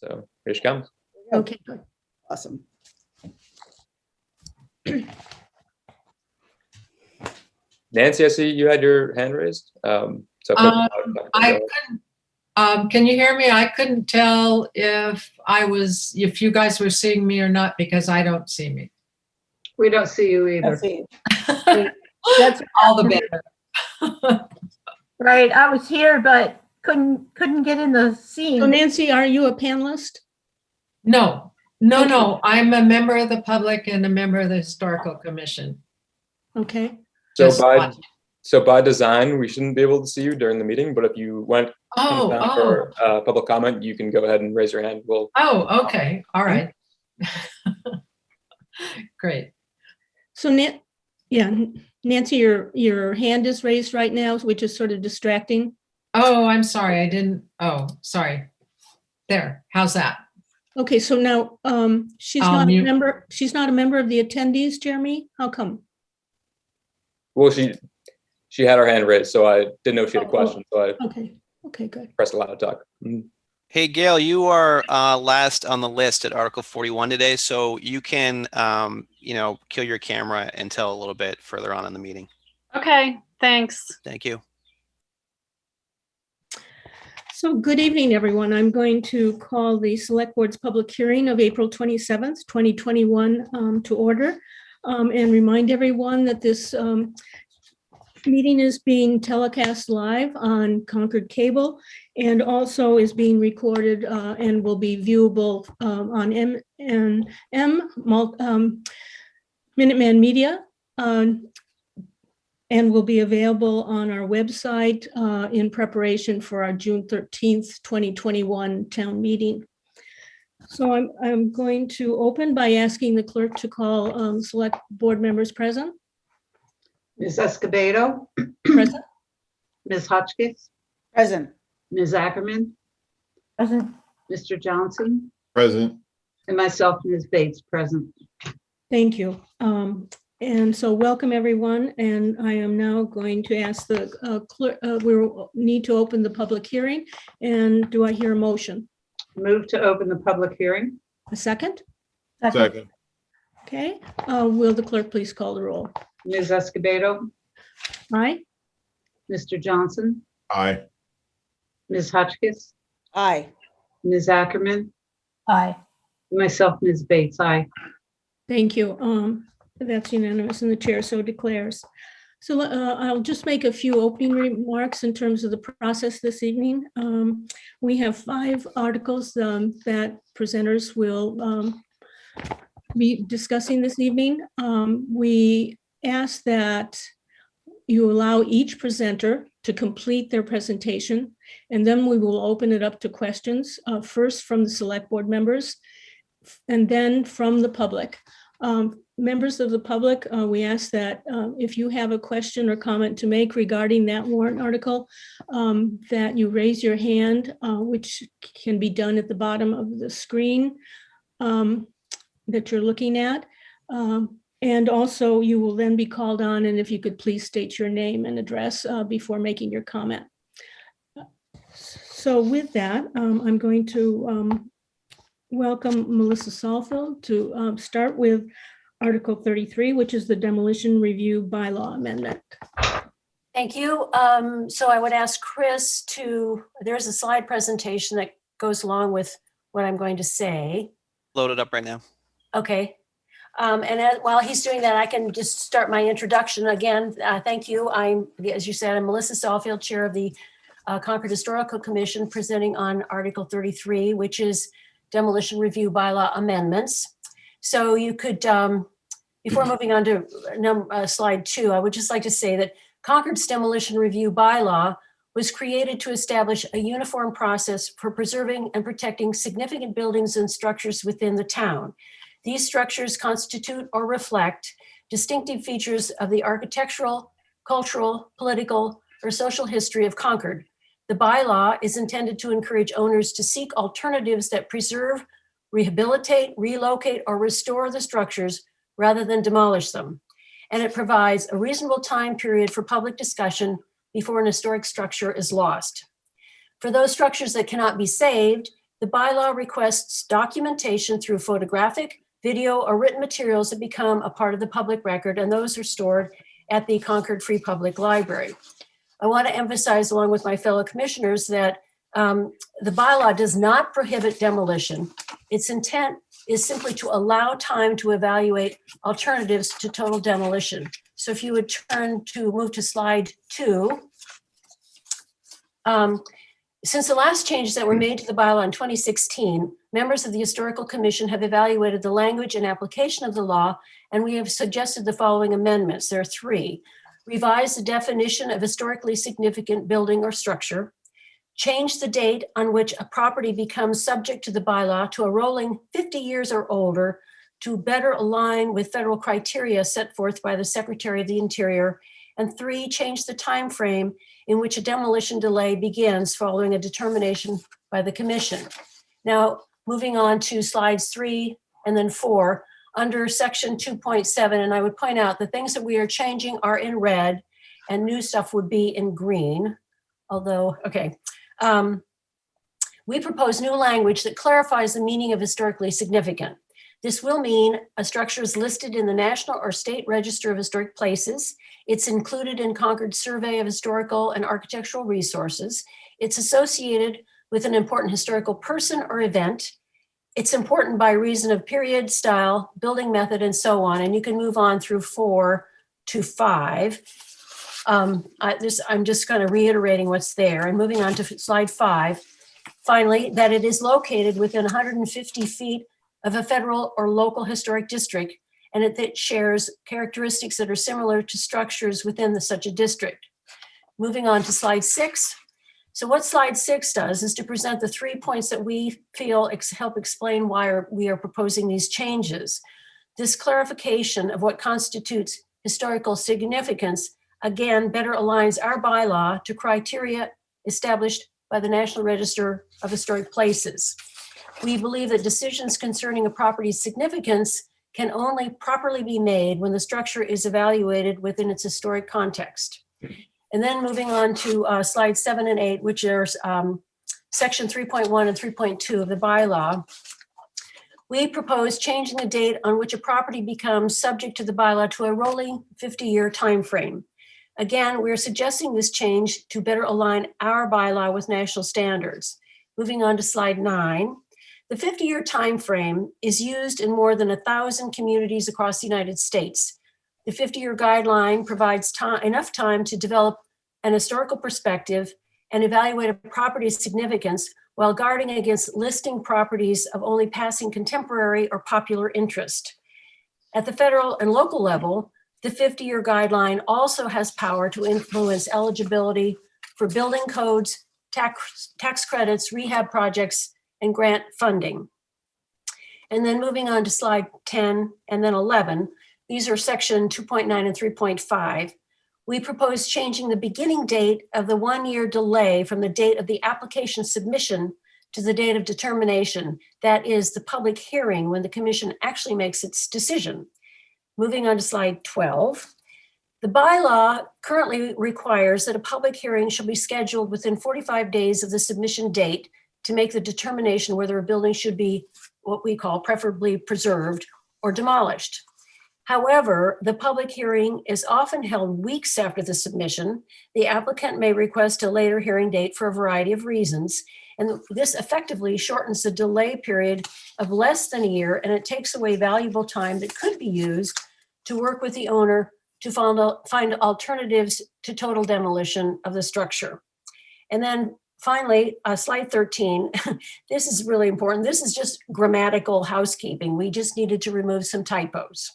So here she comes. Okay, good. Awesome. Nancy, I see you had your hand raised. So I couldn't, can you hear me? I couldn't tell if you guys were seeing me or not because I don't see me. We don't see you either. Let's see. That's All the better. right. I was here, but couldn't get in the scene. So Nancy, are you a panelist? No. I'm a member of the public and a member of the Historical Commission. Okay. So Just watching. by design, we shouldn't be able to see you during the meeting, but if you went for public comment, you can go ahead and raise your hand. Okay. All right. Great. So Nancy, your hand is raised right now, which is sort of distracting. Oh, I'm sorry. I didn't. Oh, sorry. There. How's that? Okay, so now she's I'll not a mute. member. She's not a member of the attendees, Jeremy. How come? Well, she had her hand raised, so I didn't know if she had a question, so I Okay, good. pressed allow to talk. Mhm. Hey, Gail, you are last on the list at Article 41 today, so you can, kill your camera until a little bit further on in the meeting. Okay, thanks. Thank you. So good evening, everyone. I'm going to call the Select Board's public hearing of April 27th, 2021 to order and remind everyone that this meeting is being telecast live on Concord Cable and also is being recorded and will be viewable on Minuteman Media and will be available on our website in preparation for our June 13th, 2021 town meeting. So I'm going to open by asking the clerk to call select board members present. Ms. Escobedo, Present. Ms. Hotchkiss, Present. Ms. Ackerman, Present. Mr. Johnson, Present. and myself, Ms. Bates, present. Thank you. And so welcome, everyone. And I am now going to ask the clerk, we need to open the public hearing. And do I hear a motion? Move to open the public hearing. A second? Second. Okay. Will the clerk please call the roll? Ms. Escobedo, Aye. Mr. Johnson, Aye. Ms. Hotchkiss, Aye. Ms. Ackerman, Aye. myself, Ms. Bates, aye. Thank you. That's unanimous and the chair so declares. So I'll just make a few opening remarks in terms of the process this evening. We have 5 articles that presenters will be discussing this evening. We ask that you allow each presenter to complete their presentation, and then we will open it up to questions, first from the select board members, and then from the public. Members of the public, we ask that if you have a question or comment to make regarding that warrant article, that you raise your hand, which can be done at the bottom of the screen that you're looking at. And also you will then be called on, and if you could please state your name and address before making your comment. So with that, I'm going to welcome Melissa Salfield to start with Article 33, which is the Demolition Review Bylaw Amendment. Thank you. So I would ask Chris there's a slide presentation that goes along with what I'm going to say. Load it up right now. Okay. While he's doing that, I can just start my introduction again. Thank you. As you said, I'm Melissa Salfield, Chair of the Concord Historical Commission, presenting on Article 33, which is Demolition Review Bylaw Amendments. So you could, before moving on to slide 2, I would just like to say that Concord's Demolition Review Bylaw was created to establish a uniform process for preserving and protecting significant buildings and structures within the town. These structures constitute or reflect distinctive features of the architectural, cultural, political, or social history of Concord. The bylaw is intended to encourage owners to seek alternatives that preserve, rehabilitate, relocate, or restore the structures rather than demolish them. And it provides a reasonable time period for public discussion before an historic structure is lost. For those structures that cannot be saved, The bylaw requests documentation through photographic, video, or written materials that become a part of the public record, and those are stored at the Concord Free Public Library. I want to emphasize, along with my fellow commissioners, that the bylaw does not prohibit demolition. Its intent is simply to allow time to evaluate alternatives to total demolition. So if you would move to slide 2. Since the last changes that were made to the bylaw in 2016, members of the Historical Commission have evaluated the language and application of the law, and we have suggested the following amendments. There are 3. Revise the definition of historically significant building or structure. Change the date on which a property becomes subject to the bylaw to a rolling 50 years or older to better align with federal criteria set forth by the Secretary of the Interior. And 3, change the time frame in which a demolition delay begins following a determination by the commission. Now, moving on to slides 3 and then 4, under section 2.7, and I would point out the things that we are changing are in red and new stuff would be in green, although, okay. We propose new language that clarifies the meaning of historically significant. This will mean a structure is listed in the National or State Register of Historic Places. It's included in Concord's Survey of Historical and Architectural Resources. It's associated with an important historical person or event. It's important by reason of period, style, building method, and so on. And you can move on through 4 to 5. I'm just kind of reiterating what's there and moving on to slide 5. Finally, that it is located within 150 feet of a federal or local historic district, and it shares characteristics that are similar to structures within such a district. Moving on to slide 6. So what slide 6 does is to present the 3 points that we feel help explain why we are proposing these changes. This clarification of what constitutes historical significance, again, better aligns our bylaw to criteria established by the National Register of Historic Places. We believe that decisions concerning a property's significance can only properly be made when the structure is evaluated within its historic context. And then moving on to slides 7 and 8, which are section 3.1 and 3.2 of the bylaw. We propose changing the date on which a property becomes subject to the bylaw to a rolling 50-year timeframe. Again, we're suggesting this change to better align our bylaw with national standards. Moving on to slide 9. The 50-year timeframe is used in more than 1,000 communities across the United States. The 50-year guideline provides enough time to develop an historical perspective and evaluate a property's significance while guarding against listing properties of only passing contemporary or popular interest. At the federal and local level, the 50-year guideline also has power to influence eligibility for building codes, tax credits, rehab projects, and grant funding. And then moving on to slide 10 and then 11, these are section 2.9 and 3.5. We propose changing the beginning date of the 1-year delay from the date of the application submission to the date of determination. That is the public hearing when the commission actually makes its decision. Moving on to slide 12. The bylaw currently requires that a public hearing shall be scheduled within 45 days of the submission date to make the determination whether a building should be what we call preferably preserved or demolished. However, the public hearing is often held weeks after the submission. The applicant may request a later hearing date for a variety of reasons, and this effectively shortens the delay period of less than a year, and it takes away valuable time that could be used to work with the owner to find alternatives to total demolition of the structure. And then finally, slide 13, this is really important. This is just grammatical housekeeping. We just needed to remove some typos.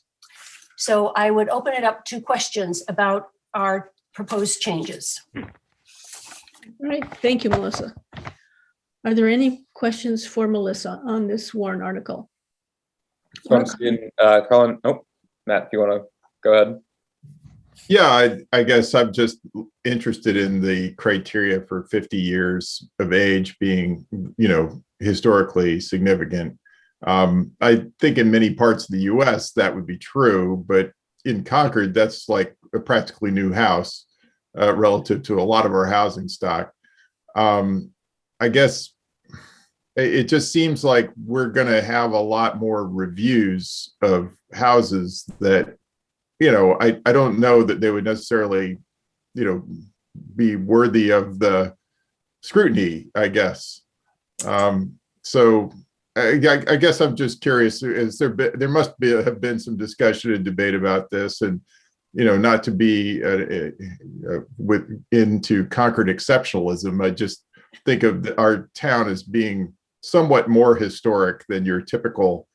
So I would open it up to questions about our proposed changes. All right, thank you, Melissa. Are there any questions for Melissa on this warrant article? Colin, Matt, if you want to go ahead. Yeah, I guess I'm just interested in the criteria for 50 years of age being, historically significant. I think in many parts of the US that would be true, but in Concord, that's like a practically new house relative to a lot of our housing stock. I guess it just seems like we're going to have a lot more reviews of houses that, I don't know that they would necessarily, be worthy of the scrutiny, I guess. So I guess I'm just curious, there must have been some discussion and debate about this, and not to be into Concord exceptionalism. I just think of our town as being somewhat more historic than your typical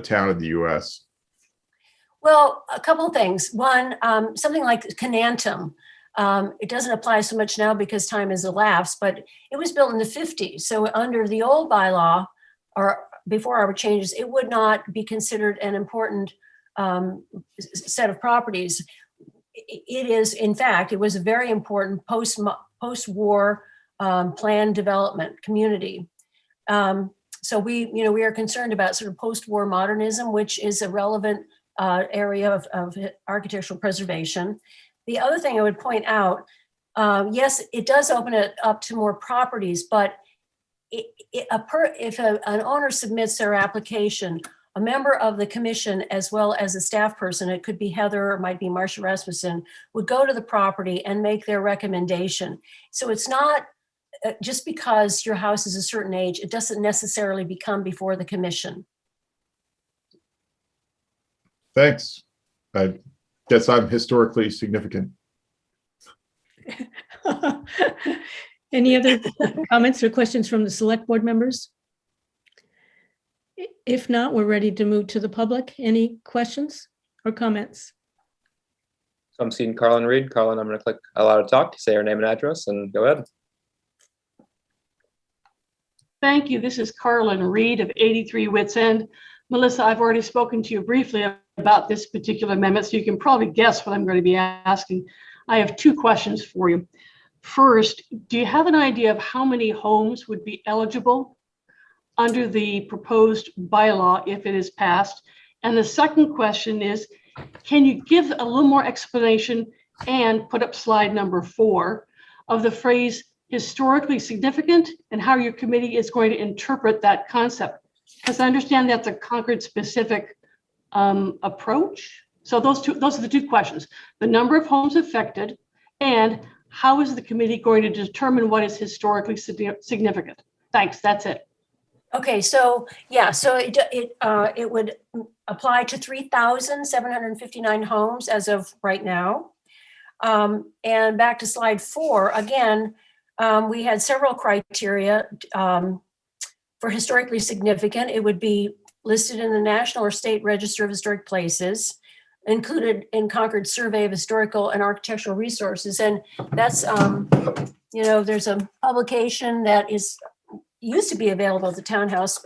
town in the U.S. Well, a couple of things. One, something like Canantum. It doesn't apply so much now because time has elapsed, but it was built in the 50s. So under the old bylaw, or before our changes, it would not be considered an important set of properties. It is, in fact, it was a very important post-war planned development community. So we are concerned about sort of post-war modernism, which is a relevant area of architectural preservation. The other thing I would point out, yes, it does open it up to more properties, but if an owner submits their application, a member of the commission, as well as a staff person, it could be Heather, or it might be Marcia Rasmussen, would go to the property and make their recommendation. So it's not just because your house is a certain age, it doesn't necessarily become before the commission. Thanks. I guess I'm historically significant. Any other comments or questions from the select board members? If not, we're ready to move to the public. Any questions or comments? So I'm seeing Carlin Reed. Carlin, I'm going to click allow to talk, say her name and address, and go ahead. Thank you. This is Carlin Reed of 83 Wits End. Melissa, I've already spoken to you briefly about this particular amendment, so you can probably guess what I'm going to be asking. I have two questions for you. First, do you have an idea of how many homes would be eligible under the proposed bylaw if it is passed? And the second question is, can you give a little more explanation and put up slide number 4 of the phrase historically significant and how your committee is going to interpret that concept? Because I understand that's a Concord specific approach. So those are the two questions: the number of homes affected, and how is the committee going to determine what is historically significant? Thanks, that's it. Okay, so yeah, so it would apply to 3,759 homes as of right now. And back to slide 4, again, we had several criteria for historically significant. It would be listed in the National or State Register of Historic Places, included in Concord's Survey of Historical and Architectural Resources. And that's, there's a publication that used to be available at the townhouse.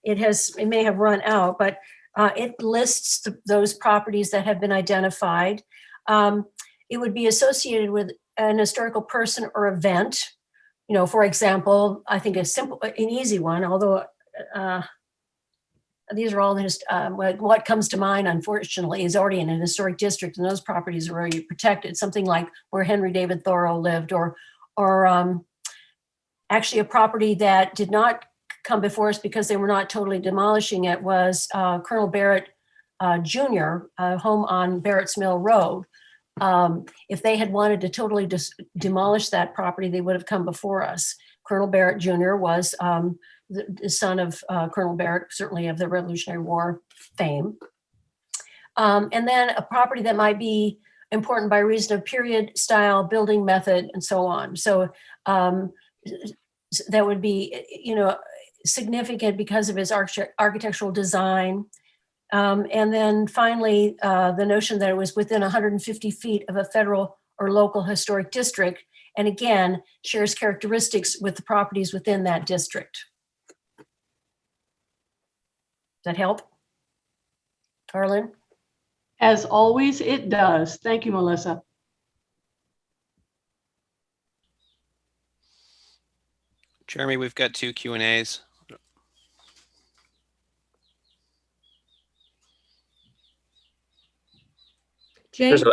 It may have run out, but it lists those properties that have been identified. It would be associated with an historical person or event. For example, I think an easy one, although these are all just what comes to mind, unfortunately, is already in an historic district, and those properties are already protected. Something like where Henry David Thoreau lived, or actually a property that did not come before us because they were not totally demolishing it was Colonel Barrett Jr., home on Barrett's Mill Road. If they had wanted to totally demolish that property, they would have come before us. Colonel Barrett Jr. was the son of Colonel Barrett, certainly of the Revolutionary War fame. And then a property that might be important by reason of period, style, building method, and so on. So that would be, significant because of his architectural design. And then finally, the notion that it was within 150 feet of a federal or local historic district, and again, shares characteristics with the properties within that district. Does that help? Carlin? As always, it does. Thank you, Melissa. Jeremy, we've got 2 Q&As. Jane? Jane,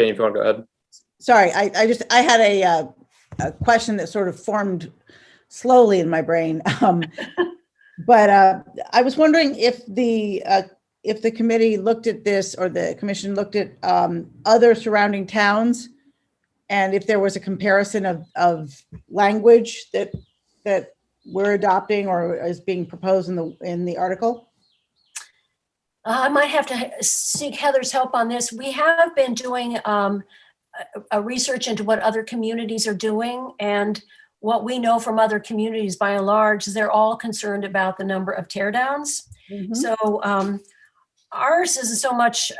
if you want to go ahead. Sorry, I had a question that sort of formed slowly in my brain. But I was wondering if the committee looked at this, or the commission looked at other surrounding towns, and if there was a comparison of language that we're adopting or is being proposed in the article. I might have to seek Heather's help on this. We have been doing a research into what other communities are doing, and what we know from other communities, by and large, is they're all concerned about the number of tear downs. Mhm. So ours isn't so much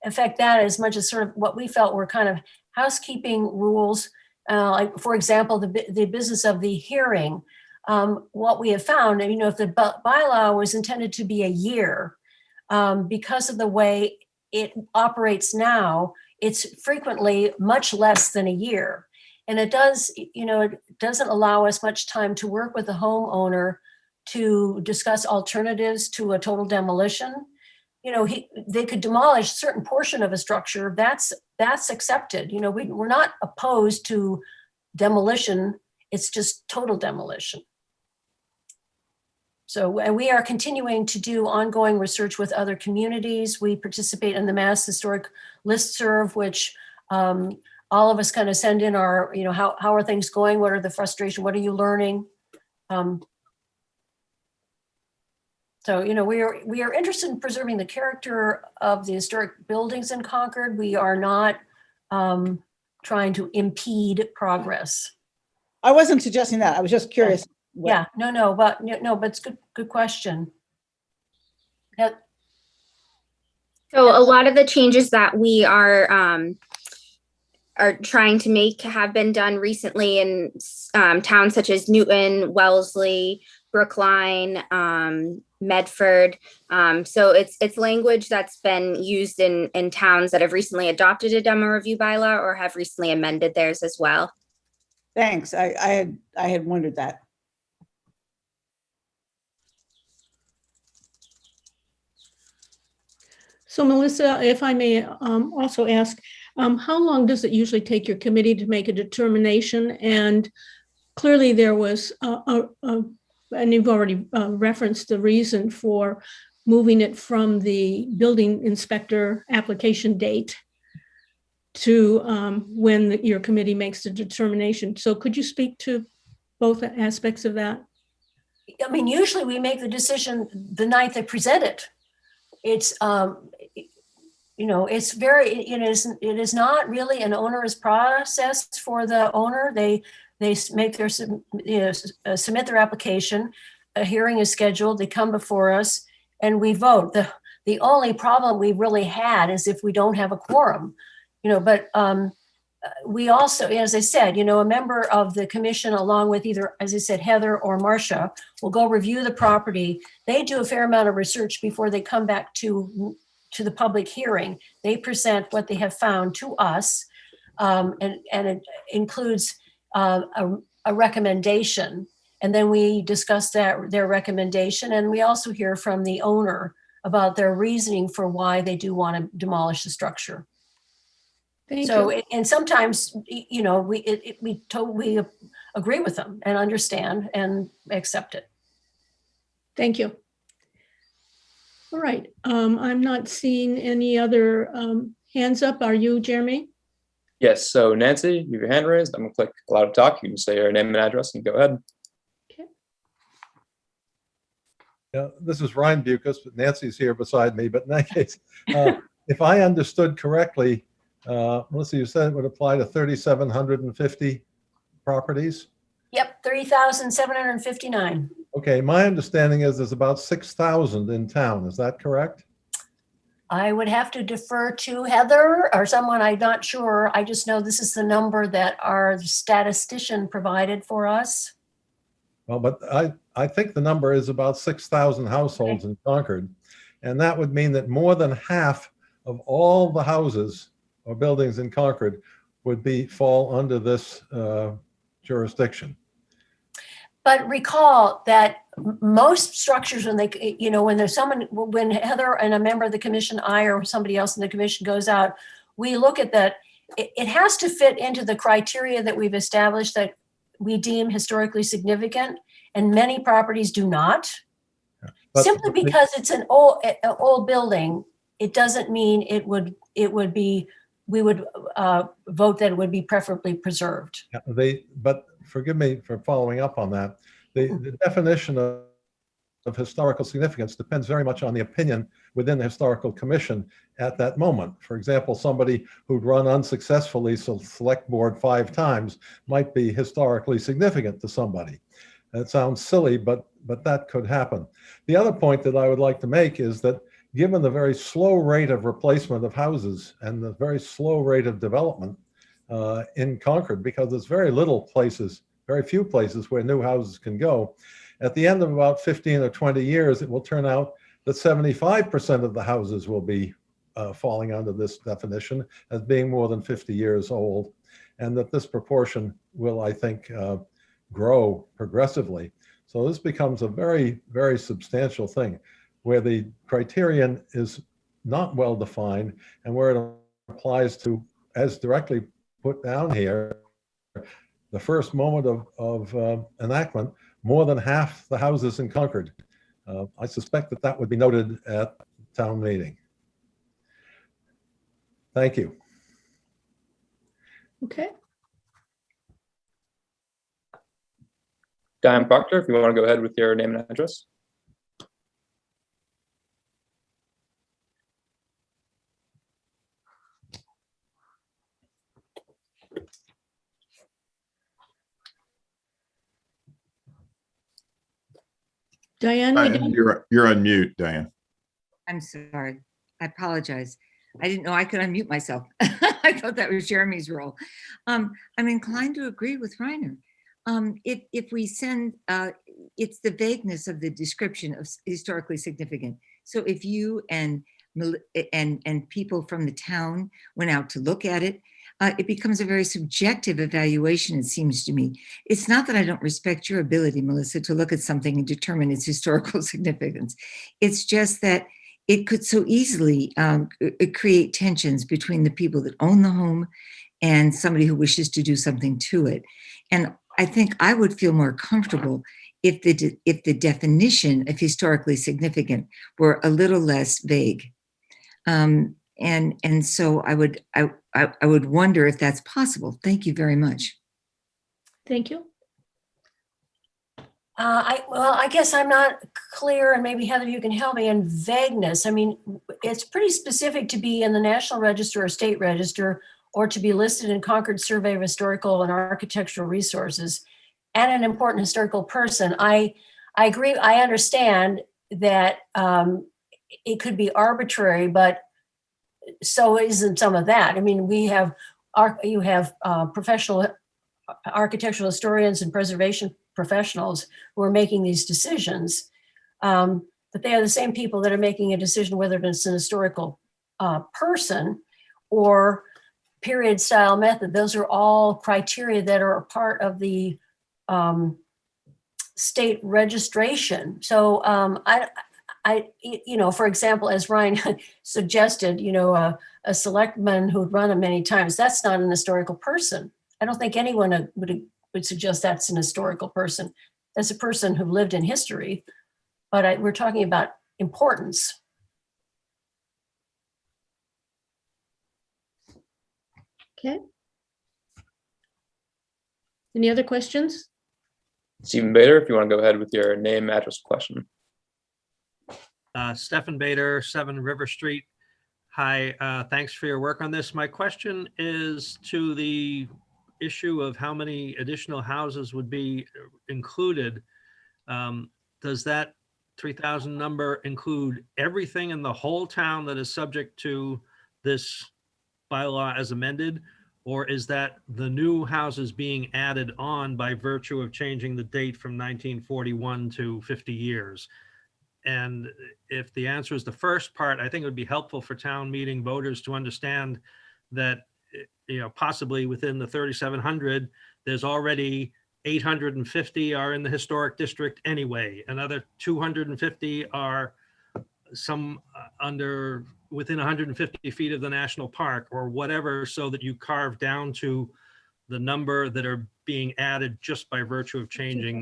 affect that as much as sort of what we felt were kind of housekeeping rules. Like, for example, the business of the hearing. What we have found, and if the bylaw was intended to be a year, because of the way it operates now, it's frequently much less than a year. And it doesn't allow us much time to work with the homeowner to discuss alternatives to a total demolition. They could demolish a certain portion of a structure. That's accepted. We're not opposed to demolition. It's just total demolition. So, and we are continuing to do ongoing research with other communities. We participate in the Mass Historic Listserv, which all of us kind of send in our, how are things going? What are the frustration? What are you learning? So, we are interested in preserving the character of the historic buildings in Concord. We are not trying to impede progress. I wasn't suggesting that. I was just curious. Yeah, but it's good question. So a lot of the changes that we are trying to make have been done recently in towns such as Newton, Wellesley, Brookline, Medford. So it's language that's been used in towns that have recently adopted a demo review bylaw or have recently amended theirs as well. Thanks. I had wondered that. So Melissa, if I may also ask, how long does it usually take your committee to make a determination? And clearly there was, and you've already referenced the reason for moving it from the building inspector application date to when your committee makes the determination. So could you speak to both aspects of that? I mean, usually we make the decision the night they present it. It's, it's very, it is not really an onerous process for the owner. They make their, submit their application, a hearing is scheduled, they come before us and we vote. The only problem we really had is if we don't have a quorum, but we also, as I said, a member of the commission, along with either, as I said, Heather or Marcia, will go review the property. They do a fair amount of research before they come back to the public hearing. They present what they have found to us, and it includes a recommendation. And then we discuss their recommendation, and we also hear from the owner about their reasoning for why they do want to demolish the structure. And sometimes, we totally agree with them and understand and accept it. Thank you. All right. I'm not seeing any other hands up. Are you, Jeremy? Yes. So Nancy, you have your hand raised. I'm gonna click allow to talk. You can say your name and address and go ahead. Okay. Yeah, this is Ryan Bucas, but Nancy's here beside me. But in that case, if I understood correctly, Melissa, you said it would apply to 3,750 properties? Yep, 3,759. Okay, my understanding is there's about 6,000 in town. Is that correct? I would have to defer to Heather or someone, I'm not sure. I just know this is the number that our statistician provided for us. Well, but I think the number is about 6,000 households in Concord. And that would mean that more than half of all the houses or buildings in Concord would fall under this jurisdiction. But recall that most structures, when they, when there's someone, when Heather and a member of the commission, I or somebody else in the commission goes out, we look at that it has to fit into the criteria that we've established that we deem historically significant, and many properties do not. But- Simply because it's an old building, it doesn't mean it would be, we would vote that it would be preferably preserved. Yeah, but forgive me for following up on that. The definition of historical significance depends very much on the opinion within the historical commission at that moment. For example, somebody who'd run unsuccessfully select board 5 times might be historically significant to somebody. That sounds silly, but that could happen. The other point that I would like to make is that given the very slow rate of replacement of houses and the very slow rate of development in Concord, because there's very few places where new houses can go, at the end of about 15 or 20 years, it will turn out that 75% of the houses will be falling under this definition as being more than 50 years old, and that this proportion will, I think, grow progressively. So this becomes a very, very substantial thing where the criterion is not well defined and where it applies to, as directly put down here, the first moment of enactment, more than half the houses in Concord. I suspect that would be noted at town meeting. Thank you. Okay. Diane Proctor, if you want to go ahead with your name and address. Diane, You're on mute, Diane. I'm sorry. I apologize. I didn't know I could unmute myself. I thought that was Jeremy's role. I'm inclined to agree with Reiner. If we send, it's the vagueness of the description of historically significant. So if you and people from the town went out to look at it, it becomes a very subjective evaluation, it seems to me. It's not that I don't respect your ability, Melissa, to look at something and determine its historical significance. It's just that it could so easily create tensions between the people that own the home and somebody who wishes to do something to it. And I think I would feel more comfortable if the definition of historically significant were a little less vague. And so I would wonder if that's possible. Thank you very much. thank you. I guess I'm not clear, and maybe Heather, you can help me in vagueness. I mean, it's pretty specific to be in the National Register or State Register, or to be listed in Concord Survey of Historical and Architectural Resources, and an important historical person. I agree. I understand that it could be arbitrary, but so isn't some of that. I mean, you have professional architectural historians and preservation professionals who are making these decisions, but they are the same people that are making a decision whether it's an historical person or period style method. Those are all criteria that are a part of the state registration. So for example, as Ryan suggested, a selectman who'd run it many times, that's not an historical person. I don't think anyone would suggest that's an historical person. That's a person who lived in history, but we're talking about importance. Okay. Any other questions? Stephen Bader, if you want to go ahead with your name, address, question. Stephen Bader, 7 River Street. Hi, thanks for your work on this. My question is to the issue of how many additional houses would be included. Does that 3,000 number include everything in the whole town that is subject to this bylaw as amended? Or is that the new houses being added on by virtue of changing the date from 1941 to 50 years? And if the answer is the first part, I think it would be helpful for town meeting voters to understand that, possibly within the 3,700, there's already 850 are in the historic district anyway. Another 250 are some under within 150 feet of the national park or whatever, so that you carve down to the number that are being added just by virtue of changing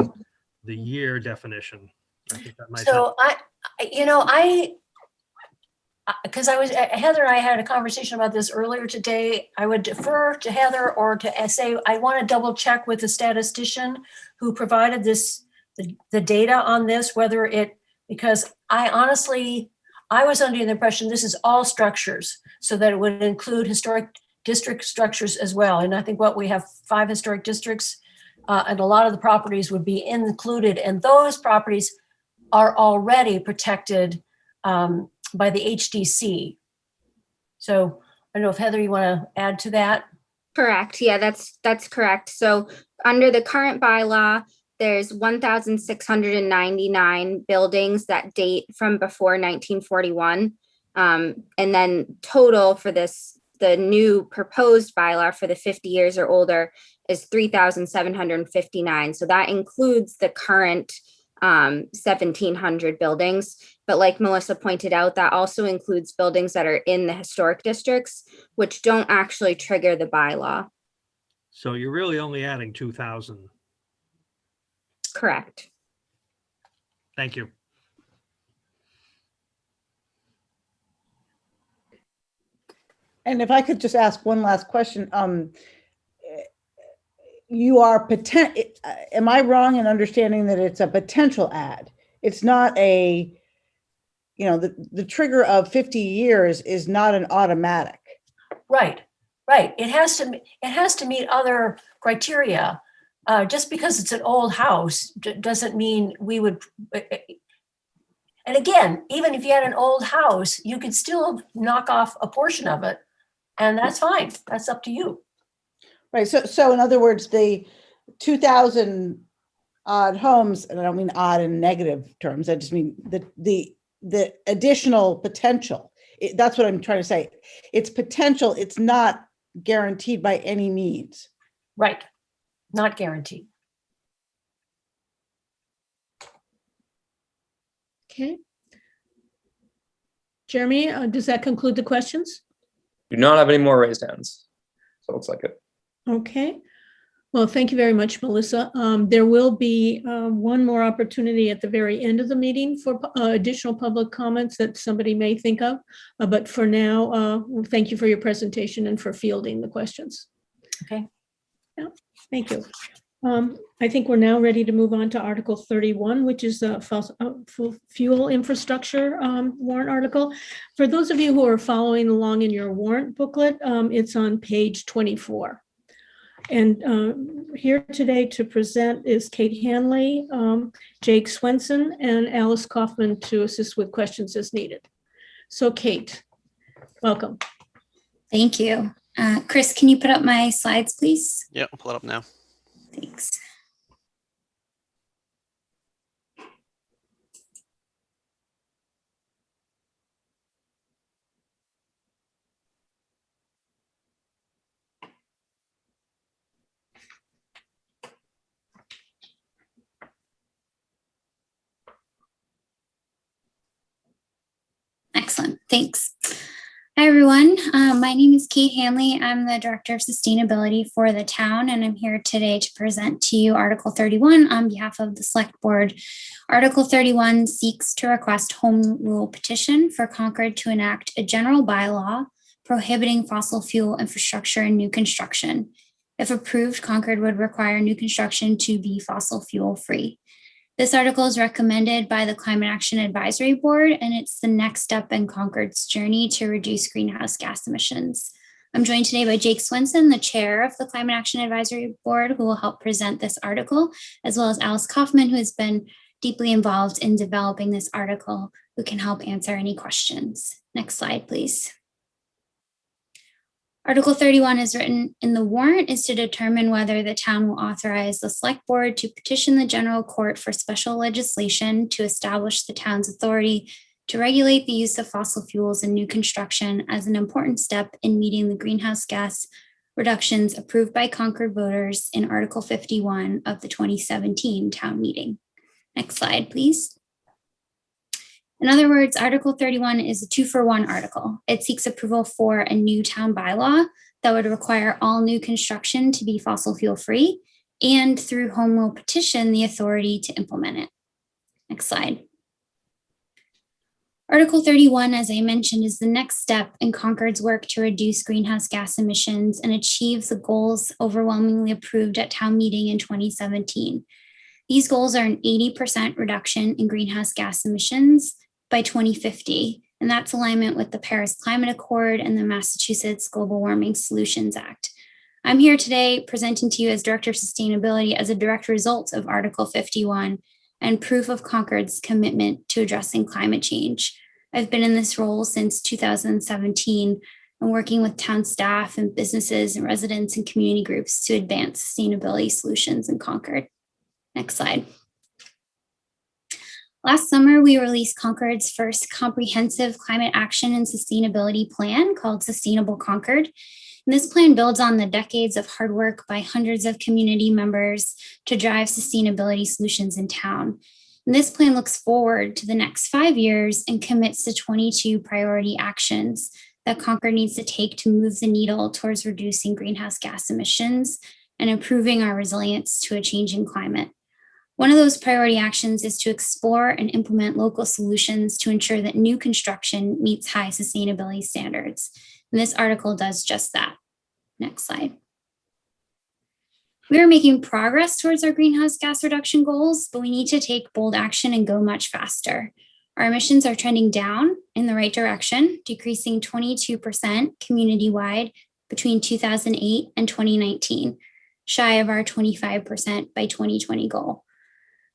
the year definition. I think that might help. So because Heather and I had a conversation about this earlier today. I would defer to Heather or to say, I want to double check with the statistician who provided the data on this, because I was under the impression this is all structures, so that it would include historic district structures as well. And I think we have 5 historic districts, and a lot of the properties would be included, and those properties are already protected by the HDC. So I don't know if Heather, you want to add to that? Correct. Yeah, that's correct. So under the current bylaw, there's 1,699 buildings that date from before 1941. And then total for the new proposed bylaw for the 50 years or older is 3,759. So that includes the current 1,700 buildings. But like Melissa pointed out, that also includes buildings that are in the historic districts, which don't actually trigger the bylaw. So you're really only adding 2,000. Correct. Thank you. And if I could just ask one last question, am I wrong in understanding that it's a potential add? It's not the trigger of 50 years is not an automatic. Right. It has to meet other criteria. Just because it's an old house doesn't mean we would. And again, even if you had an old house, you could still knock off a portion of it, and that's fine. That's up to you. Right. So in other words, the 2,000 odd homes, and I don't mean odd in negative terms. I just mean the additional potential. That's what I'm trying to say. It's potential. It's not guaranteed by any means. Right. Not guaranteed. Okay. Jeremy, does that conclude the questions? Do not have any more raised hands. So it looks like it. Okay. Well, thank you very much, Melissa. There will be one more opportunity at the very end of the meeting for additional public comments that somebody may think of. But for now, thank you for your presentation and for fielding the questions. Okay. Yeah, thank you. I think we're now ready to move on to Article 31, which is the fossil fuel infrastructure warrant article. For those of you who are following along in your warrant booklet, it's on page 24. And here today to present is Kate Hanley, Jake Swenson, and Alice Kaufman to assist with questions as needed. So Kate, welcome. Thank you. Chris, can you put up my slides, please? Yeah, I'll pull it up now. Thanks. Excellent, thanks. Hi, everyone. My name is Kate Hanley. I'm the Director of Sustainability for the town, and I'm here today to present to you Article 31 on behalf of the Select Board. Article 31 seeks to request home rule petition for Concord to enact a general bylaw prohibiting fossil fuel infrastructure in new construction. If approved, Concord would require new construction to be fossil fuel free. This article is recommended by the Climate Action Advisory Board, and it's the next step in Concord's journey to reduce greenhouse gas emissions. I'm joined today by Jake Swenson, the chair of the Climate Action Advisory Board, who will help present this article, as well as Alice Kaufman, who has been deeply involved in developing this article, who can help answer any questions. Next slide, please. Article 31 is written in the warrant is to determine whether the town will authorize the select board to petition the general court for special legislation to establish the town's authority to regulate the use of fossil fuels in new construction as an important step in meeting the greenhouse gas reductions approved by Concord voters in Article 51 of the 2017 town meeting. Next slide, please. In other words, Article 31 is a 2-for-1 article. It seeks approval for a new town bylaw that would require all new construction to be fossil fuel free, and through home rule petition, the authority to implement it. Next slide. Article 31, as I mentioned, is the next step in Concord's work to reduce greenhouse gas emissions and achieve the goals overwhelmingly approved at town meeting in 2017. These goals are an 80% reduction in greenhouse gas emissions by 2050, and that's alignment with the Paris Climate Accord and the Massachusetts Global Warming Solutions Act. I'm here today presenting to you as Director of Sustainability as a direct result of Article 51 and proof of Concord's commitment to addressing climate change. I've been in this role since 2017 and working with town staff and businesses and residents and community groups to advance sustainability solutions in Concord. Next slide. Last summer, we released Concord's first comprehensive climate action and sustainability plan called Sustainable Concord. And this plan builds on the decades of hard work by hundreds of community members to drive sustainability solutions in town. And this plan looks forward to the next 5 years and commits to 22 priority actions that Concord needs to take to move the needle towards reducing greenhouse gas emissions and improving our resilience to a changing climate. One of those priority actions is to explore and implement local solutions to ensure that new construction meets high sustainability standards. And this article does just that. Next slide. We are making progress towards our greenhouse gas reduction goals, but we need to take bold action and go much faster. Our emissions are trending down in the right direction, decreasing 22% community-wide between 2008 and 2019, shy of our 25% by 2020 goal.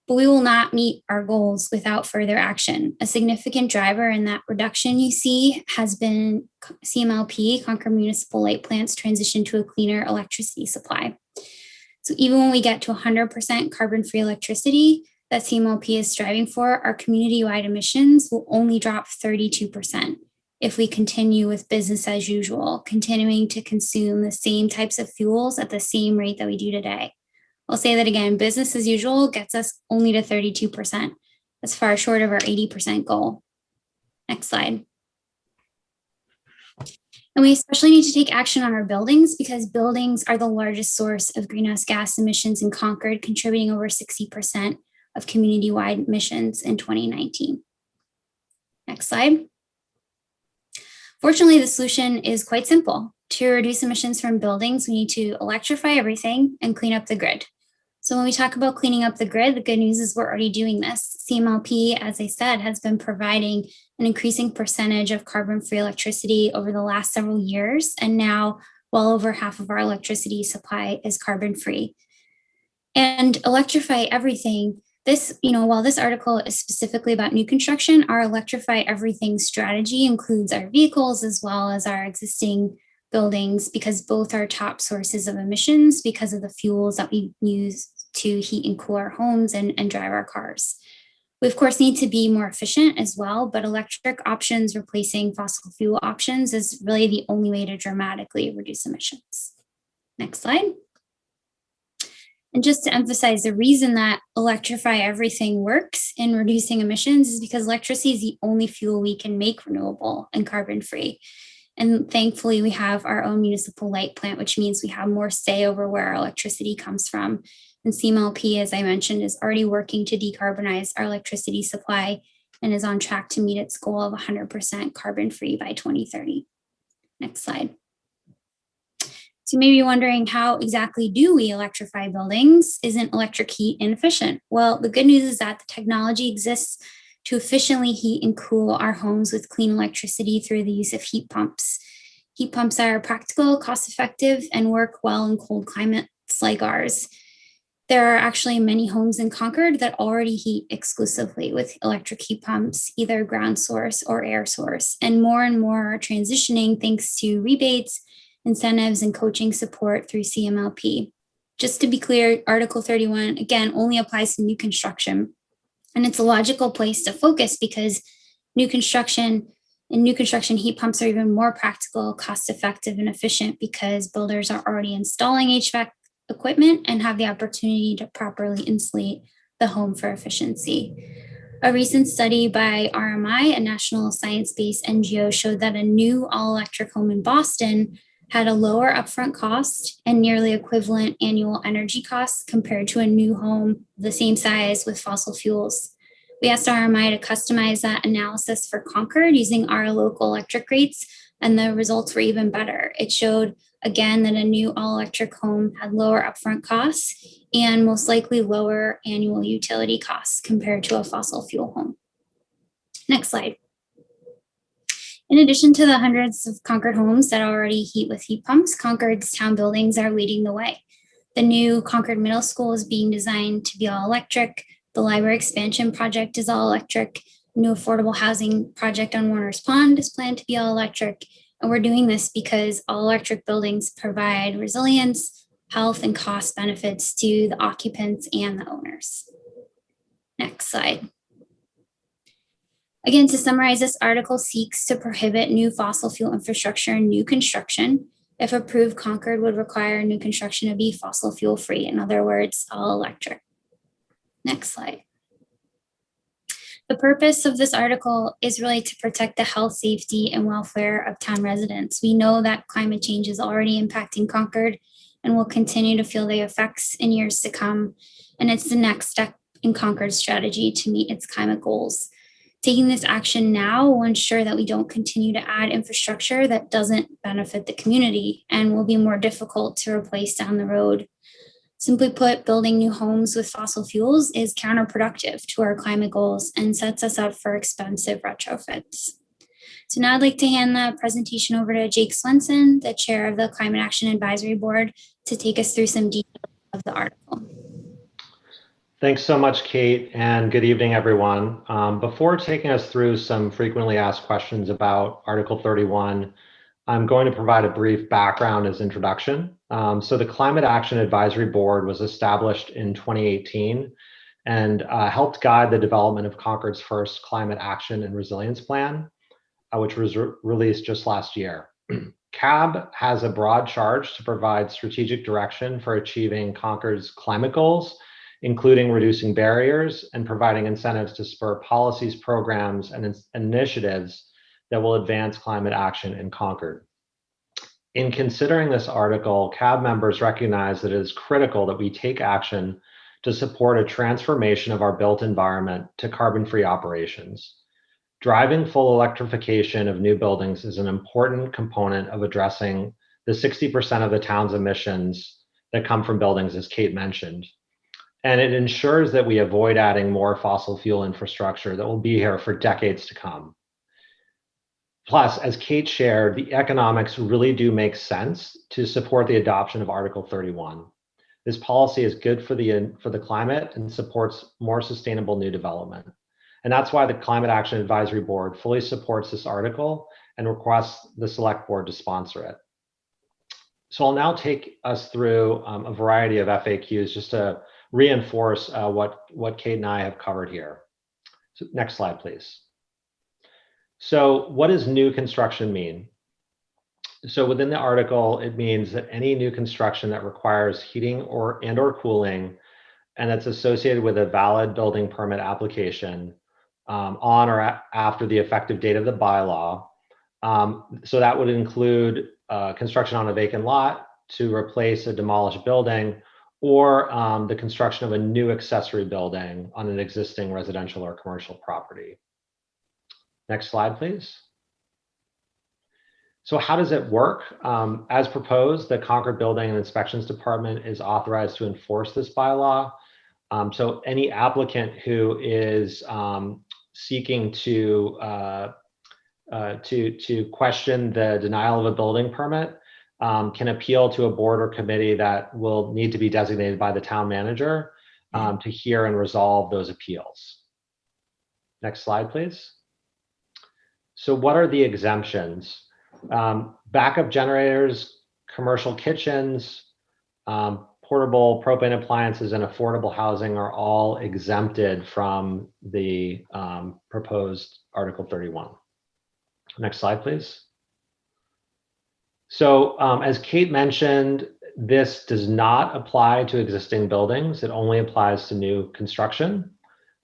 But we will not meet our goals without further action. A significant driver in that reduction you see has been CMLP, Concord Municipal Light Plant's transition to a cleaner electricity supply. So even when we get to 100% carbon-free electricity that CMLP is striving for, our community-wide emissions will only drop 32% if we continue with business as usual, continuing to consume the same types of fuels at the same rate that we do today. I'll say that again, business as usual gets us only to 32%. That's far short of our 80% goal. Next slide. And we especially need to take action on our buildings because buildings are the largest source of greenhouse gas emissions in Concord, contributing over 60% of community-wide emissions in 2019. Next slide. Fortunately, the solution is quite simple. To reduce emissions from buildings, we need to electrify everything and clean up the grid. So when we talk about cleaning up the grid, the good news is we're already doing this. CMLP, as I said, has been providing an increasing percentage of carbon-free electricity over the last several years, and now well over half of our electricity supply is carbon-free. And electrify everything, this, while this article is specifically about new construction, our electrify everything strategy includes our vehicles as well as our existing buildings, because both are top sources of emissions because of the fuels that we use to heat and cool our homes and drive our cars. We of course need to be more efficient as well, but electric options replacing fossil fuel options is really the only way to dramatically reduce emissions. Next slide. And just to emphasize, the reason that electrify everything works in reducing emissions is because electricity is the only fuel we can make renewable and carbon-free. And thankfully, we have our own municipal light plant, which means we have more say over where our electricity comes from. And CMLP, as I mentioned, is already working to decarbonize our electricity supply and is on track to meet its goal of 100% carbon-free by 2030. Next slide. So you may be wondering, how exactly do we electrify buildings? Isn't electric heat inefficient? Well, the good news is that the technology exists to efficiently heat and cool our homes with clean electricity through the use of heat pumps. Heat pumps are practical, cost-effective, and work well in cold climates like ours. There are actually many homes in Concord that already heat exclusively with electric heat pumps, either ground source or air source, and more are transitioning thanks to rebates, incentives, and coaching support through CMLP. Just to be clear, Article 31, again, only applies to new construction. And it's a logical place to focus because new construction heat pumps are even more practical, cost-effective, and efficient because builders are already installing HVAC equipment and have the opportunity to properly insulate the home for efficiency. A recent study by RMI, a national science-based NGO, showed that a new all-electric home in Boston had a lower upfront cost and nearly equivalent annual energy costs compared to a new home the same size with fossil fuels. We asked RMI to customize that analysis for Concord using our local electric rates, and the results were even better. It showed, again, that a new all-electric home had lower upfront costs and most likely lower annual utility costs compared to a fossil fuel home. Next slide. In addition to the hundreds of Concord homes that already heat with heat pumps, Concord's town buildings are leading the way. The new Concord Middle School is being designed to be all electric. The library expansion project is all electric. New affordable housing project on Warner's Pond is planned to be all electric. And we're doing this because all electric buildings provide resilience, health, and cost benefits to the occupants and the owners. Next slide. Again, to summarize, this article seeks to prohibit new fossil fuel infrastructure and new construction. If approved, Concord would require new construction to be fossil fuel free. In other words, all electric. Next slide. The purpose of this article is really to protect the health, safety, and welfare of town residents. We know that climate change is already impacting Concord and will continue to feel the effects in years to come. And it's the next step in Concord's strategy to meet its climate goals. Taking this action now will ensure that we don't continue to add infrastructure that doesn't benefit the community and will be more difficult to replace down the road. Simply put, building new homes with fossil fuels is counterproductive to our climate goals and sets us up for expensive retrofits. So now I'd like to hand the presentation over to Jake Swenson, the chair of the Climate Action Advisory Board, to take us through some details of the article. Thanks so much, Kate, and good evening, everyone. Before taking us through some frequently asked questions about Article 31, I'm going to provide a brief background as introduction. So the Climate Action Advisory Board was established in 2018 and helped guide the development of Concord's first Climate Action and Resilience Plan, which was released just last year. CAB has a broad charge to provide strategic direction for achieving Concord's climate goals, including reducing barriers and providing incentives to spur policies, programs, and initiatives that will advance climate action in Concord. In considering this article, CAB members recognize that it is critical that we take action to support a transformation of our built environment to carbon-free operations. Driving full electrification of new buildings is an important component of addressing the 60% of the town's emissions that come from buildings, as Kate mentioned. And it ensures that we avoid adding more fossil fuel infrastructure that will be here for decades to come. Plus, as Kate shared, the economics really do make sense to support the adoption of Article 31. This policy is good for the climate and supports more sustainable new development. And that's why the Climate Action Advisory Board fully supports this article and requests the Select Board to sponsor it. So I'll now take us through a variety of FAQs just to reinforce what Kate and I have covered here. So next slide, please. So what does new construction mean? So within the article, it means that any new construction that requires heating or cooling and that's associated with a valid building permit application on or after the effective date of the bylaw. So that would include construction on a vacant lot to replace a demolished building, or the construction of a new accessory building on an existing residential or commercial property. Next slide, please. So how does it work? As proposed, the Concord Building and Inspections Department is authorized to enforce this bylaw. So any applicant who is seeking to question the denial of a building permit can appeal to a board or committee that will need to be designated by the town manager to hear and resolve those appeals. Next slide, please. So what are the exemptions? Backup generators, commercial kitchens, portable propane appliances, and affordable housing are all exempted from the proposed Article 31. Next slide, please. So as Kate mentioned, this does not apply to existing buildings. It only applies to new construction.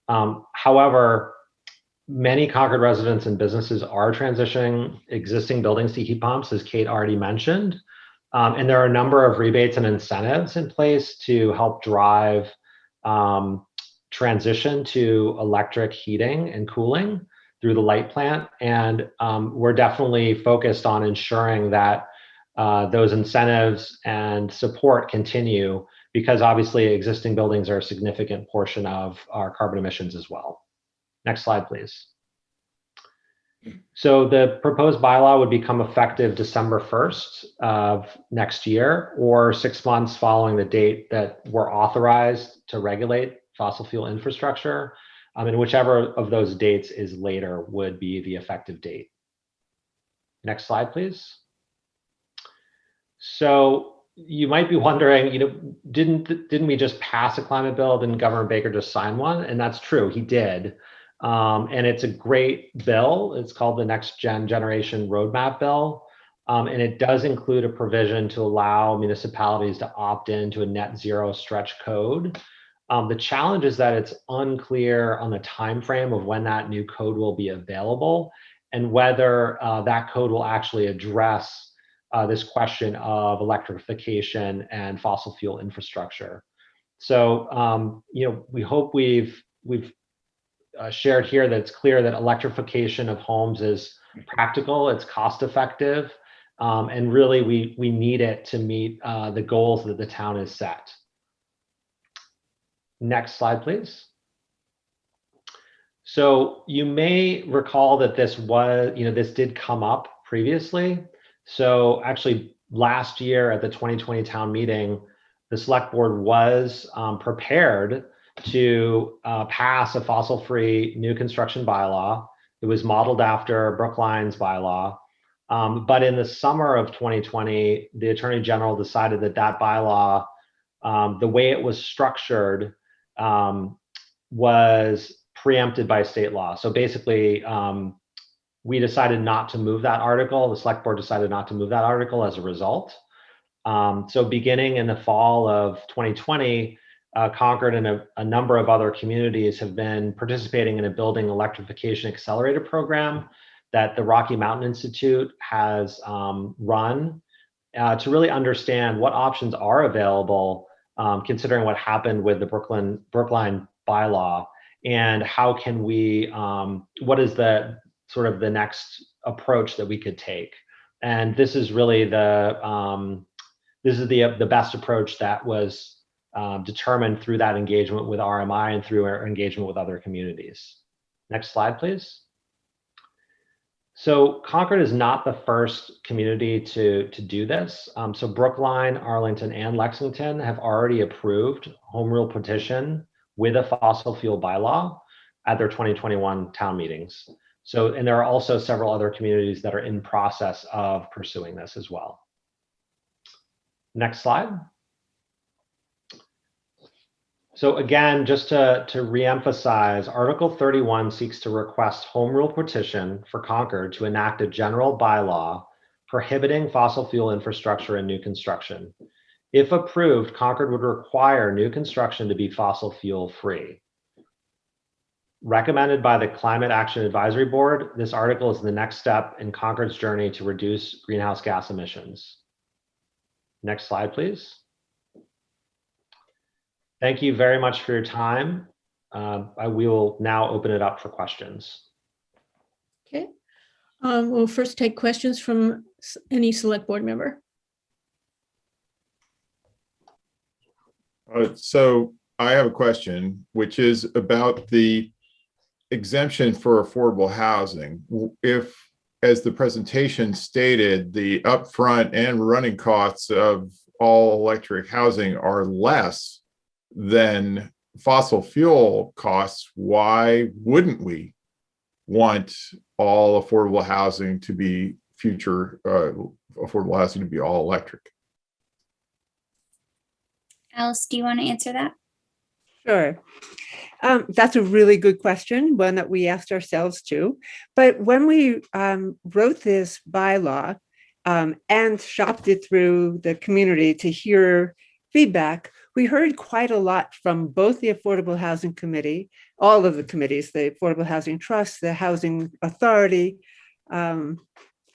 However, many Concord residents and businesses are transitioning existing buildings to heat pumps, as Kate already mentioned. And there are a number of rebates and incentives in place to help drive transition to electric heating and cooling through the light plant. And we're definitely focused on ensuring that those incentives and support continue, because obviously existing buildings are a significant portion of our carbon emissions as well. Next slide, please. So the proposed bylaw would become effective December 1st of next year, or 6 months following the date that we're authorized to regulate fossil fuel infrastructure. And whichever of those dates is later would be the effective date. Next slide, please. So you might be wondering, didn't we just pass a climate bill? Didn't Governor Baker just sign one? And that's true, he did. And it's a great bill. It's called the Next Generation Roadmap Bill. And it does include a provision to allow municipalities to opt into a net zero stretch code. The challenge is that it's unclear on the time frame of when that new code will be available, and whether that code will actually address this question of electrification and fossil fuel infrastructure. So, we hope we've shared here that it's clear that electrification of homes is practical, it's cost effective, and really we need it to meet the goals that the town has set. Next slide, please. So you may recall that this did come up previously. So actually last year at the 2020 town meeting, the select board was prepared to pass a fossil-free new construction bylaw. It was modeled after Brookline's bylaw. But in the summer of 2020, the Attorney General decided that that bylaw, the way it was structured, was preempted by state law. So basically, we decided not to move that article. The select board decided not to move that article as a result. So beginning in the fall of 2020, Concord and a number of other communities have been participating in a building electrification accelerator program that the Rocky Mountain Institute has run to really understand what options are available, considering what happened with the Brookline bylaw, and how can we, what is the sort of the next approach that we could take. And this is really the best approach that was determined through that engagement with RMI and through our engagement with other communities. Next slide, please. So Concord is not the first community to do this. So Brookline, Arlington, and Lexington have already approved home rule petition with a fossil fuel bylaw at their 2021 town meetings. So, and there are also several other communities that are in process of pursuing this as well. Next slide. So again, just to reemphasize, Article 31 seeks to request home rule petition for Concord to enact a general bylaw prohibiting fossil fuel infrastructure in new construction. If approved, Concord would require new construction to be fossil fuel free. Recommended by the Climate Action Advisory Board, this article is the next step in Concord's journey to reduce greenhouse gas emissions. Next slide, please. Thank you very much for your time. I will now open it up for questions. Okay. We'll first take questions from any select board member. So I have a question, which is about the exemption for affordable housing. If, as the presentation stated, the upfront and running costs of all electric housing are less than fossil fuel costs, why wouldn't we want all affordable housing to be affordable housing to be all electric? Alice, do you want to answer that? Sure. That's a really good question, one that we asked ourselves too. But when we wrote this bylaw and shopped it through the community to hear feedback, we heard quite a lot from both the Affordable Housing Committee, all of the committees, the Affordable Housing Trust, the Housing Authority, and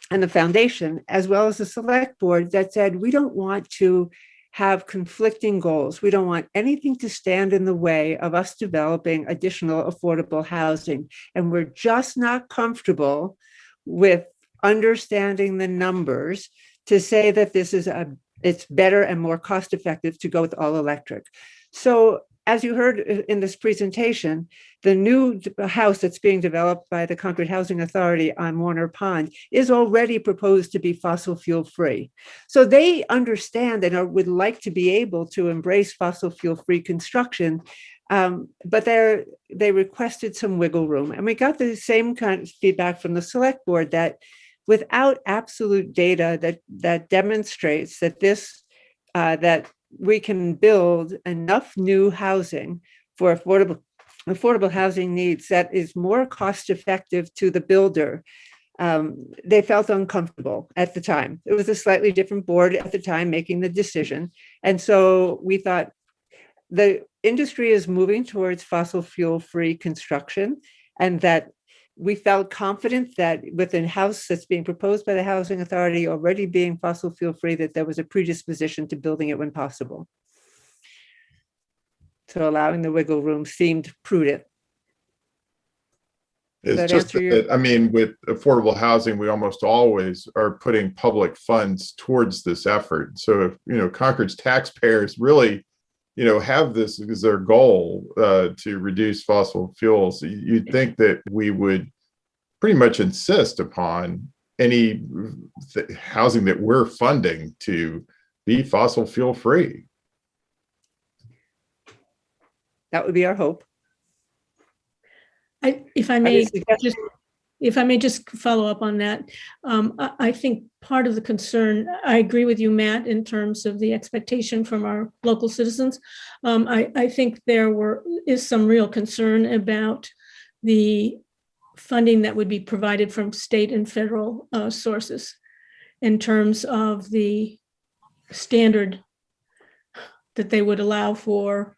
the foundation, as well as the select board, that said, we don't want to have conflicting goals. We don't want anything to stand in the way of us developing additional affordable housing. And we're just not comfortable with understanding the numbers to say that this is it's better and more cost effective to go with all electric. So as you heard in this presentation, the new house that's being developed by the Concord Housing Authority on Warner Pond is already proposed to be fossil fuel free. So they understand and would like to be able to embrace fossil fuel free construction, but they requested some wiggle room. And we got the same kind of feedback from the select board that without absolute data that demonstrates that that we can build enough new housing for affordable housing needs that is more cost effective to the builder, they felt uncomfortable at the time. It was a slightly different board at the time making the decision. And so we thought the industry is moving towards fossil fuel free construction, and that we felt confident that with a house that's being proposed by the Housing Authority already being fossil fuel free, that there was a predisposition to building it when possible. So allowing the wiggle room seemed prudent. It's just that, I mean, with affordable housing, we almost always are putting public funds towards this effort. So if, Concord's taxpayers really, have this as their goal to reduce fossil fuels, you'd think that we would pretty much insist upon any housing that we're funding to be fossil fuel free. That would be our hope. If I may just follow up on that, I think part of the concern, I agree with you, Matt, in terms of the expectation from our local citizens. I think there is some real concern about the funding that would be provided from state and federal sources in terms of the standard that they would allow for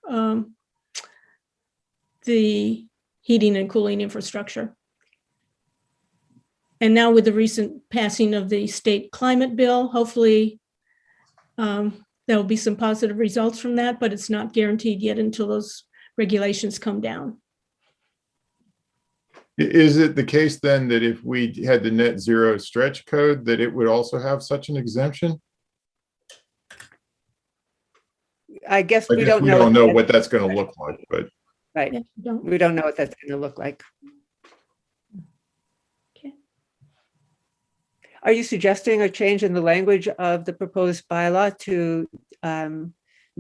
the heating and cooling infrastructure. And now with the recent passing of the state climate bill, hopefully there'll be some positive results from that, but it's not guaranteed yet until those regulations come down. Is it the case then that if we had the net zero stretch code, that it would also have such an exemption? I guess we don't know what that's going to look like, but right. Yeah, we don't know what that's going to look like. Okay. Are you suggesting a change in the language of the proposed bylaw to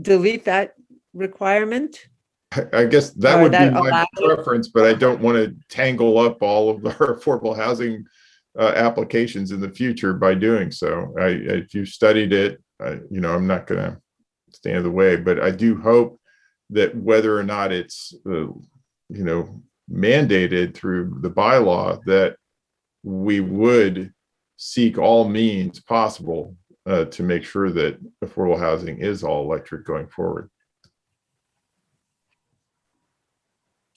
delete that requirement? I guess that would be my preference, but I don't want to tangle up all of our affordable housing applications in the future by doing so. If you've studied it, I'm not going to stand in the way, but I do hope that whether or not it's, mandated through the bylaw, that we would seek all means possible to make sure that affordable housing is all electric going forward.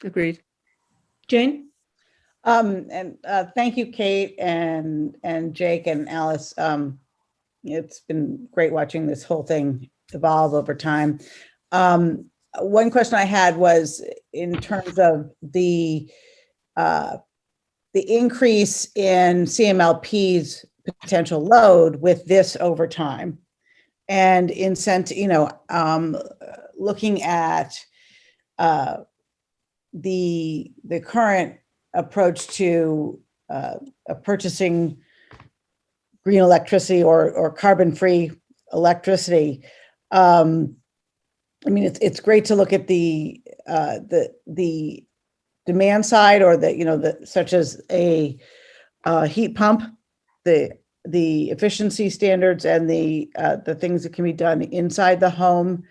Agreed. Jane? Thank you, Kate and Jake and Alice. It's been great watching this whole thing evolve over time. One question I had was in terms of the increase in CMLP's potential load with this over time, and looking at the current approach to purchasing green electricity or carbon-free electricity. It's great to look at the demand side, or such as a heat pump, the efficiency standards and the things that can be done inside the home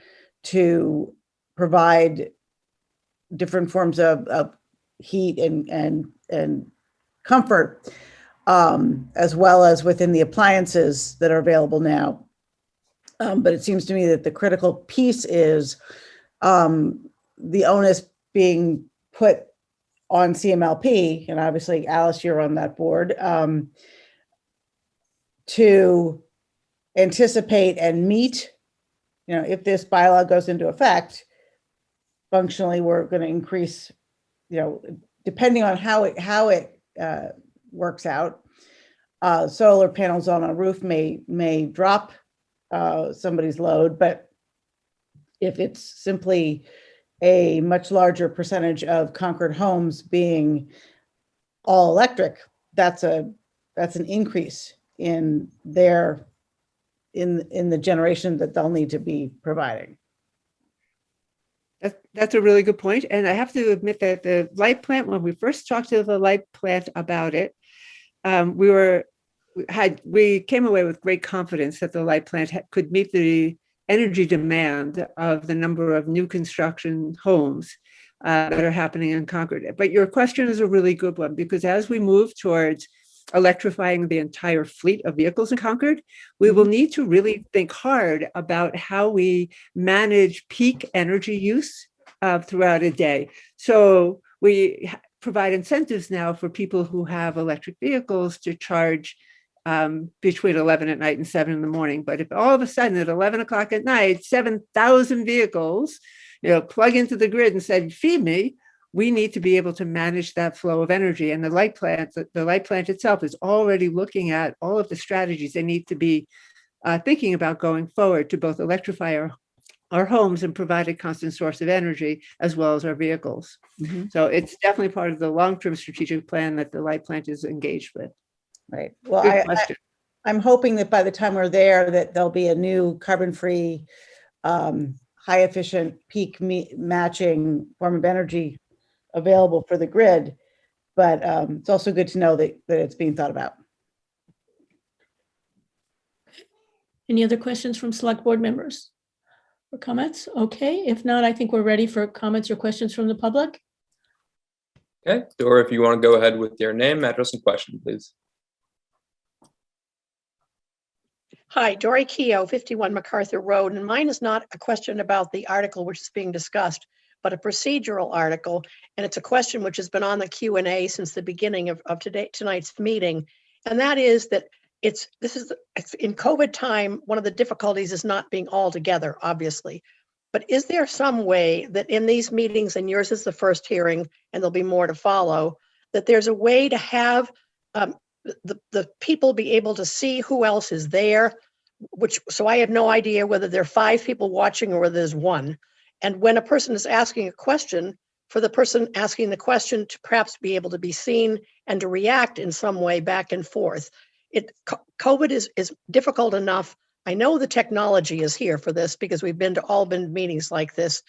to provide different forms of heat and comfort, as well as within the appliances that are available now. But it seems to me that the critical piece is the onus being put on CMLP, and obviously Alice, you're on that board, to anticipate and meet, if this bylaw goes into effect, functionally, we're going to increase, depending on how it works out, solar panels on a roof may drop somebody's load, but if it's simply a much larger percentage of Concord homes being all electric, that's an increase in the generation that they'll need to be providing. That's a really good point. And I have to admit that the light plant, when we first talked to the light plant about it, we came away with great confidence that the light plant could meet the energy demand of the number of new construction homes that are happening in Concord. But your question is a really good one, because as we move towards electrifying the entire fleet of vehicles in Concord, we will need to really think hard about how we manage peak energy use throughout a day. So we provide incentives now for people who have electric vehicles to charge between 11 at night and 7 in the morning. But if all of a sudden at 11 o'clock at night, 7,000 vehicles, plug into the grid and say, feed me, we need to be able to manage that flow of energy. And the light plant itself is already looking at all of the strategies they need to be thinking about going forward to both electrify our homes and provide a constant source of energy, as well as our vehicles. Mm-hmm. So it's definitely part of the long-term strategic plan that the light plant is engaged with. Right. Well, I'm hoping that by the time we're there, that there'll be a new carbon-free, high-efficient peak matching form of energy available for the grid. But it's also good to know that it's being thought about. Any other questions from select board members or comments? Okay, if not, I think we're ready for comments or questions from the public. Okay, or if you want to go ahead with your name, address, and question, please. Hi, Dory Keogh, 51 MacArthur Road, and mine is not a question about the article which is being discussed, but a procedural article, and it's a question which has been on the Q&A since the beginning of tonight's meeting, and that is that it's in COVID time, one of the difficulties is not being all together, obviously, but is there some way that in these meetings, and yours is the first hearing, and there'll be more to follow, that there's a way to have the people be able to see who else is there, so I have no idea whether there are 5 people watching or whether there's 1. And when a person is asking a question, for the person asking the question to perhaps be able to be seen and to react in some way back and forth. COVID is difficult enough. I know the technology is here for this because we've been to meetings like this.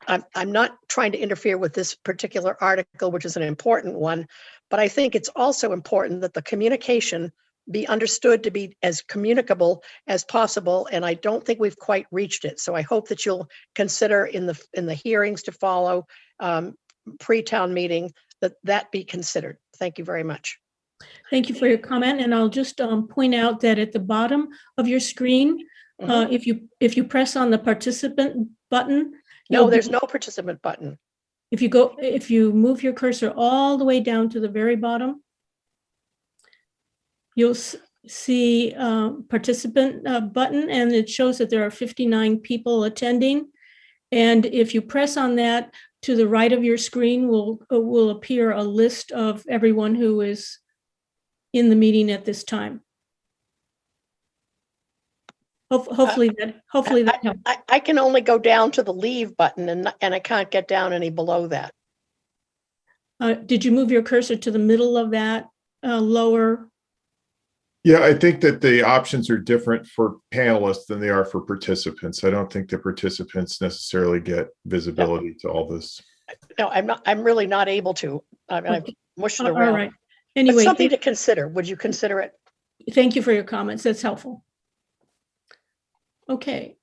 I'm not trying to interfere with this particular article, which is an important one, but I think it's also important that the communication be understood to be as communicable as possible, and I don't think we've quite reached it. So I hope that you'll consider in the hearings to follow pre-town meeting that be considered. Thank you very much. Thank you for your comment, and I'll just point out that at the bottom of your screen, if you press on the participant button. No, there's no participant button. If you move your cursor all the way down to the very bottom, you'll see participant button, and it shows that there are 59 people attending. And if you press on that, to the right of your screen will appear a list of everyone who is in the meeting at this time. Hopefully that helps. I can only go down to the leave button, and I can't get down any below that. Did you move your cursor to the middle of that lower? Yeah, I think that the options are different for panelists than they are for participants. I don't think the participants necessarily get visibility to all this. No, I'm really not able to. I've mushed it around. All right. Anyway, but something to consider. Would you consider it? Thank you for your comments. That's helpful. Okay.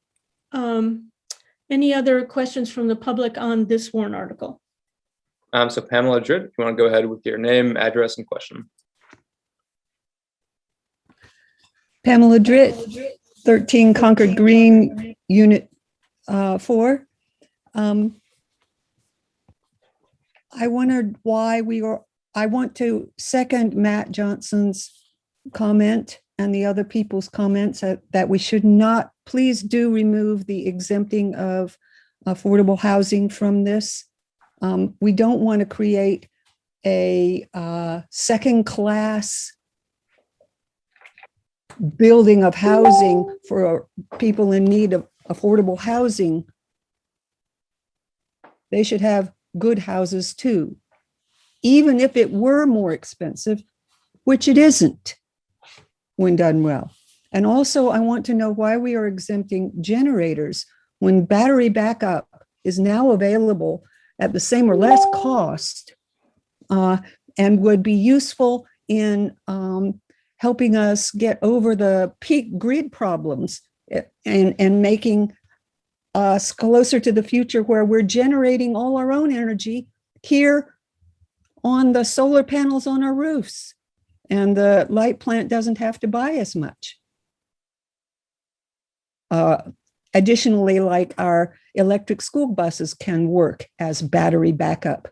Any other questions from the public on this warrant article? So Pamela Dritt, if you want to go ahead with your name, address, and question. Pamela Dritt, 13 Concord Green, Unit 4. I wondered why I want to second Matt Johnson's comment and the other people's comments that we should not, please do remove the exempting of affordable housing from this. We don't want to create a second-class building of housing for people in need of affordable housing. They should have good houses too, even if it were more expensive, which it isn't when done well. And also, I want to know why we are exempting generators when battery backup is now available at the same or less cost, and would be useful in helping us get over the peak grid problems and making us closer to the future where we're generating all our own energy here on the solar panels on our roofs, and the light plant doesn't have to buy as much. Additionally, like our electric school buses can work as battery backup,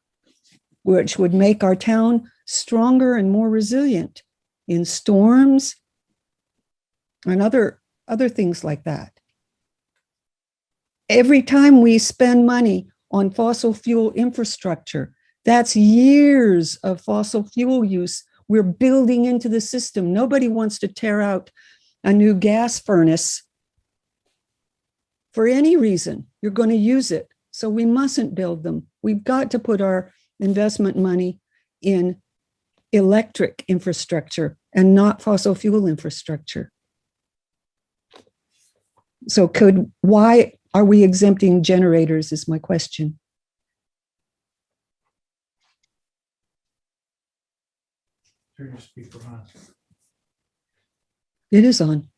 which would make our town stronger and more resilient in storms and other things like that. Every time we spend money on fossil fuel infrastructure, that's years of fossil fuel use we're building into the system. Nobody wants to tear out a new gas furnace for any reason. You're going to use it. So we mustn't build them. We've got to put our investment money in electric infrastructure and not fossil fuel infrastructure. So why are we exempting generators is my question. Turn your speaker on. It is on.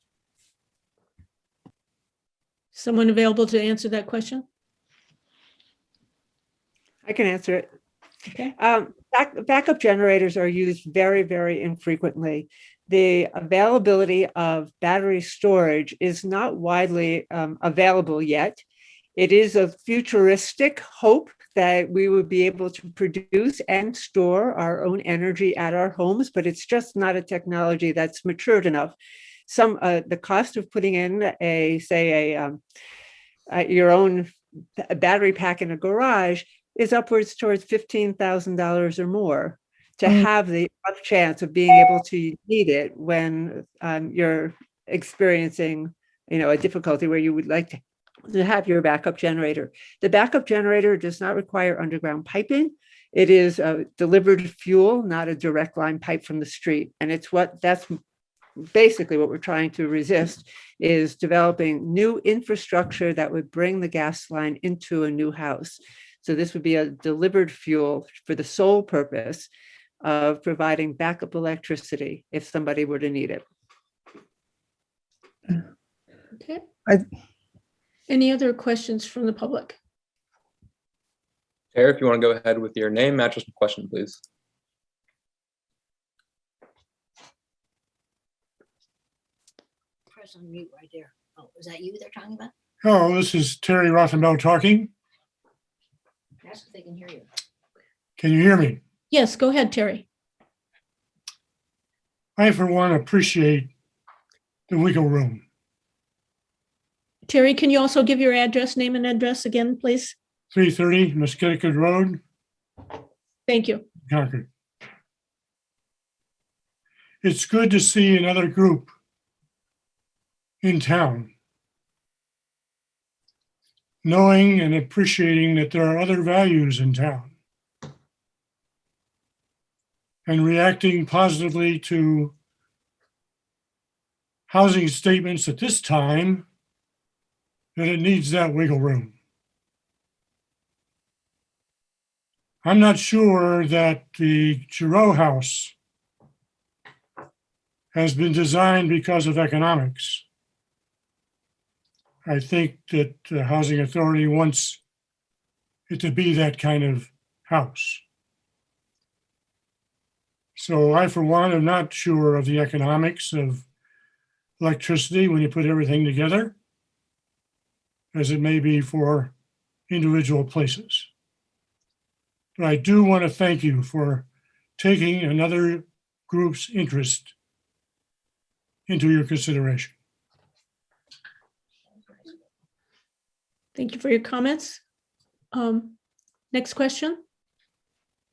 Someone available to answer that question? I can answer it. Okay. Backup generators are used very, very infrequently. The availability of battery storage is not widely available yet. It is a futuristic hope that we would be able to produce and store our own energy at our homes, but it's just not a technology that's matured enough. The cost of putting in your own battery pack in a garage is upwards towards $15,000 or more to have the off chance of being able to need it when you're experiencing, a difficulty where you would like to have your backup generator. The backup generator does not require underground piping. It is a delivered fuel, not a direct line pipe from the street. And that's basically what we're trying to resist, is developing new infrastructure that would bring the gas line into a new house. So this would be a delivered fuel for the sole purpose of providing backup electricity if somebody were to need it. Okay. Any other questions from the public? Chair, if you want to go ahead with your name, address, and question, please. Press on mute right there. Oh, is that you they're talking about? Hello, this is Terry Rothenbell talking. Ask if they can hear you. Can you hear me? Yes, go ahead, Terry. I, for one, appreciate the wiggle room. Terry, can you also give your address, name and address again, please? 330 Neonicotinoid Road, Thank you. Concord. It's good to see another group in town, knowing and appreciating that there are other values in town, and reacting positively to housing statements at this time that it needs that wiggle room. I'm not sure that the Giroux House has been designed because of economics. I think that the Housing Authority wants it to be that kind of house. So I, for one, am not sure of the economics of electricity when you put everything together as it may be for individual places. But I do want to thank you for taking another group's interest into your consideration. Thank you for your comments. Next question.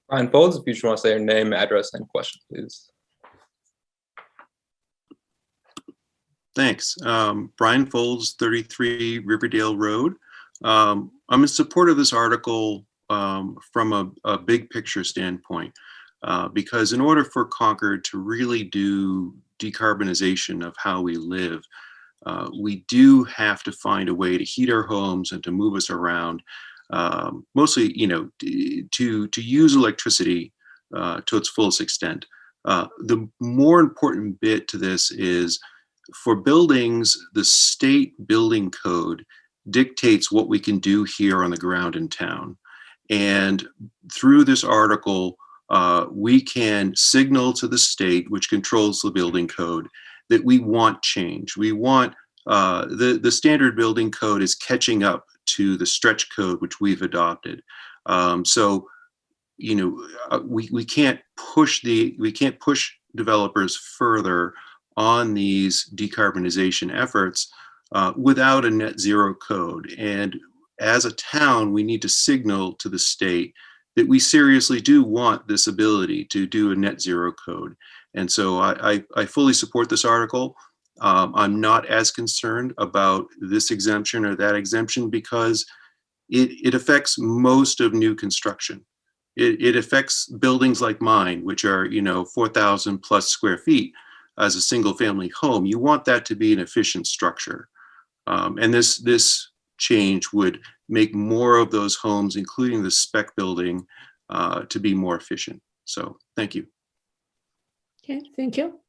Brian Folds, if you just want to say your name, address, and question, please. Thanks. Brian Folds, 33 Riverdale Road. I'm in support of this article from a big picture standpoint, because in order for Concord to really do decarbonization of how we live, we do have to find a way to heat our homes and to move us around, mostly, to use electricity to its fullest extent. The more important bit to this is, for buildings, the state building code dictates what we can do here on the ground in town. And through this article, we can signal to the state, which controls the building code, that we want change. We want, the standard building code is catching up to the stretch code, which we've adopted. So, we can't push developers further on these decarbonization efforts without a net zero code. And as a town, we need to signal to the state that we seriously do want this ability to do a net zero code. And so I fully support this article. I'm not as concerned about this exemption or that exemption because it affects most of new construction. It affects buildings like mine, which are 4,000 plus square feet as a single family home. You want that to be an efficient structure. And this change would make more of those homes, including the spec building, to be more efficient. So thank you. Okay, thank you.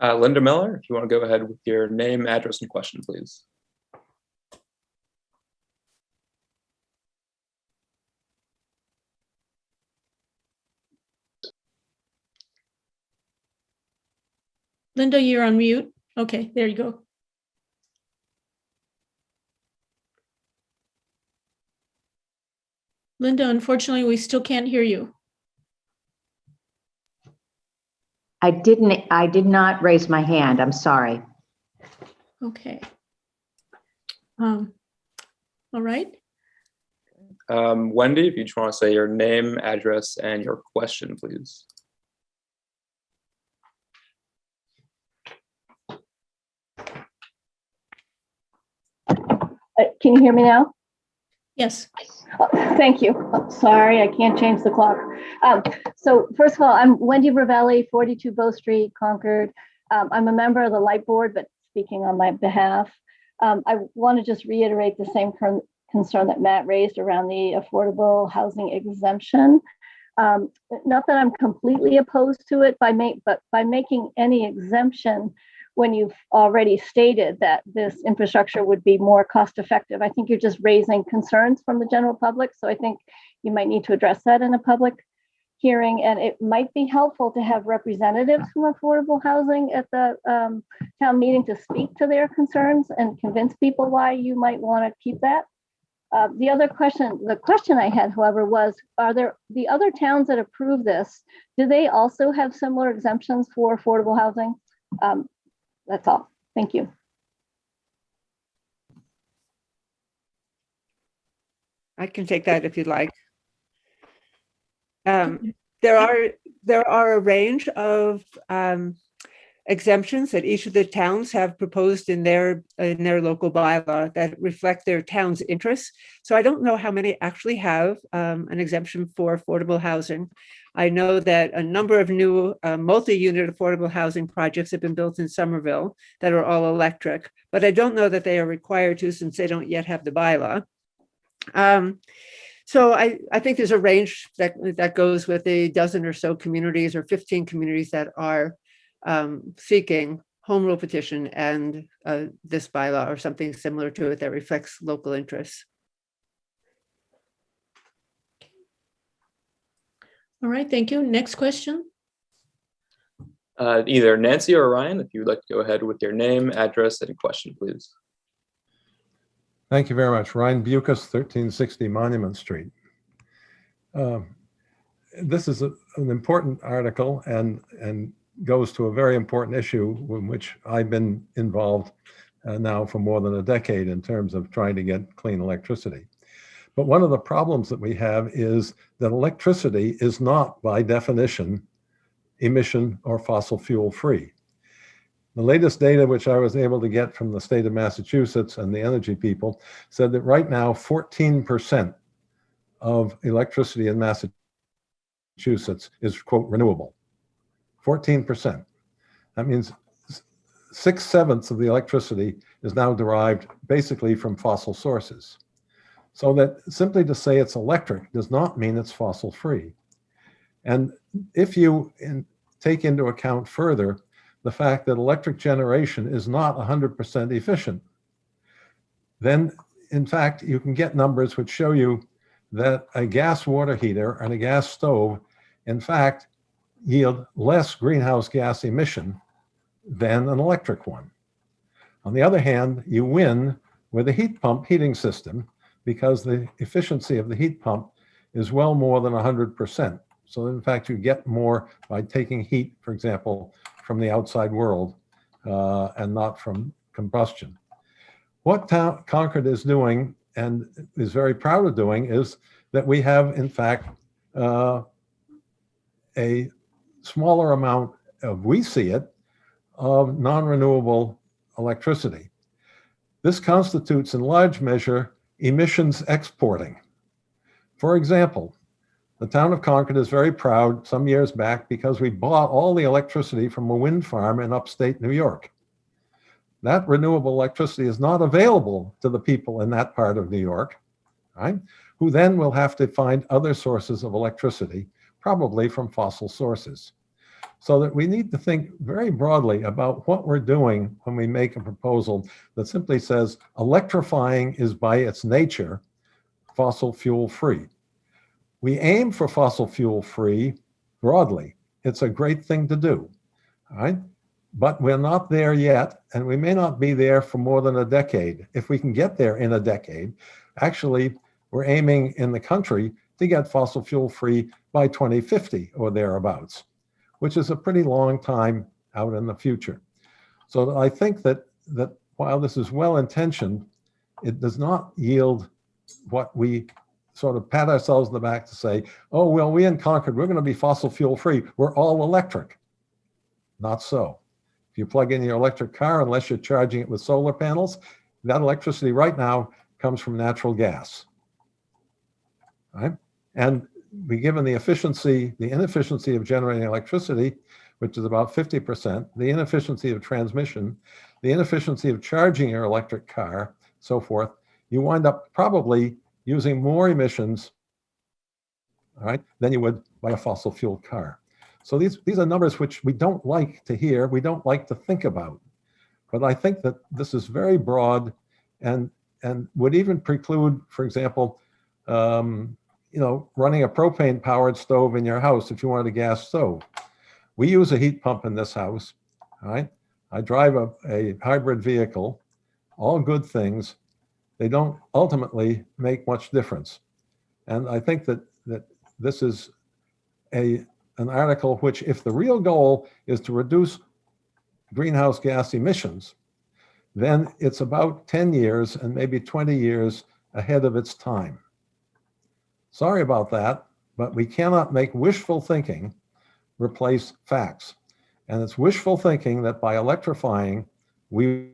Linda Miller, if you want to go ahead with your name, address, and question, please. Linda, you're on mute. Okay, there you go. Linda, unfortunately, we still can't hear you. I did not raise my hand. I'm sorry. Okay. All right. Wendy, if you just want to say your name, address, and your question, please. Can you hear me now? Yes. Thank you. Sorry, I can't change the clock. So first of all, I'm Wendy Ravelli, 42 Bow Street, Concord. I'm a member of the Light Board, but speaking on my behalf, I want to just reiterate the same concern that Matt raised around the affordable housing exemption. Not that I'm completely opposed to it, but by making any exemption when you've already stated that this infrastructure would be more cost effective, I think you're just raising concerns from the general public. So I think you might need to address that in a public hearing. And it might be helpful to have representatives from affordable housing at the town meeting to speak to their concerns and convince people why you might want to keep that. The question I had, however, was, are there the other towns that approve this, do they also have similar exemptions for affordable housing? That's all. Thank you. I can take that if you'd like. There are a range of exemptions that each of the towns have proposed in their local bylaw that reflect their town's interests. So I don't know how many actually have an exemption for affordable housing. I know that a number of new multi-unit affordable housing projects have been built in Somerville that are all electric, but I don't know that they are required to since they don't yet have the bylaw. So I think there's a range that goes with a dozen or so communities or 15 communities that are seeking home rule petition and this bylaw or something similar to it that reflects local interests. All right, thank you. Next question. Either Nancy or Ryan, if you would like to go ahead with your name, address, and question, please. Thank you very much. Ryan Bucas, 1360 Monument Street. This is an important article and goes to a very important issue in which I've been involved now for more than a decade in terms of trying to get clean electricity. But one of the problems that we have is that electricity is not, by definition, emission or fossil fuel free. The latest data which I was able to get from the state of Massachusetts and the energy people said that right now 14% of electricity in Massachusetts is, quote, renewable. 14%. That means 6/7 of the electricity is now derived basically from fossil sources. So that simply to say it's electric does not mean it's fossil free. And if you take into account further the fact that electric generation is not 100% efficient, then in fact you can get numbers which show you that a gas water heater and a gas stove in fact yield less greenhouse gas emission than an electric one. On the other hand, you win with a heat pump heating system because the efficiency of the heat pump is well more than 100%. So in fact, you get more by taking heat, for example, from the outside world and not from combustion. What Concord is doing and is very proud of doing is that we have, in fact, a smaller amount of, we see it, of non-renewable electricity. This constitutes in large measure emissions exporting. For example, the town of Concord is very proud some years back because we bought all the electricity from a wind farm in upstate New York. That renewable electricity is not available to the people in that part of New York, right? Who then will have to find other sources of electricity, probably from fossil sources. So that we need to think very broadly about what we're doing when we make a proposal that simply says electrifying is by its nature fossil fuel free. We aim for fossil fuel free broadly. It's a great thing to do, all right? But we're not there yet, and we may not be there for more than a decade. If we can get there in a decade, actually, we're aiming in the country to get fossil fuel free by 2050 or thereabouts, which is a pretty long time out in the future. So I think that while this is well-intentioned, it does not yield what we sort of pat ourselves in the back to say, oh, well, we in Concord, we're going to be fossil fuel free. We're all electric. Not so. If you plug in your electric car, unless you're charging it with solar panels, that electricity right now comes from natural gas. Right? And we given the inefficiency of generating electricity, which is about 50%, the inefficiency of transmission, the inefficiency of charging your electric car, so forth, you wind up probably using more emissions, all right, than you would by a fossil fuel car. So these are numbers which we don't like to hear, we don't like to think about. But I think that this is very broad and would even preclude, for example, running a propane-powered stove in your house if you wanted a gas stove. We use a heat pump in this house, all right? I drive a hybrid vehicle, all good things. They don't ultimately make much difference. And I think that this is an article which, if the real goal is to reduce greenhouse gas emissions, then it's about 10 years and maybe 20 years ahead of its time. Sorry about that, but we cannot make wishful thinking replace facts. And it's wishful thinking that by electrifying, we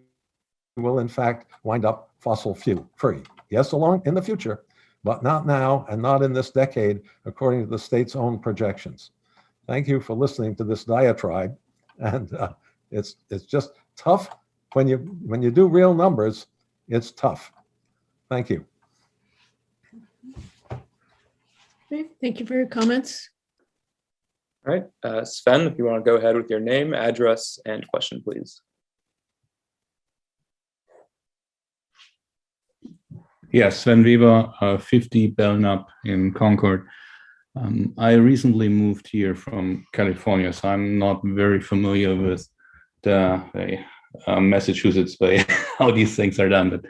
will in fact wind up fossil fuel free. Yes, along in the future, but not now and not in this decade, according to the state's own projections. Thank you for listening to this diatribe. And it's just tough when you do real numbers, it's tough. Thank you. Okay, thank you for your comments. All right, Sven, if you want to go ahead with your name, address, and question, please. Yes, Sven Weber, 50 Belknap in Concord. I recently moved here from California, so I'm not very familiar with the Massachusetts way, how these things are done. But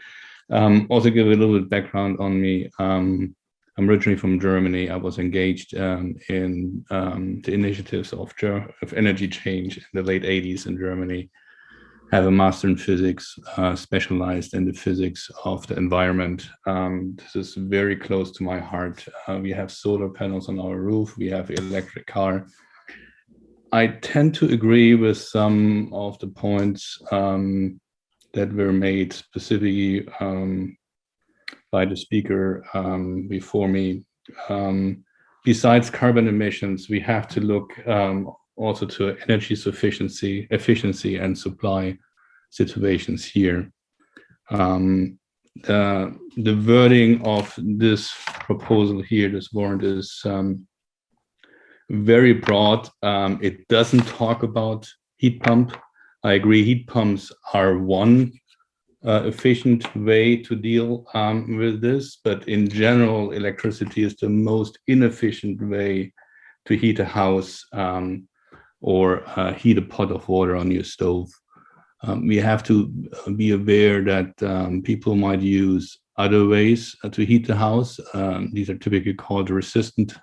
also give a little bit background on me. I'm originally from Germany. I was engaged in the initiatives of energy change in the late 80s in Germany. Have a master in physics, specialized in the physics of the environment. This is very close to my heart. We have solar panels on our roof. We have electric car. I tend to agree with some of the points that were made specifically by the speaker before me. Besides carbon emissions, we have to look also to energy efficiency and supply situations here. The wording of this proposal here, this warrant, is very broad. It doesn't talk about heat pump. I agree, heat pumps are one efficient way to deal with this, but in general, electricity is the most inefficient way to heat a house or heat a pot of water on your stove. We have to be aware that people might use other ways to heat the house. These are typically called resistant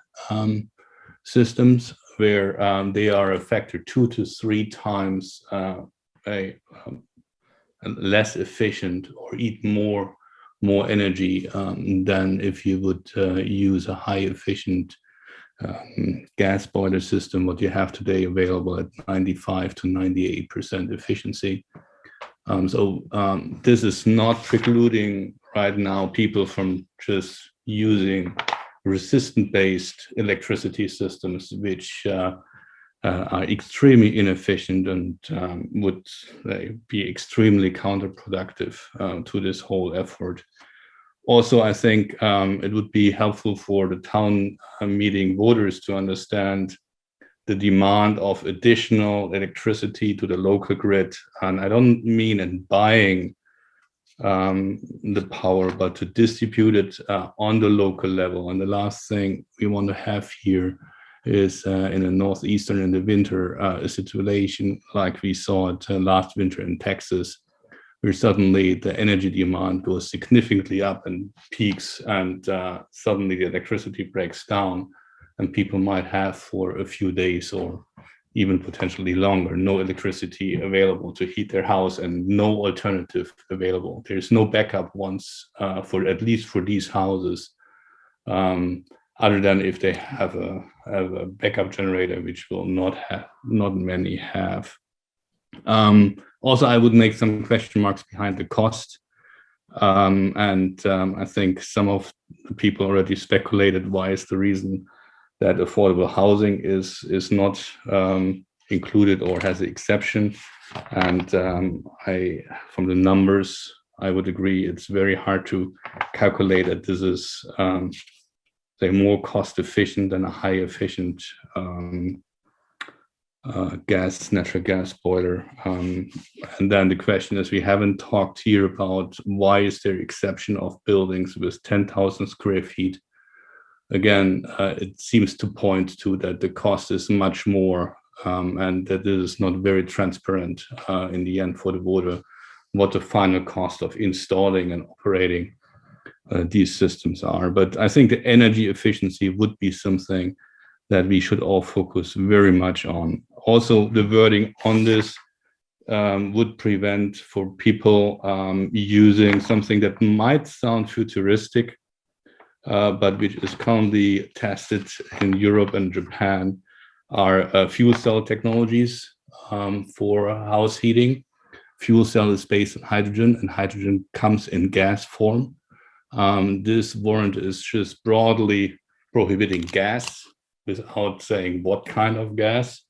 systems, where they are a factor 2 to 3 times less efficient or eat more energy than if you would use a high efficient gas boiler system, what you have today available at 95 to 98% efficiency. This is not precluding right now people from just using resistant-based electricity systems, which are extremely inefficient and would be extremely counterproductive to this whole effort. Also, I think it would be helpful for the town meeting voters to understand the demand of additional electricity to the local grid. And I don't mean in buying the power, but to distribute it on the local level. And the last thing we want to have here is in the northeastern in the winter, a situation like we saw it last winter in Texas, where suddenly the energy demand goes significantly up and peaks, and suddenly the electricity breaks down, and people might have for a few days or even potentially longer no electricity available to heat their house and no alternative available. There's no backup once for at least for these houses, other than if they have a backup generator, which will not many have. Also, I would make some question marks behind the cost. I think some of the people already speculated why is the reason that affordable housing is not included or has an exception. And from the numbers, I would agree it's very hard to calculate that this is more cost efficient than a high efficient natural gas boiler. And then the question is, we haven't talked here about why is there exception of buildings with 10,000 square feet. Again, it seems to point to that the cost is much more and that it is not very transparent in the end for the voter what the final cost of installing and operating these systems are. But I think the energy efficiency would be something that we should all focus very much on. Also, the wording on this would prevent for people using something that might sound futuristic, but which is currently tested in Europe and Japan, are fuel cell technologies for house heating. Fuel cell is based on hydrogen, and hydrogen comes in gas form. This warrant is just broadly prohibiting gas without saying what kind of gas.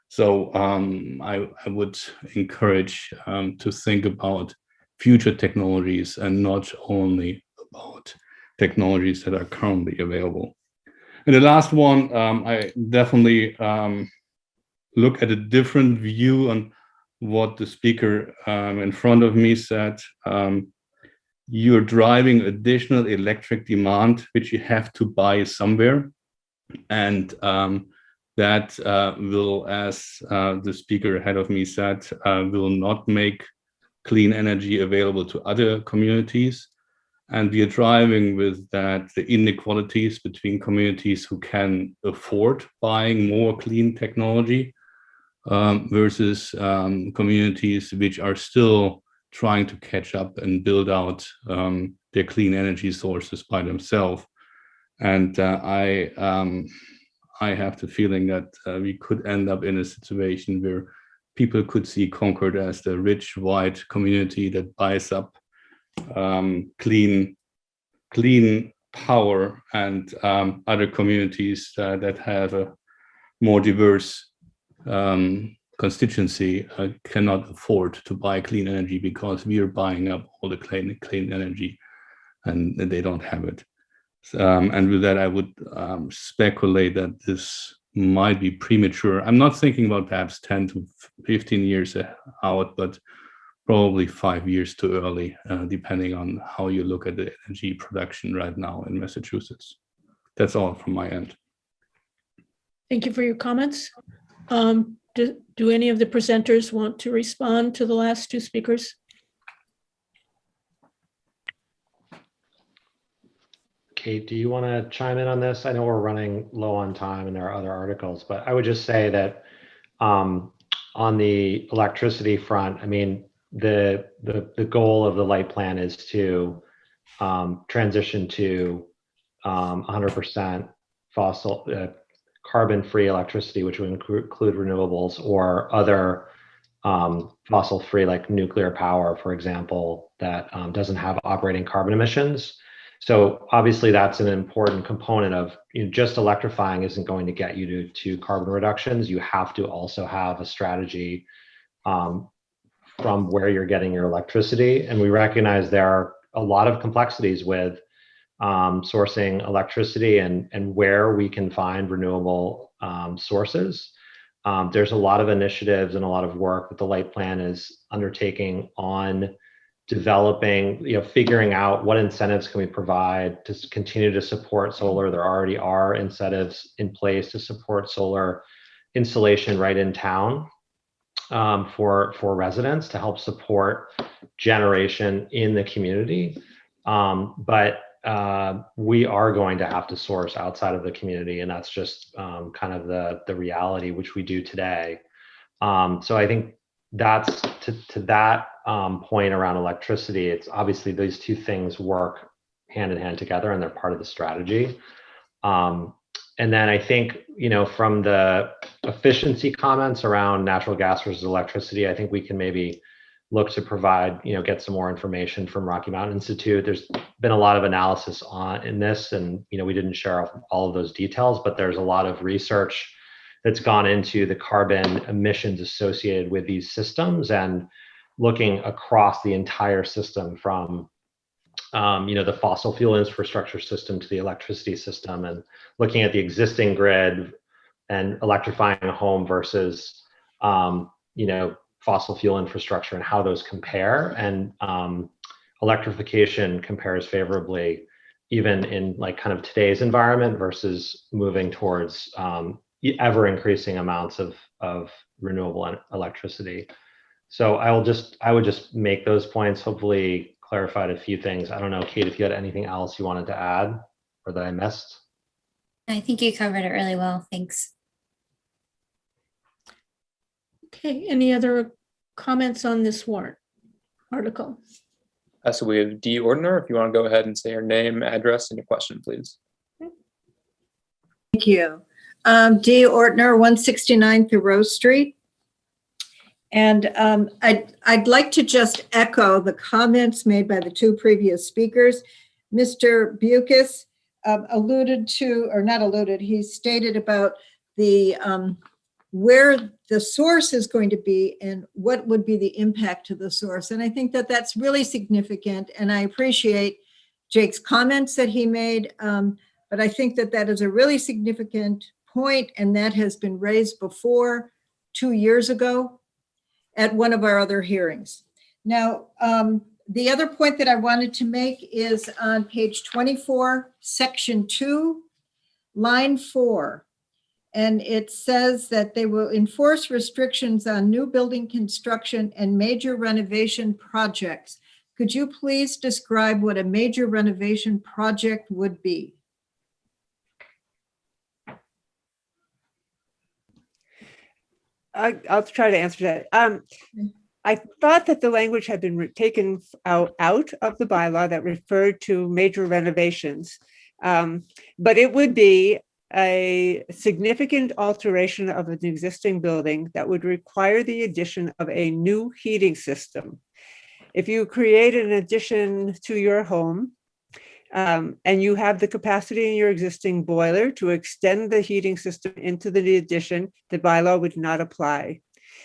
So I would encourage to think about future technologies and not only about technologies that are currently available. And the last one, I definitely look at a different view on what the speaker in front of me said. You're driving additional electric demand, which you have to buy somewhere. And that will, as the speaker ahead of me said, will not make clean energy available to other communities. And we are driving with that the inequalities between communities who can afford buying more clean technology versus communities which are still trying to catch up and build out their clean energy sources by themselves. And I have the feeling that we could end up in a situation where people could see Concord as the rich white community that buys up clean power, and other communities that have a more diverse constituency cannot afford to buy clean energy because we are buying up all the clean energy and they don't have it. And with that, I would speculate that this might be premature. I'm not thinking about perhaps 10 to 15 years out, but probably 5 years too early, depending on how you look at the energy production right now in Massachusetts. That's all from my end. Thank you for your comments. Do any of the presenters want to respond to the last two speakers? Kate, do you want to chime in on this? I know we're running low on time and there are other articles, but I would just say that on the electricity front, I mean, the goal of the light plan is to transition to 100% fossil carbon-free electricity, which would include renewables or other fossil-free, like nuclear power, for example, that doesn't have operating carbon emissions. So obviously that's an important component of, just electrifying isn't going to get you to carbon reductions. You have to also have a strategy from where you're getting your electricity. And we recognize there are a lot of complexities with sourcing electricity and where we can find renewable sources. There's a lot of initiatives and a lot of work that the Light Plan is undertaking on developing, figuring out what incentives can we provide to continue to support solar. There already are incentives in place to support solar installation right in town for residents to help support generation in the community. But we are going to have to source outside of the community, and that's just kind of the reality which we do today. So I think that's to that point around electricity. It's obviously these two things work hand in hand together, and they're part of the strategy. And then I think, from the efficiency comments around natural gas versus electricity, I think we can maybe look to provide, get some more information from Rocky Mountain Institute. There's been a lot of analysis in this, and we didn't share all of those details, but there's a lot of research that's gone into the carbon emissions associated with these systems and looking across the entire system from the fossil fuel infrastructure system to the electricity system, and looking at the existing grid and electrifying a home versus fossil fuel infrastructure and how those compare. And electrification compares favorably even in like kind of today's environment versus moving towards ever increasing amounts of renewable electricity. So I would just make those points, hopefully clarified a few things. I don't know, Kate, if you had anything else you wanted to add or that I missed. I think you covered it really well. Thanks. Okay, any other comments on this warrant article? So we have D. Ordner. If you want to go ahead and say your name, address, and your question, please. Thank you. D. Ortner, 169 Thoreau Street. And I'd like to just echo the comments made by the two previous speakers. Mr. Bucas alluded to, or not alluded, he stated about the where the source is going to be and what would be the impact to the source. And I think that that's really significant. And I appreciate Jake's comments that he made. But I think that that is a really significant point, and that has been raised before 2 years ago at one of our other hearings. Now, the other point that I wanted to make is on page 24, section 2, line 4. And it says that they will enforce restrictions on new building construction and major renovation projects. Could you please describe what a major renovation project would be? I'll try to answer that. I thought that the language had been taken out of the bylaw that referred to major renovations. But it would be a significant alteration of an existing building that would require the addition of a new heating system. If you create an addition to your home, and you have the capacity in your existing boiler to extend the heating system into the addition, the bylaw would not apply.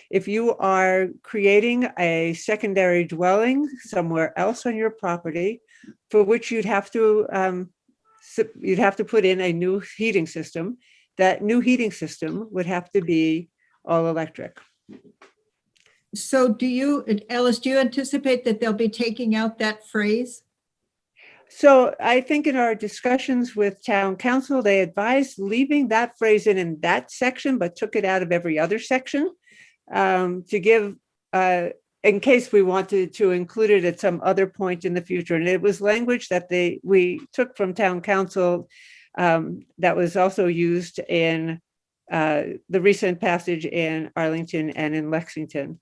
If you are creating a secondary dwelling somewhere else on your property, for which you'd have to put in a new heating system, that new heating system would have to be all electric. So Alice, do you anticipate that they'll be taking out that phrase? So I think in our discussions with town council, they advised leaving that phrase in that section, but took it out of every other section to give, in case we wanted to include it at some other point in the future. And it was language that we took from town council that was also used in the recent passage in Arlington and in Lexington.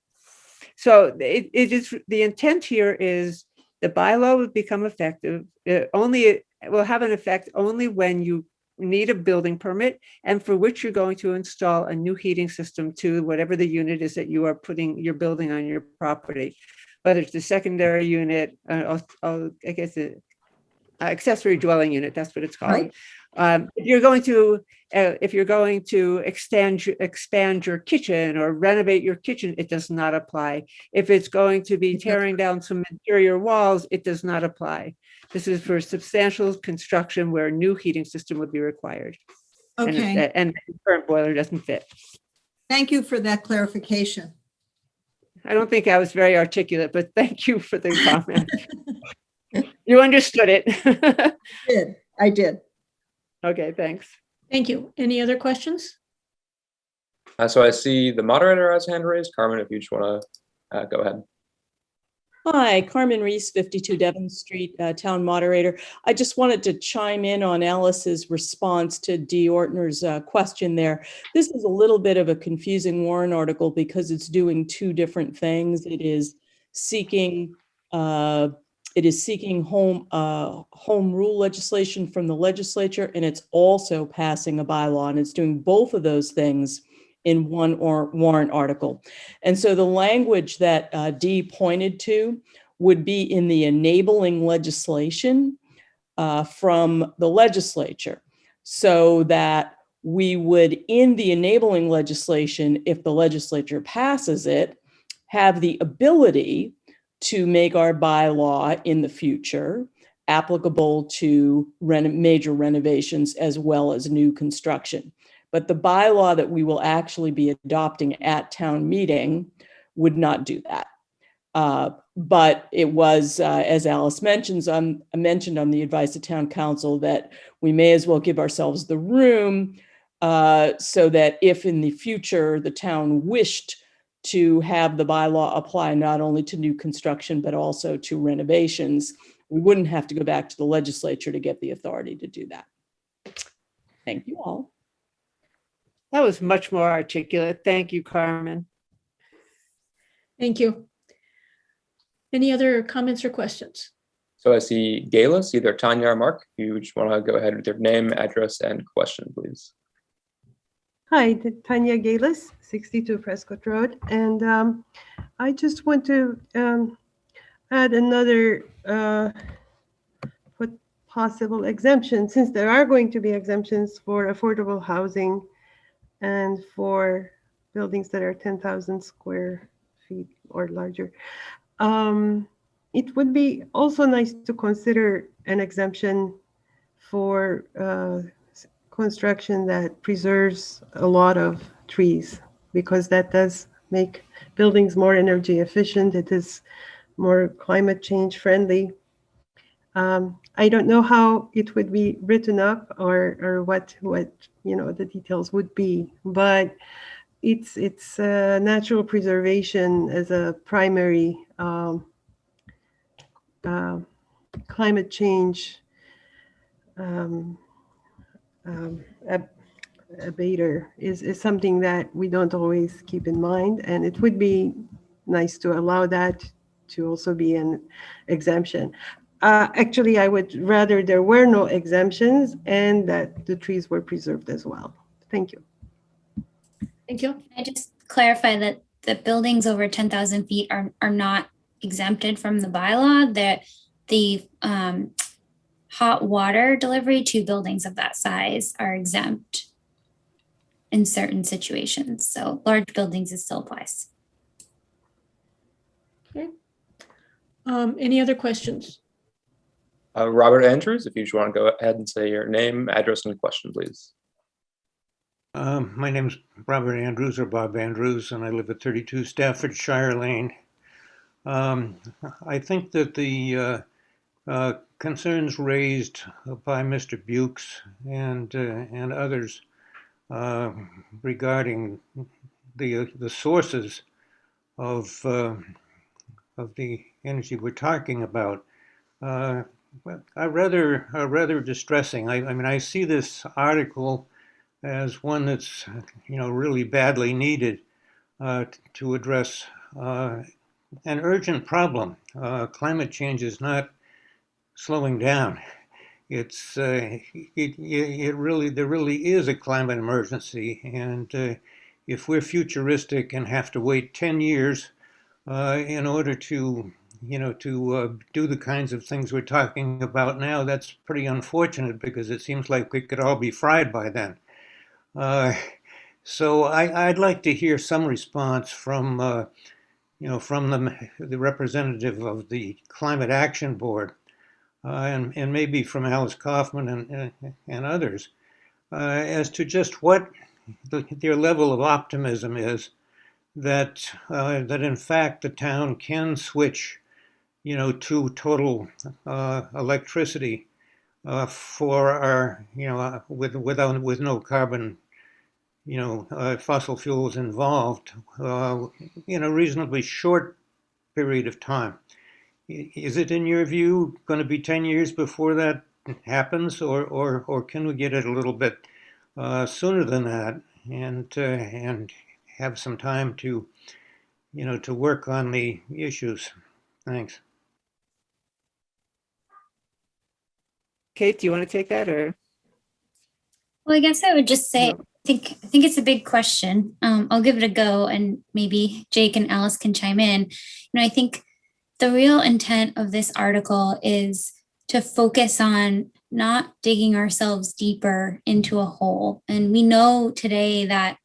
So it is, the intent here is the bylaw would become effective. It will have an effect only when you need a building permit and for which you're going to install a new heating system to whatever the unit is that you're building on your property. Whether it's the secondary unit, I guess the accessory dwelling unit, that's what it's called. Right. If you're going to expand your kitchen or renovate your kitchen, it does not apply. If it's going to be tearing down some interior walls, it does not apply. This is for substantial construction where a new heating system would be required. Okay. And the current boiler doesn't fit. Thank you for that clarification. I don't think I was very articulate, but thank you for the comment. You understood it. I did. Okay, thanks. Thank you. Any other questions? So I see the moderator has hand raised. Carmen, if you just want to go ahead. Hi, Carmen Reese, 52 Devon Street, Town Moderator. I just wanted to chime in on Alice's response to Dee Ortner's question there. This is a little bit of a confusing warrant article because it's doing two different things. It is seeking home rule legislation from the legislature, and it's also passing a bylaw, and it's doing both of those things in one warrant article. And so the language that Dee pointed to would be in the enabling legislation from the legislature, so that we would, in the enabling legislation, if the legislature passes it, have the ability to make our bylaw in the future applicable to major renovations as well as new construction. But the bylaw that we will actually be adopting at town meeting would not do that. But it was, as Alice mentioned on the advice of town council, that we may as well give ourselves the room so that if in the future the town wished to have the bylaw apply not only to new construction, but also to renovations, we wouldn't have to go back to the legislature to get the authority to do that. Thank you all. That was much more articulate. Thank you, Carmen. Thank you. Any other comments or questions? So I see Galis, either Tanya or Mark. If you just want to go ahead with your name, address, and question, please. Hi, Tanya Galis, 62 Prescott Road. And I just want to add another possible exemption, since there are going to be exemptions for affordable housing and for buildings that are 10,000 square feet or larger. It would be also nice to consider an exemption for construction that preserves a lot of trees, because that does make buildings more energy efficient. It is more climate change friendly. I don't know how it would be written up or what the details would be, but it's natural preservation as a primary climate change abater is something that we don't always keep in mind, and it would be nice to allow that to also be an exemption. Actually, I would rather there were no exemptions and that the trees were preserved as well. Thank you. Thank you. Can I just clarify that the buildings over 10,000 feet are not exempted from the bylaw, that the hot water delivery to buildings of that size are exempt in certain situations. So large buildings, it still applies. Okay. Any other questions? Robert Andrews, if you just want to go ahead and say your name, address, and question, please. My name is Robert Andrews, or Bob Andrews, and I live at 32 Staffordshire Lane. I think that the concerns raised by Mr. Bukes and others regarding the sources of the energy we're talking about are rather distressing. I mean, I see this article as one that's really badly needed to address an urgent problem. Climate change is not slowing down. It's there really is a climate emergency, and if we're futuristic and have to wait 10 years in order to do the kinds of things we're talking about now, that's pretty unfortunate, because it seems like we could all be fried by then. So I'd like to hear some response from the representative of the Climate Action Board, and maybe from Alice Kaufman and others, as to just what their level of optimism is that in fact the town can switch to total electricity for our with no carbon fossil fuels involved in a reasonably short period of time. Is it, in your view, going to be 10 years before that happens, or can we get it a little bit sooner than that, and have some time to work on the issues? Thanks. Kate, do you want to take that, or? Well, I guess I would just say, I think it's a big question. I'll give it a go, and maybe Jake and Alice can chime in. I think the real intent of this article is to focus on not digging ourselves deeper into a hole. And we know today that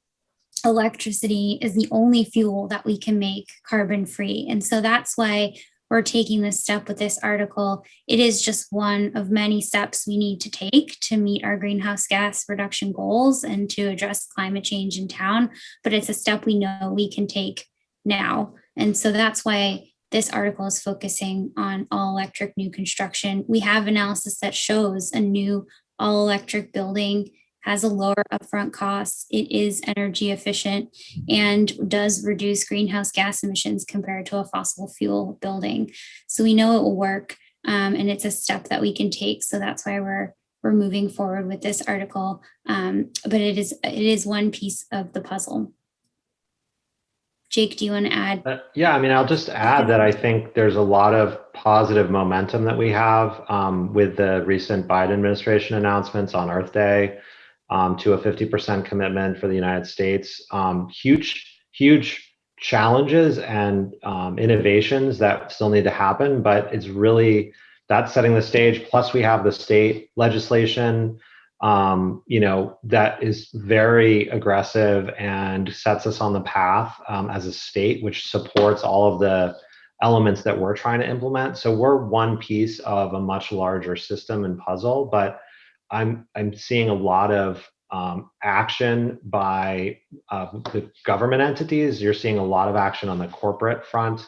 electricity is the only fuel that we can make carbon free. And so that's why we're taking this step with this article. It is just one of many steps we need to take to meet our greenhouse gas reduction goals and to address climate change in town. But it's a step we know we can take now. And so that's why this article is focusing on all electric new construction. We have analysis that shows a new all electric building has a lower upfront cost. It is energy efficient and does reduce greenhouse gas emissions compared to a fossil fuel building. So we know it will work, and it's a step that we can take. So that's why we're moving forward with this article. But it is one piece of the puzzle. Jake, do you want to add? Yeah, I mean, I'll just add that I think there's a lot of positive momentum that we have with the recent Biden administration announcements on Earth Day to a 50% commitment for the United States. Huge challenges and innovations that still need to happen, but it's really, that's setting the stage. Plus we have the state legislation that is very aggressive and sets us on the path as a state, which supports all of the elements that we're trying to implement. So we're one piece of a much larger system and puzzle, but I'm seeing a lot of action by the government entities. You're seeing a lot of action on the corporate front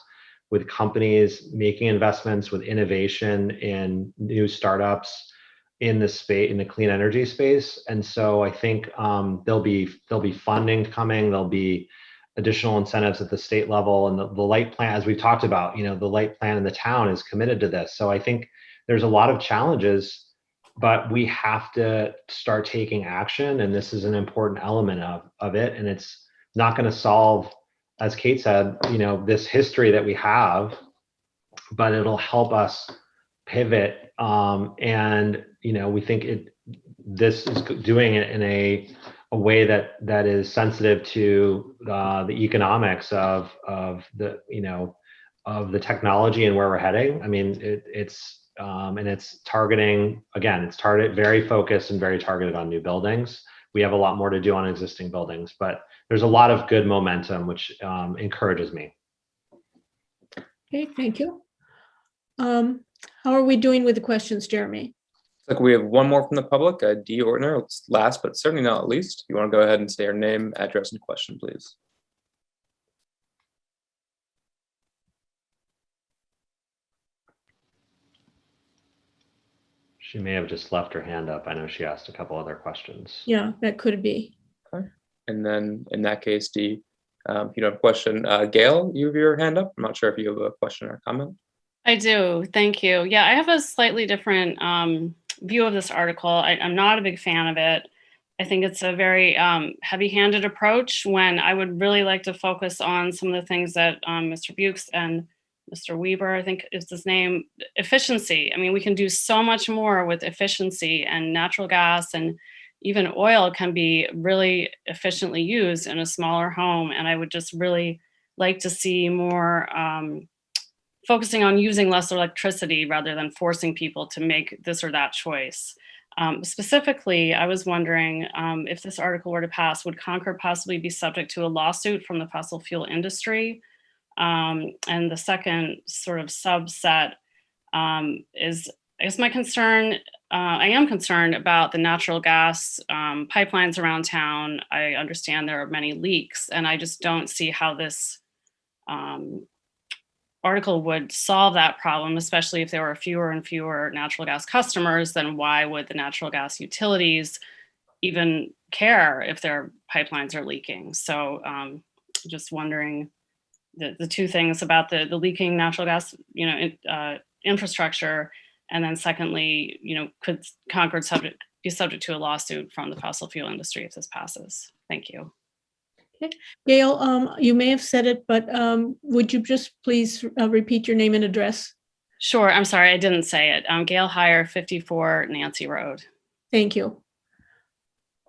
with companies making investments with innovation in new startups in the space, in the clean energy space. And so I think there'll be funding coming, there'll be additional incentives at the state level, and the light plan, as we've talked about, the light plan in the town is committed to this. So I think there's a lot of challenges, but we have to start taking action, and this is an important element of it. And it's not going to solve, as Kate said, this history that we have, but it'll help us pivot. And we think this is doing it in a way that is sensitive to the economics of the technology and where we're heading. I mean, it's targeting, again, it's very focused and very targeted on new buildings. We have a lot more to do on existing buildings, but there's a lot of good momentum, which encourages me. Okay, thank you. How are we doing with the questions, Jeremy? Like we have one more from the public, D. Ortner. It's last, but certainly not least. You want to go ahead and say your name, address, and question, please. She may have just left her hand up. I know she asked a couple other questions. Yeah, that could be. Okay. And then in that case, D, if you don't have a question, Gail, you have your hand up. I'm not sure if you have a question or a comment. I do. Thank you. Yeah, I have a slightly different view of this article. I'm not a big fan of it. I think it's a very heavy-handed approach when I would really like to focus on some of the things that Mr. Bukes and Mr. Weber, I think is his name, efficiency. I mean, we can do so much more with efficiency, and natural gas and even oil can be really efficiently used in a smaller home. And I would just really like to see more focusing on using less electricity rather than forcing people to make this or that choice. Specifically, I was wondering if this article were to pass, would Concord possibly be subject to a lawsuit from the fossil fuel industry? And the second sort of subset is, I guess my concern, I am concerned about the natural gas pipelines around town. I understand there are many leaks, and I just don't see how this article would solve that problem, especially if there were fewer and fewer natural gas customers. Then why would the natural gas utilities even care if their pipelines are leaking? So just wondering the two things about the leaking natural gas, infrastructure, and then secondly, could Concord be subject to a lawsuit from the fossil fuel industry if this passes? Thank you. Okay. Gail, you may have said it, but would you just please repeat your name and address? Sure. I'm sorry, I didn't say it. Gail Heyer, 54 Nancy Road. Thank you.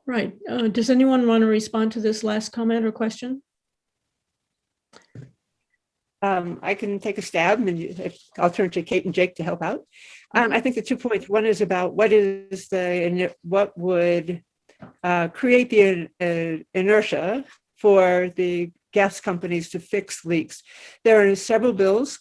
Right. Does anyone want to respond to this last comment or question? I can take a stab, and I'll turn to Kate and Jake to help out. I think the 2 points. One is about what would create the inertia for the gas companies to fix leaks. There are several bills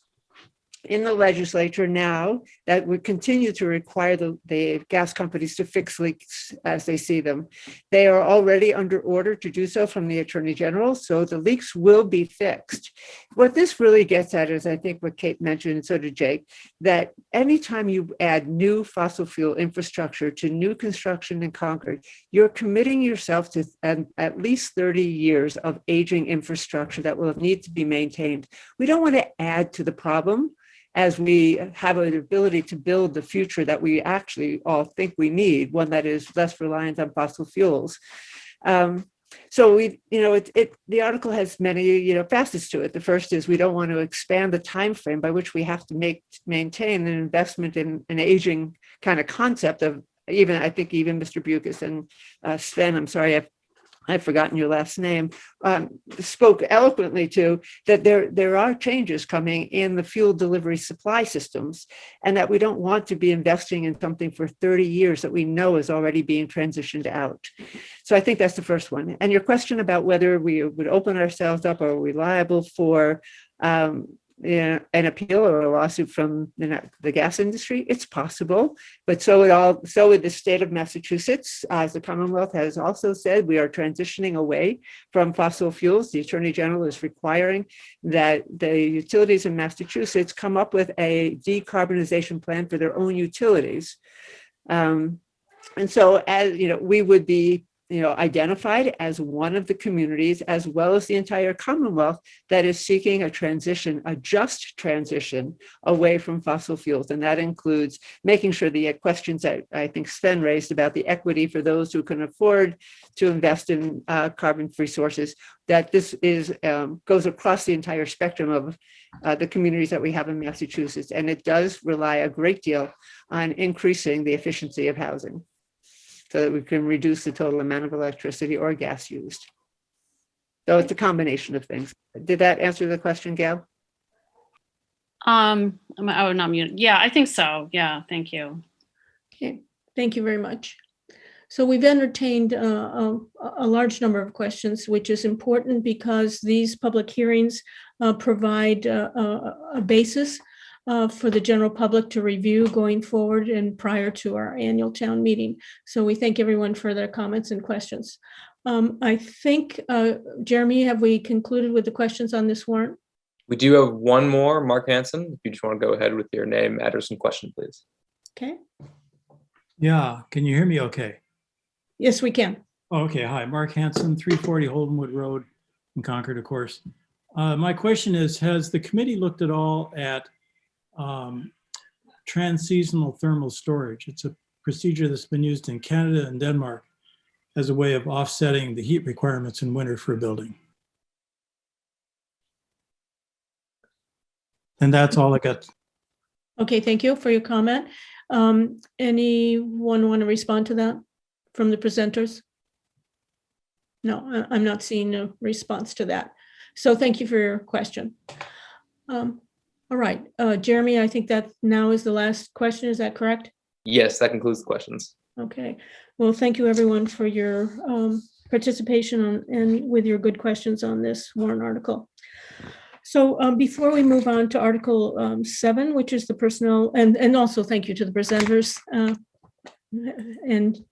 in the legislature now that would continue to require the gas companies to fix leaks as they see them. They are already under order to do so from the Attorney General, so the leaks will be fixed. What this really gets at is, I think what Kate mentioned, and so did Jake, that anytime you add new fossil fuel infrastructure to new construction in Concord, you're committing yourself to at least 30 years of aging infrastructure that will need to be maintained. We don't want to add to the problem as we have an ability to build the future that we actually all think we need, one that is less reliant on fossil fuels. So the article has many facets to it. The first is we don't want to expand the time frame by which we have to maintain an investment in an aging kind of concept of I think even Mr. Bukes and Sven, I'm sorry, I've forgotten your last name, spoke eloquently to that there are changes coming in the fuel delivery supply systems, and that we don't want to be investing in something for 30 years that we know is already being transitioned out. So I think that's the first one. And your question about whether we would open ourselves up or are we liable for an appeal or a lawsuit from the gas industry? It's possible, but so would the state of Massachusetts. As the Commonwealth has also said, we are transitioning away from fossil fuels. The Attorney General is requiring that the utilities in Massachusetts come up with a decarbonization plan for their own utilities. And so, as you know, we would be identified as one of the communities, as well as the entire Commonwealth, that is seeking a just transition away from fossil fuels. And that includes making sure the questions that I think Sven raised about the equity for those who can afford to invest in carbon-free sources, that this goes across the entire spectrum of the communities that we have in Massachusetts. And it does rely a great deal on increasing the efficiency of housing, so that we can reduce the total amount of electricity or gas used. So it's a combination of things. Did that answer the question, Gail? I would not mute. Yeah, I think so. Yeah, thank you. Okay, thank you very much. So we've entertained a large number of questions, which is important because these public hearings provide a basis for the general public to review going forward and prior to our annual town meeting. So we thank everyone for their comments and questions. I think, Jeremy, have we concluded with the questions on this warrant? We do have one more, Mark Hansen. If you just want to go ahead with your name, address, and question, please. Okay. Yeah, can you hear me okay? Yes, we can. Okay, hi, Mark Hansen, 340 Holdenwood Road in Concord, of course. My question is, has the committee looked at all at trans-seasonal thermal storage? It's a procedure that's been used in Canada and Denmark as a way of offsetting the heat requirements in winter for a building. And that's all I got. Okay, thank you for your comment. Anyone want to respond to that from the presenters? No, I'm not seeing a response to that. So thank you for your question. All right, Jeremy, I think that now is the last question. Is that correct? Yes, that concludes the questions. Okay. Well, thank you everyone for your participation and with your good questions on this warrant article. So before we move on to Article 7, which is the personnel, and also thank you to the presenters and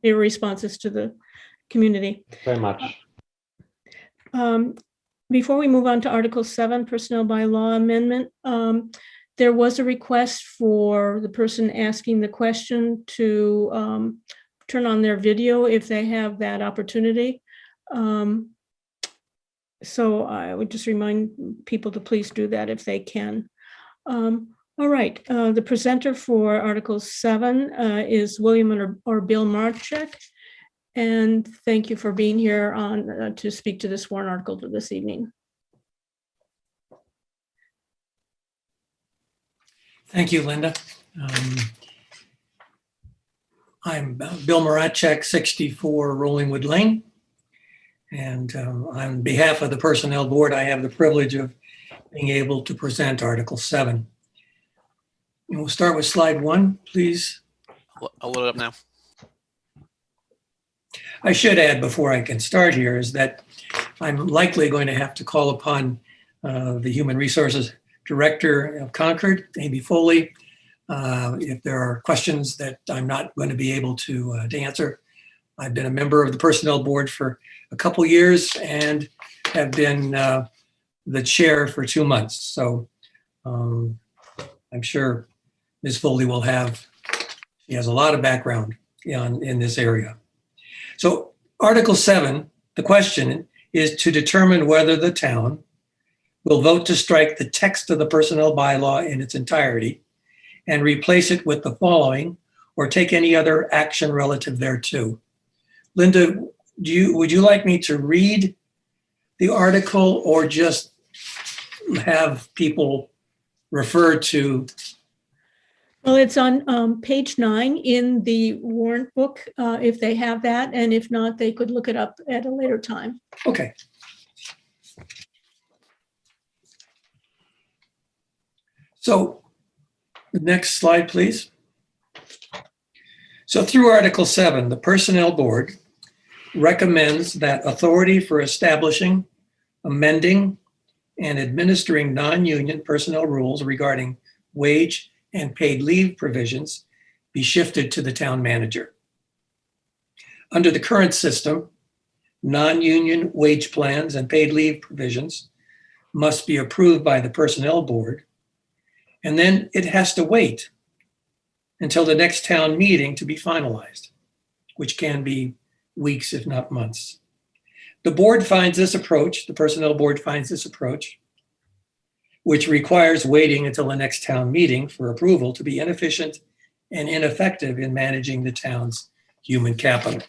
your responses to the community. Very much. Before we move on to Article 7, Personnel Bylaw Amendment, there was a request for the person asking the question to turn on their video if they have that opportunity. So I would just remind people to please do that if they can. All right, the presenter for Article 7 is William or Bill Marchek. And thank you for being here on to speak to this warrant article this evening. Thank you, Linda. I'm Bill Marachek, 64 Rollingwood Lane. And on behalf of the Personnel Board, I have the privilege of being able to present Article 7. And we'll start with slide 1, please. I'll load it up now. I should add before I can start here is that I'm likely going to have to call upon the Human Resources Director of Concord, Amy Foley, if there are questions that I'm not going to be able to answer. I've been a member of the Personnel Board for a couple years and have been the chair for 2 months. So I'm sure Ms. Foley will have, she has a lot of background in this area. So Article 7, the question is to determine whether the town will vote to strike the text of the personnel bylaw in its entirety and replace it with the following, or take any other action relative thereto. Linda, would you like me to read the article or just have people refer to? Well, it's on page 9 in the warrant book, if they have that, and if not, they could look it up at a later time. Okay. So the next slide, please. So through Article 7, the Personnel Board recommends that authority for establishing, amending, and administering non-union personnel rules regarding wage and paid leave provisions be shifted to the town manager. Under the current system, non-union wage plans and paid leave provisions must be approved by the personnel board, and then it has to wait until the next town meeting to be finalized, which can be weeks, if not months. The board finds this approach, the personnel board finds this approach, which requires waiting until the next town meeting for approval, to be inefficient and ineffective in managing the town's human capital.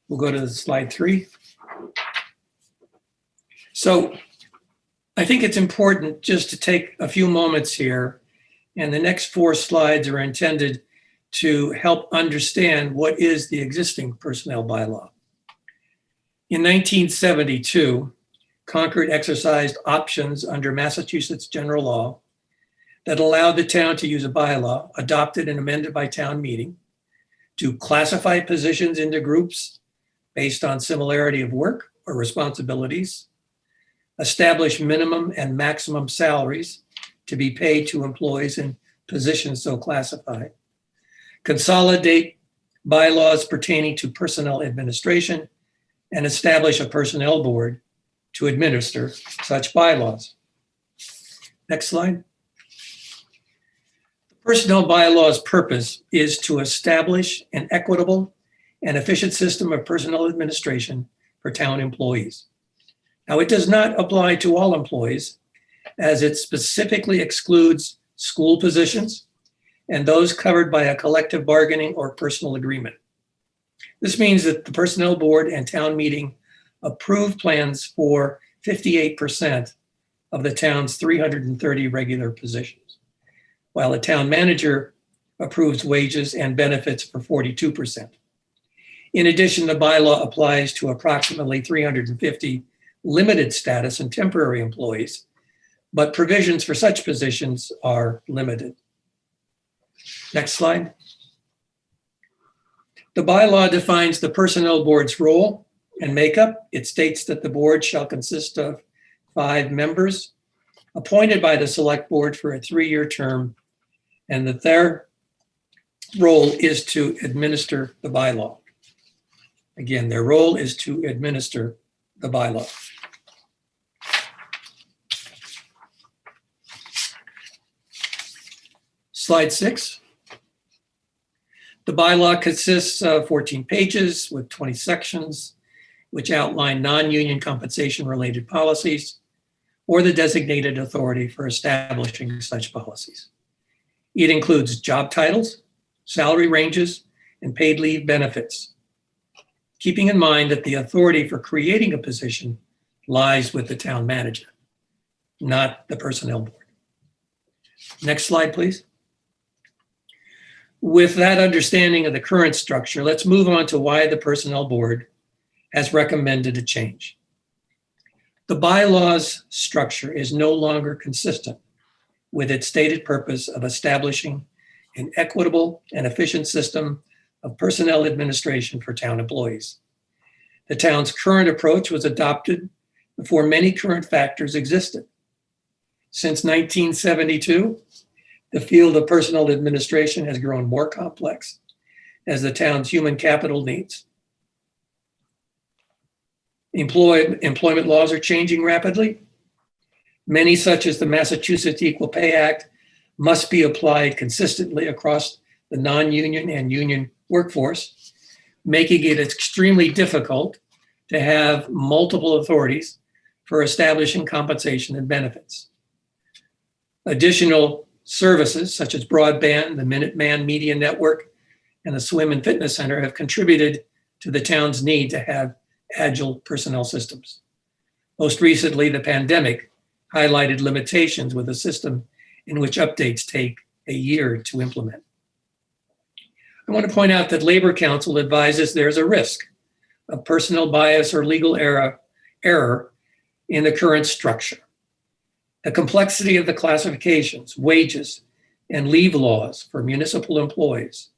We'll go to slide 3. So I think it's important just to take a few moments here, and the next 4 slides are intended to help understand what is the existing personnel bylaw. In 1972, Concord exercised options under Massachusetts general law that allowed the town to use a bylaw adopted and amended by town meeting to classify positions into groups based on similarity of work or responsibilities, establish minimum and maximum salaries to be paid to employees in positions so classified, consolidate bylaws pertaining to personnel administration, and establish a personnel board to administer such bylaws. Next slide. The personnel bylaw's purpose is to establish an equitable and efficient system of personnel administration for town employees. Now, it does not apply to all employees, as it specifically excludes school positions and those covered by a collective bargaining or personal agreement. This means that the personnel board and town meeting approve plans for 58% of the town's 330 regular positions, while the town manager approves wages and benefits for 42%. In addition, the bylaw applies to approximately 350 limited status and temporary employees, but provisions for such positions are limited. Next slide. The bylaw defines the personnel board's role and makeup. It states that the board shall consist of 5 members appointed by the select board for a 3-year term, and that their role is to administer the bylaw. Again, their role is to administer the bylaw. Slide 6. The bylaw consists of 14 pages with 20 sections, which outline non-union compensation-related policies or the designated authority for establishing such policies. It includes job titles, salary ranges, and paid leave benefits, keeping in mind that the authority for creating a position lies with the town manager, not the personnel board. Next slide, please. With that understanding of the current structure, let's move on to why the personnel board has recommended a change. The bylaw's structure is no longer consistent with its stated purpose of establishing an equitable and efficient system of personnel administration for town employees. The town's current approach was adopted before many current factors existed. Since 1972, the field of personnel administration has grown more complex as the town's human capital needs. Employment laws are changing rapidly. Many, such as the Massachusetts Equal Pay Act, must be applied consistently across the non-union and union workforce, making it extremely difficult to have multiple authorities for establishing compensation and benefits. Additional services such as Broadband, the Minuteman Media Network, and the Swim and Fitness Center have contributed to the town's need to have agile personnel systems. Most recently, the pandemic highlighted limitations with a system in which updates take a year to implement. I want to point out that Labor Council advises there's a risk of personnel bias or legal error in the current structure. The complexity of the classifications, wages, and leave laws for municipal employees,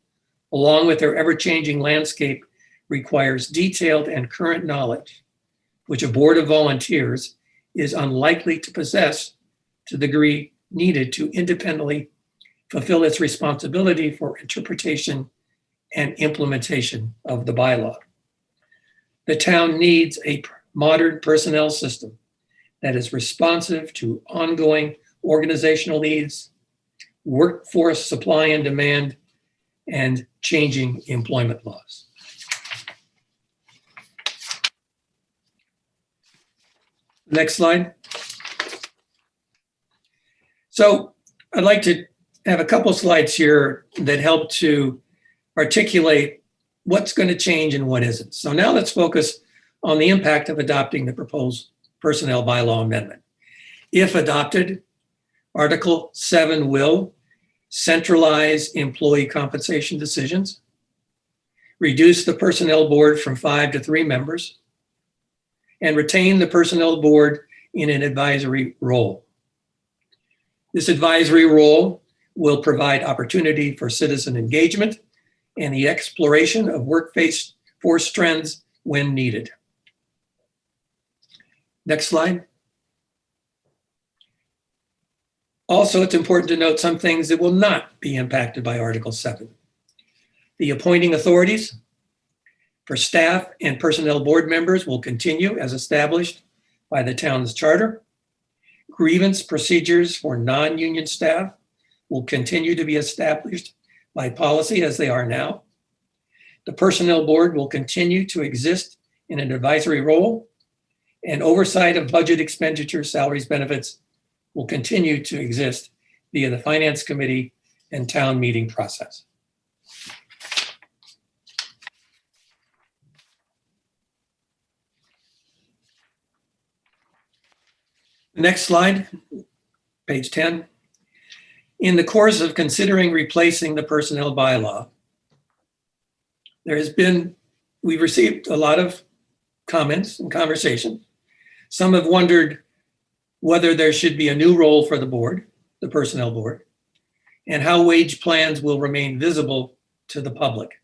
along with their ever-changing landscape, requires detailed and current knowledge, which a board of volunteers is unlikely to possess to the degree needed to independently fulfill its responsibility for interpretation and implementation of the bylaw. The town needs a modern personnel system that is responsive to ongoing organizational needs, workforce supply and demand, and changing employment laws. Next slide. So I'd like to have a couple slides here that help to articulate what's going to change and what isn't. So now let's focus on the impact of adopting the proposed personnel bylaw amendment. If adopted, Article 7 will centralize employee compensation decisions, reduce the personnel board from 5 to 3 members, and retain the personnel board in an advisory role. This advisory role will provide opportunity for citizen engagement and the exploration of workforce trends when needed. Next slide. Also, it's important to note some things that will not be impacted by Article 7. The appointing authorities for staff and personnel board members will continue as established by the town's charter. Grievance procedures for non-union staff will continue to be established by policy as they are now. The personnel board will continue to exist in an advisory role, and oversight of budget expenditures, salaries, benefits will continue to exist via the Finance Committee and town meeting process. Next slide, page 10. In the course of considering replacing the personnel bylaw, we've received a lot of comments and conversation. Some have wondered whether there should be a new role for the board, the personnel board, and how wage plans will remain visible to the public.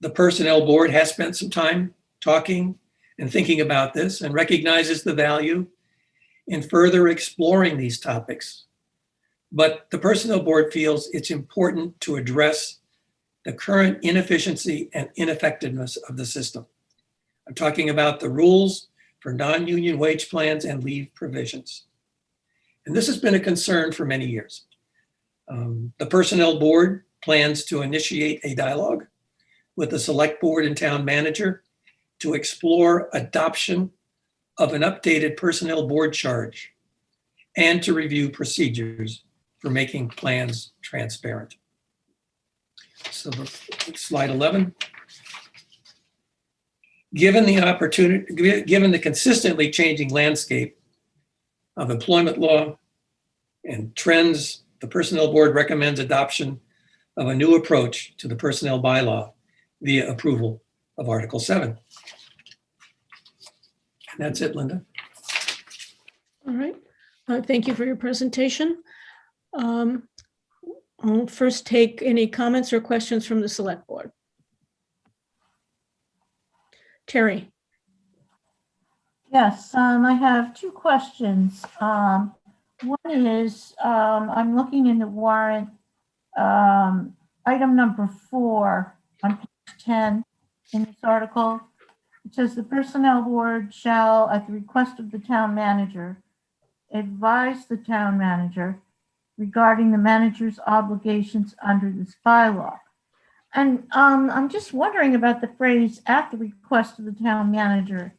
The personnel board has spent some time talking and thinking about this and recognizes the value in further exploring these topics. But the personnel board feels it's important to address the current inefficiency and ineffectiveness of the system. I'm talking about the rules for non-union wage plans and leave provisions. And this has been a concern for many years. The personnel board plans to initiate a dialogue with the select board and town manager to explore adoption of an updated personnel board charge and to review procedures for making plans transparent. So slide 11. Given the consistently changing landscape of employment law and trends, the personnel board recommends adoption of a new approach to the personnel bylaw via approval of Article 7. And that's it, Linda. All right. Thank you for your presentation. I'll first take any comments or questions from the select board. Terry. Yes, I have 2 questions. One is, I'm looking in the warrant, item number 4 on page 10 in this article. It says the personnel board shall, at the request of the town manager, advise the town manager regarding the manager's obligations under this bylaw. And I'm just wondering about the phrase "at the request of the town manager."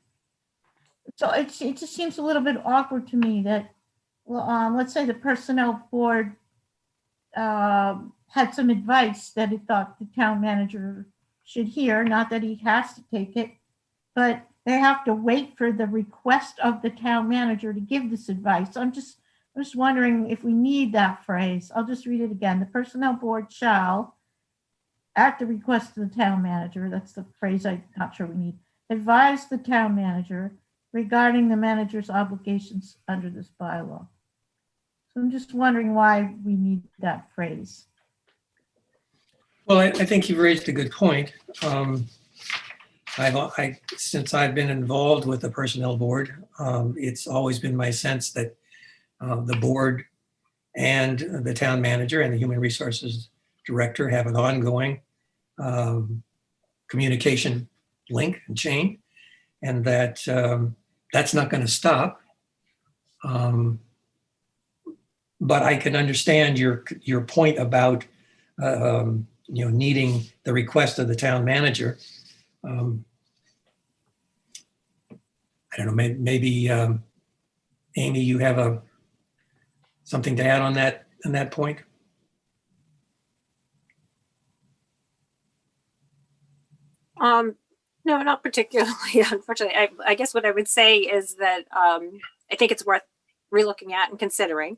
So it just seems a little bit awkward to me that, well, let's say the personnel board had some advice that it thought the town manager should hear, not that he has to take it, but they have to wait for the request of the town manager to give this advice. I'm just wondering if we need that phrase. I'll just read it again. The personnel board shall, at the request of the town manager, that's the phrase I'm not sure we need, advise the town manager regarding the manager's obligations under this bylaw. So I'm just wondering why we need that phrase. Well, I think you've raised a good point. Since I've been involved with the personnel board, it's always been my sense that the board and the town manager and the human resources director have an ongoing communication link and chain, and that that's not going to stop. But I can understand your point about needing the request of the town manager. I don't know, maybe Amy, you have something to add on that point? No, not particularly, unfortunately. I guess what I would say is that I think it's worth relooking at and considering.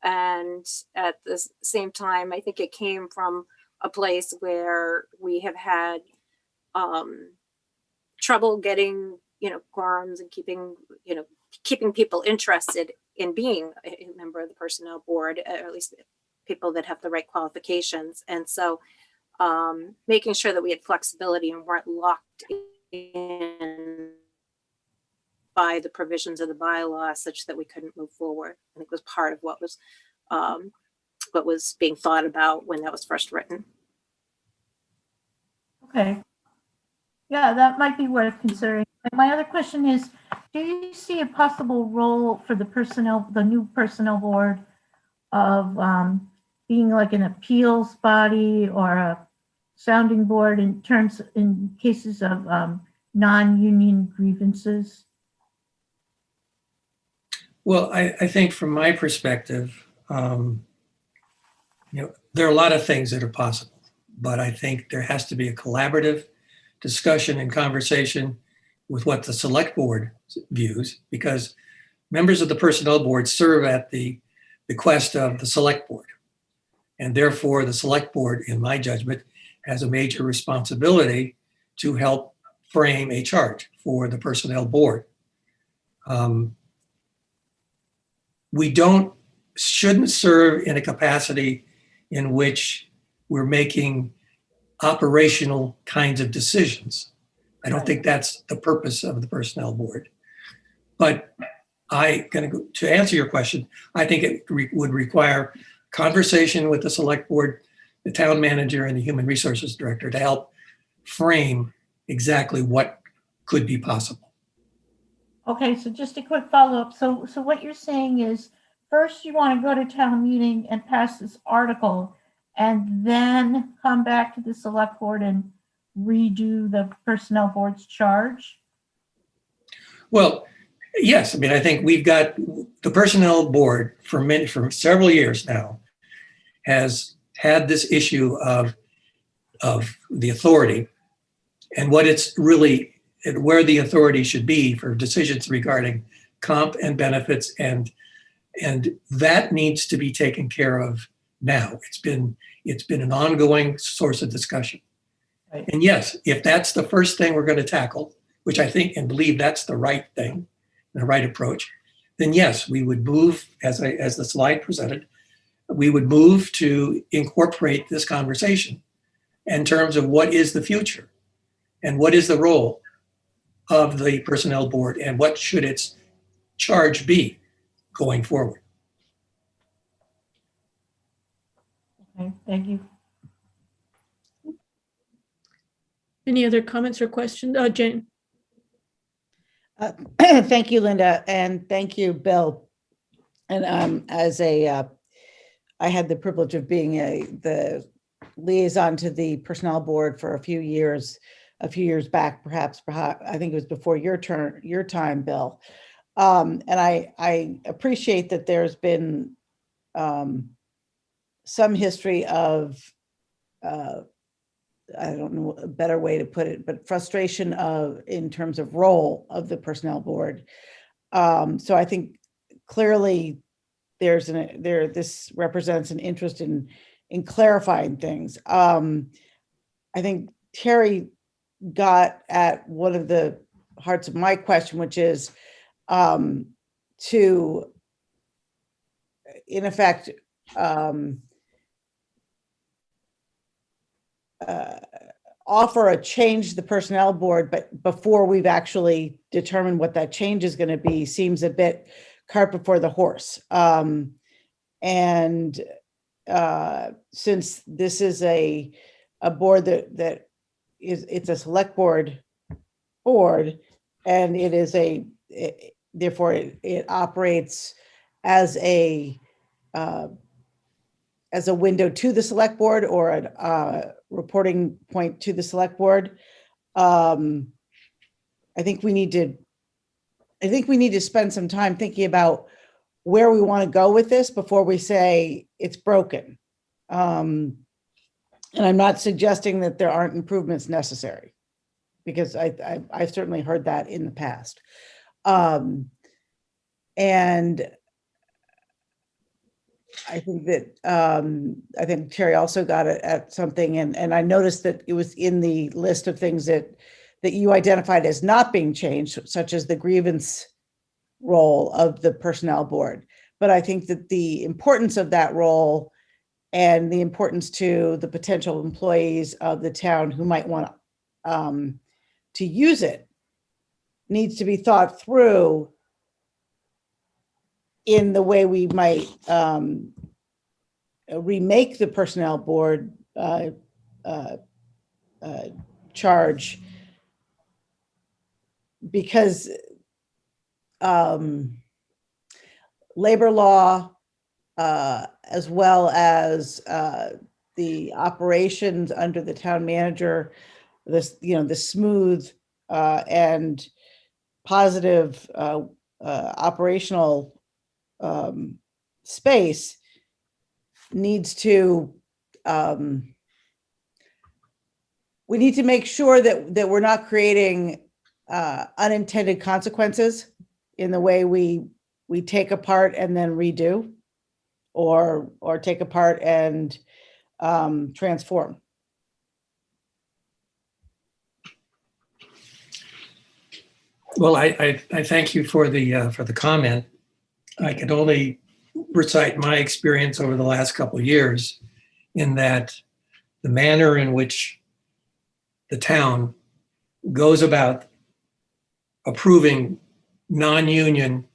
And at the same time, I think it came from a place where we have had trouble getting, quorums and keeping people interested in being a member of the personnel board, or at least people that have the right qualifications. And so making sure that we had flexibility and weren't locked in by the provisions of the bylaw such that we couldn't move forward. I think was part of what was being thought about when that was first written. Okay. Yeah, that might be worth considering. And my other question is, do you see a possible role for the new personnel board of being like an appeals body or a sounding board in cases of non-union grievances? Well, I think from my perspective, there are a lot of things that are possible, but I think there has to be a collaborative discussion and conversation with what the select board views, because members of the personnel board serve at the bequest of the select board. And therefore, the select board, in my judgment, has a major responsibility to help frame a charge for the personnel board. We shouldn't serve in a capacity in which we're making operational kinds of decisions. I don't think that's the purpose of the personnel board. But to answer your question, I think it would require conversation with the select board, the town manager, and the human resources director to help frame exactly what could be possible. Okay, so just a quick follow-up. So what you're saying is, first you want to go to town meeting and pass this article, and then come back to the select board and redo the personnel board's charge? Well, yes. I mean, I think we've got the personnel board for several years now has had this issue of the authority and what it's really, where the authority should be for decisions regarding comp and benefits, and that needs to be taken care of now. It's been an ongoing source of discussion. Right. And yes, if that's the first thing we're going to tackle, which I think and believe that's the right thing, the right approach, then yes, we would move, as the slide presented, we would move to incorporate this conversation in terms of what is the future and what is the role of the personnel board and what should its charge be going forward. Okay, thank you. Any other comments or questions? Jane. Thank you, Linda, and thank you, Bill. And I had the privilege of being the liaison to the personnel board for a few years back, perhaps I think it was before your time, Bill. And I appreciate that there's been some history of I don't know a better way to put it, but frustration in terms of role of the personnel board. So I think clearly this represents an interest in clarifying things. I think Terry got at one of the hearts of my question, which is to, in effect, offer a change to the personnel board, but before we've actually determined what that change is going to be, seems a bit cart before the horse. And since this is a board that is, it's a select board, and it is therefore it operates as a window to the select board, or a reporting point to the select board. I think we need to spend some time thinking about where we want to go with this before we say it's broken. And I'm not suggesting that there aren't improvements necessary, because I've certainly heard that in the past. And I think that I think Terry also got it at something, and I noticed that it was in the list of things that you identified as not being changed, such as the grievance role of the personnel board. But I think that the importance of that role and the importance to the potential employees of the town who might want to use it needs to be thought through in the way we might remake the personnel board charge, because labor law, as well as the operations under the town manager, the smooth and positive operational space needs to, we need to make sure that we're not creating unintended consequences in the way we take apart and then redo, or take apart and transform. Well, I thank you for the comment. I can only recite my experience over the last couple of years, in that the manner in which the town goes about approving non-union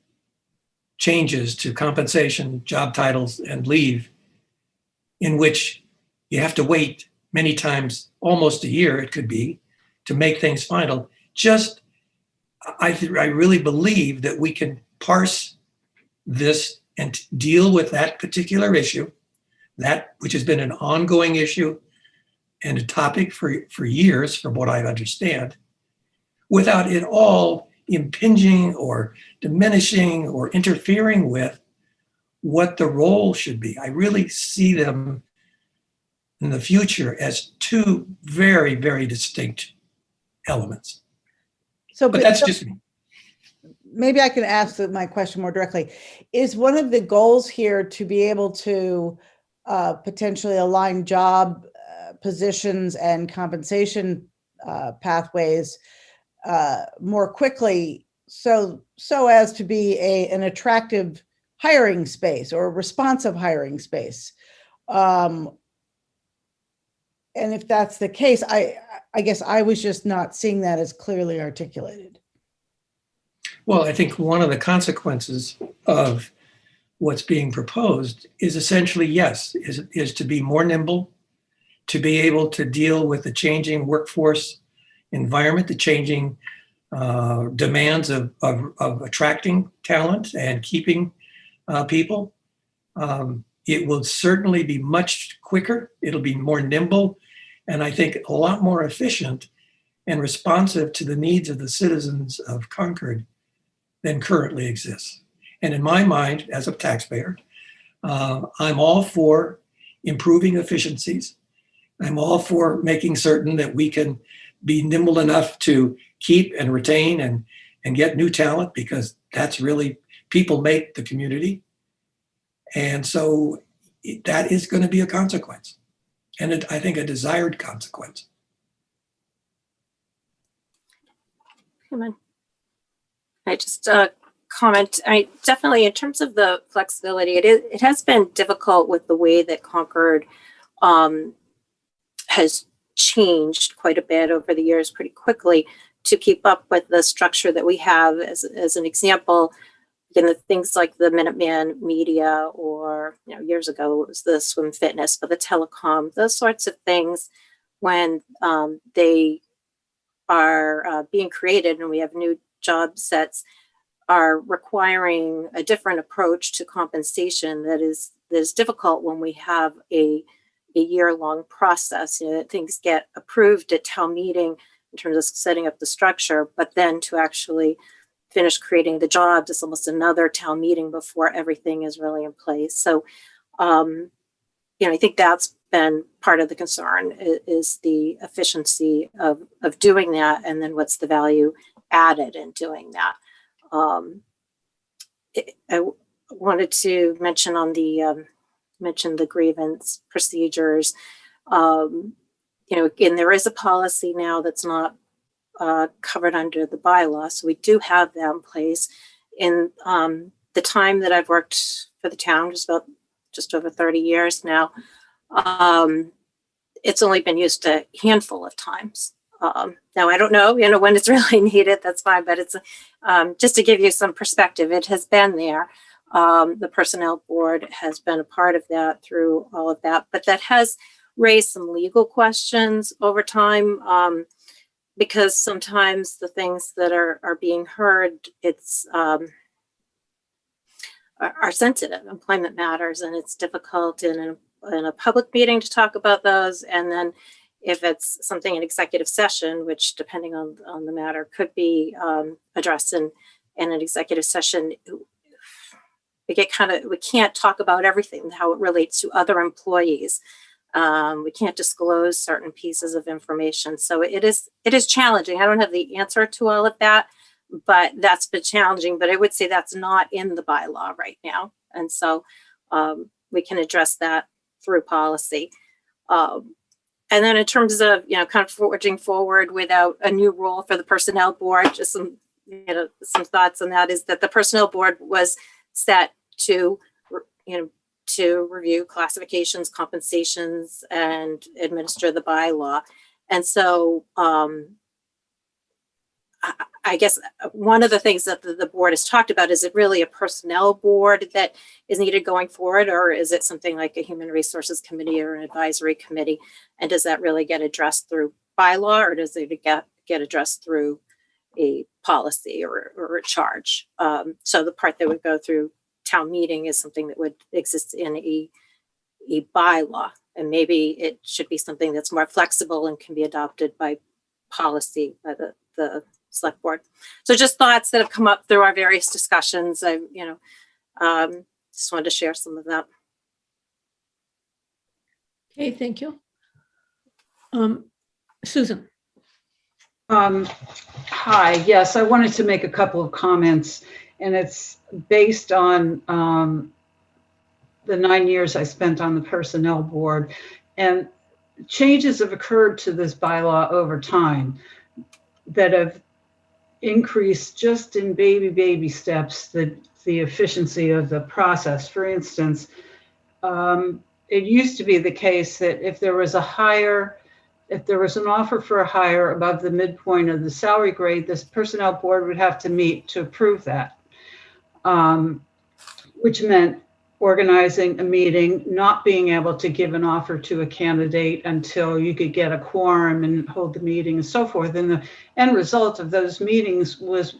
changes to compensation, job titles, and leave, in which you have to wait many times, almost a year it could be, to make things final. I really believe that we can parse this and deal with that particular issue, that which has been an ongoing issue and a topic for years, from what I understand, without it all impinging or diminishing or interfering with what the role should be. I really see them in the future as two very, very distinct elements. But that's just me. Maybe I can ask my question more directly. Is one of the goals here to be able to potentially align job positions and compensation pathways more quickly, so as to be an attractive hiring space or a responsive hiring space? And if that's the case, I guess I was just not seeing that as clearly articulated. Well, I think one of the consequences of what's being proposed is essentially, yes, is to be more nimble, to be able to deal with the changing workforce environment, the changing demands of attracting talent and keeping people. It will certainly be much quicker. It'll be more nimble, and I think a lot more efficient and responsive to the needs of the citizens of Concord than currently exists. And in my mind, as a taxpayer, I'm all for improving efficiencies. I'm all for making certain that we can be nimble enough to keep and retain and get new talent, because that's really, people make the community. And so that is going to be a consequence, and I think a desired consequence. Come on. I just comment. I definitely, in terms of the flexibility, it has been difficult with the way that Concord has changed quite a bit over the years pretty quickly to keep up with the structure that we have. As an example, things like the Minuteman Media, or years ago it was the Swim Fitness, but the telecom, those sorts of things, when they are being created and we have new job sets, are requiring a different approach to compensation that is difficult when we have a year-long process. Things get approved at town meeting in terms of setting up the structure, but then to actually finish creating the jobs, it's almost another town meeting before everything is really in place. So, I think that's been part of the concern, is the efficiency of doing that, and then what's the value added in doing that. I wanted to mention on the grievance procedures. Again, there is a policy now that's not covered under the bylaw, so we do have that in place. In the time that I've worked for the town, just over 30 years now, it's only been used a handful of times. Now, I don't know, when it's really needed, that's fine, but it's just to give you some perspective, it has been there. The Personnel Board has been a part of that through all of that, but that has raised some legal questions over time, because sometimes the things that are being heard, are sensitive employment matters, and it's difficult in a public meeting to talk about those. And then if it's something in executive session, which depending on the matter could be addressed in an executive session, we can't talk about everything, how it relates to other employees. We can't disclose certain pieces of information. So it is challenging. I don't have the answer to all of that, but that's been challenging. But I would say that's not in the bylaw right now. And so we can address that through policy. And then in terms of, kind of forging forward without a new role for the Personnel Board, just some thoughts on that is that the Personnel Board was set to review classifications, compensations, and administer the bylaw. And so I guess one of the things that the board has talked about, is it really a personnel board that is needed going forward, or is it something like a human resources committee or an advisory committee? And does that really get addressed through bylaw, or does it get addressed through a policy or a charge? So the part that would go through town meeting is something that would exist in a bylaw, and maybe it should be something that's more flexible and can be adopted by policy by the select board. So just thoughts that have come up through our various discussions. I just wanted to share some of that. Okay, thank you. Susan. Hi, yes, I wanted to make a couple of comments, and it's based on the 9 years I spent on the Personnel Board, and changes have occurred to this bylaw over time that have increased, just in baby steps, the efficiency of the process. For instance, it used to be the case that if there was an offer for a hire above the midpoint of the salary grade, this Personnel Board would have to meet to approve that, which meant organizing a meeting, not being able to give an offer to a candidate until you could get a quorum and hold the meeting and so forth. And the end result of those meetings was,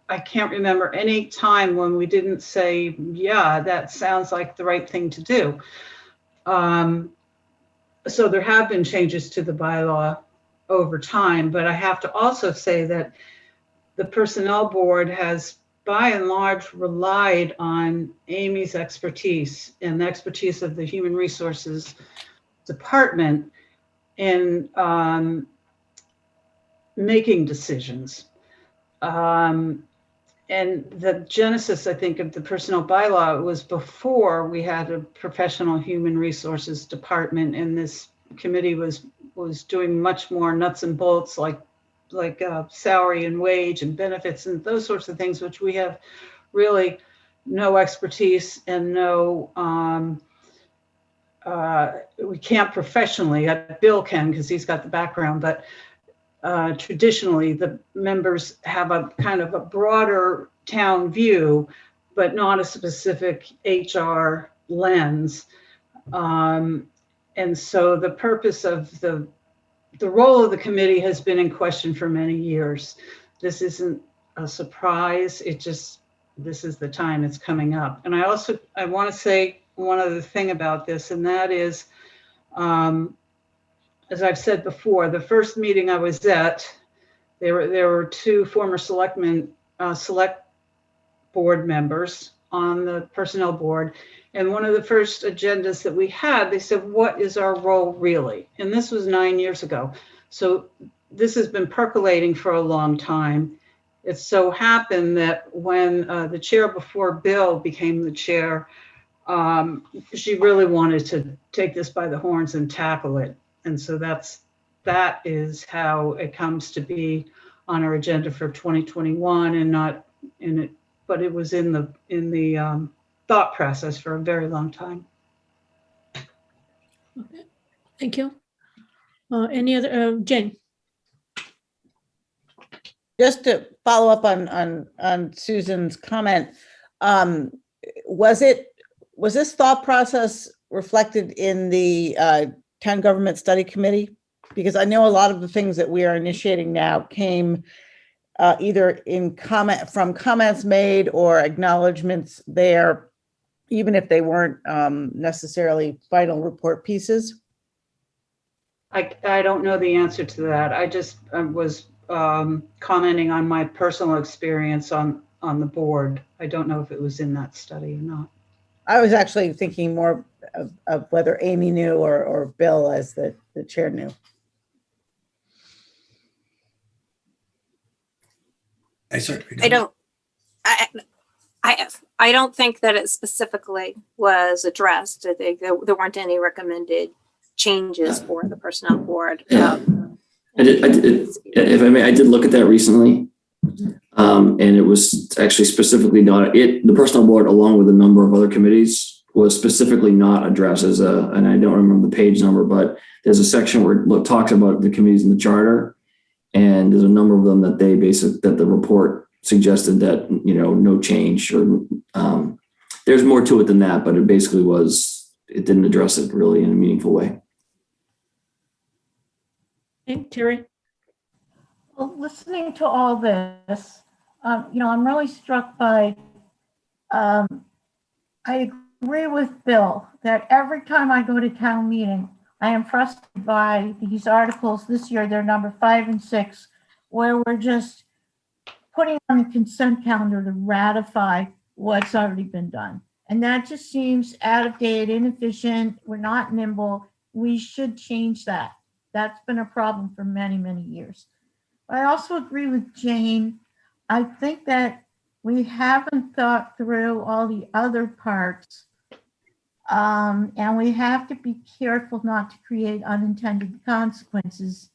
I can't remember any time when we didn't say, yeah, that sounds like the right thing to do. So there have been changes to the bylaw over time, but I have to also say that the Personnel Board has by and large relied on Amy's expertise and the expertise of the Human Resources Department in making decisions. And the genesis, I think, of the personnel bylaw was before we had a professional Human Resources Department, and this committee was doing much more nuts and bolts, like salary and wage and benefits and those sorts of things, which we have really no expertise and no we can't professionally, Bill can because he's got the background, but traditionally the members have a kind of a broader town view, but not a specific HR lens. And so the purpose of the role of the committee has been in question for many years. This isn't a surprise. This is the time it's coming up. And I want to say one other thing about this, and that is, as I've said before, the first meeting I was at, there were two former select board members on the personnel board. And one of the first agendas that we had, they said, what is our role really? And this was 9 years ago. So this has been percolating for a long time. It so happened that when the chair before Bill became the chair, she really wanted to take this by the horns and tackle it. And so that is how it comes to be on our agenda for 2021 and not in it, but it was in the thought process for a very long time. Okay, thank you. Any other, Jane? Just to follow up on Susan's comment, was this thought process reflected in the Town Government Study Committee? Because I know a lot of the things that we are initiating now came either from comments made or acknowledgements there, even if they weren't necessarily final report pieces. I don't know the answer to that. I was commenting on my personal experience on the board. I don't know if it was in that study or not. I was actually thinking more of whether Amy knew or Bill as the chair knew. I certainly don't. I don't think that it specifically was addressed. I think there weren't any recommended changes for the personnel board. Yeah. If I may, I did look at that recently, and it was actually specifically not the personnel board, along with a number of other committees, was specifically not addressed as and I don't remember the page number, but there's a section where it talks about the committees in the charter, and there's a number of them that that the report suggested that no change or there's more to it than that, but it basically it didn't address it really in a meaningful way. Hey, Terry. Well, listening to all this, I'm really struck by, I agree with Bill that every time I go to town meeting, I am frustrated by these articles. This year, they're number 5 and 6, where we're just putting on the consent calendar to ratify what's already been done. And that just seems out of date, inefficient. We're not nimble. We should change that. That's been a problem for many, many years. I also agree with Jane. I think that we haven't thought through all the other parts. And we have to be careful not to create unintended consequences.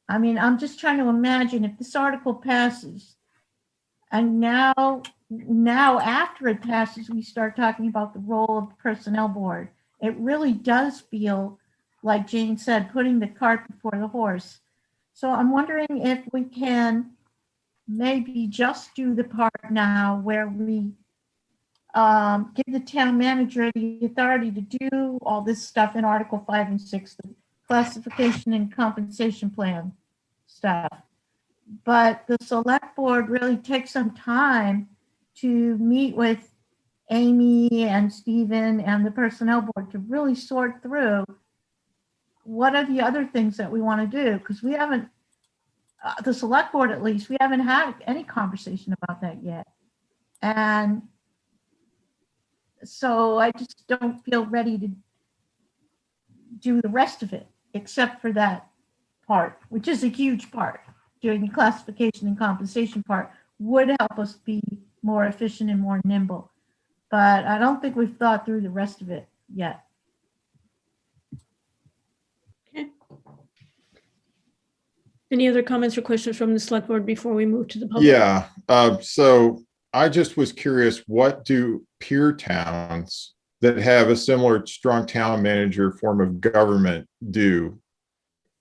I mean, I'm just trying to imagine if this article passes, and now after it passes, we start talking about the role of the personnel board. It really does feel, like Jane said, putting the cart before the horse. So I'm wondering if we can maybe just do the part now where we give the town manager the authority to do all this stuff in Article 5 and 6, the classification and compensation plan stuff. But the select board really takes some time to meet with Amy and Stephen and the personnel board to really sort through what are the other things that we want to do? Because we haven't, the select board at least, we haven't had any conversation about that yet. And so I just don't feel ready to do the rest of it, except for that part, which is a huge part. Doing the classification and compensation part would help us be more efficient and more nimble. But I don't think we've thought through the rest of it yet. Any other comments or questions from the select board before we move to the public? Yeah, so I just was curious, what do peer towns that have a similar strong town manager form of government do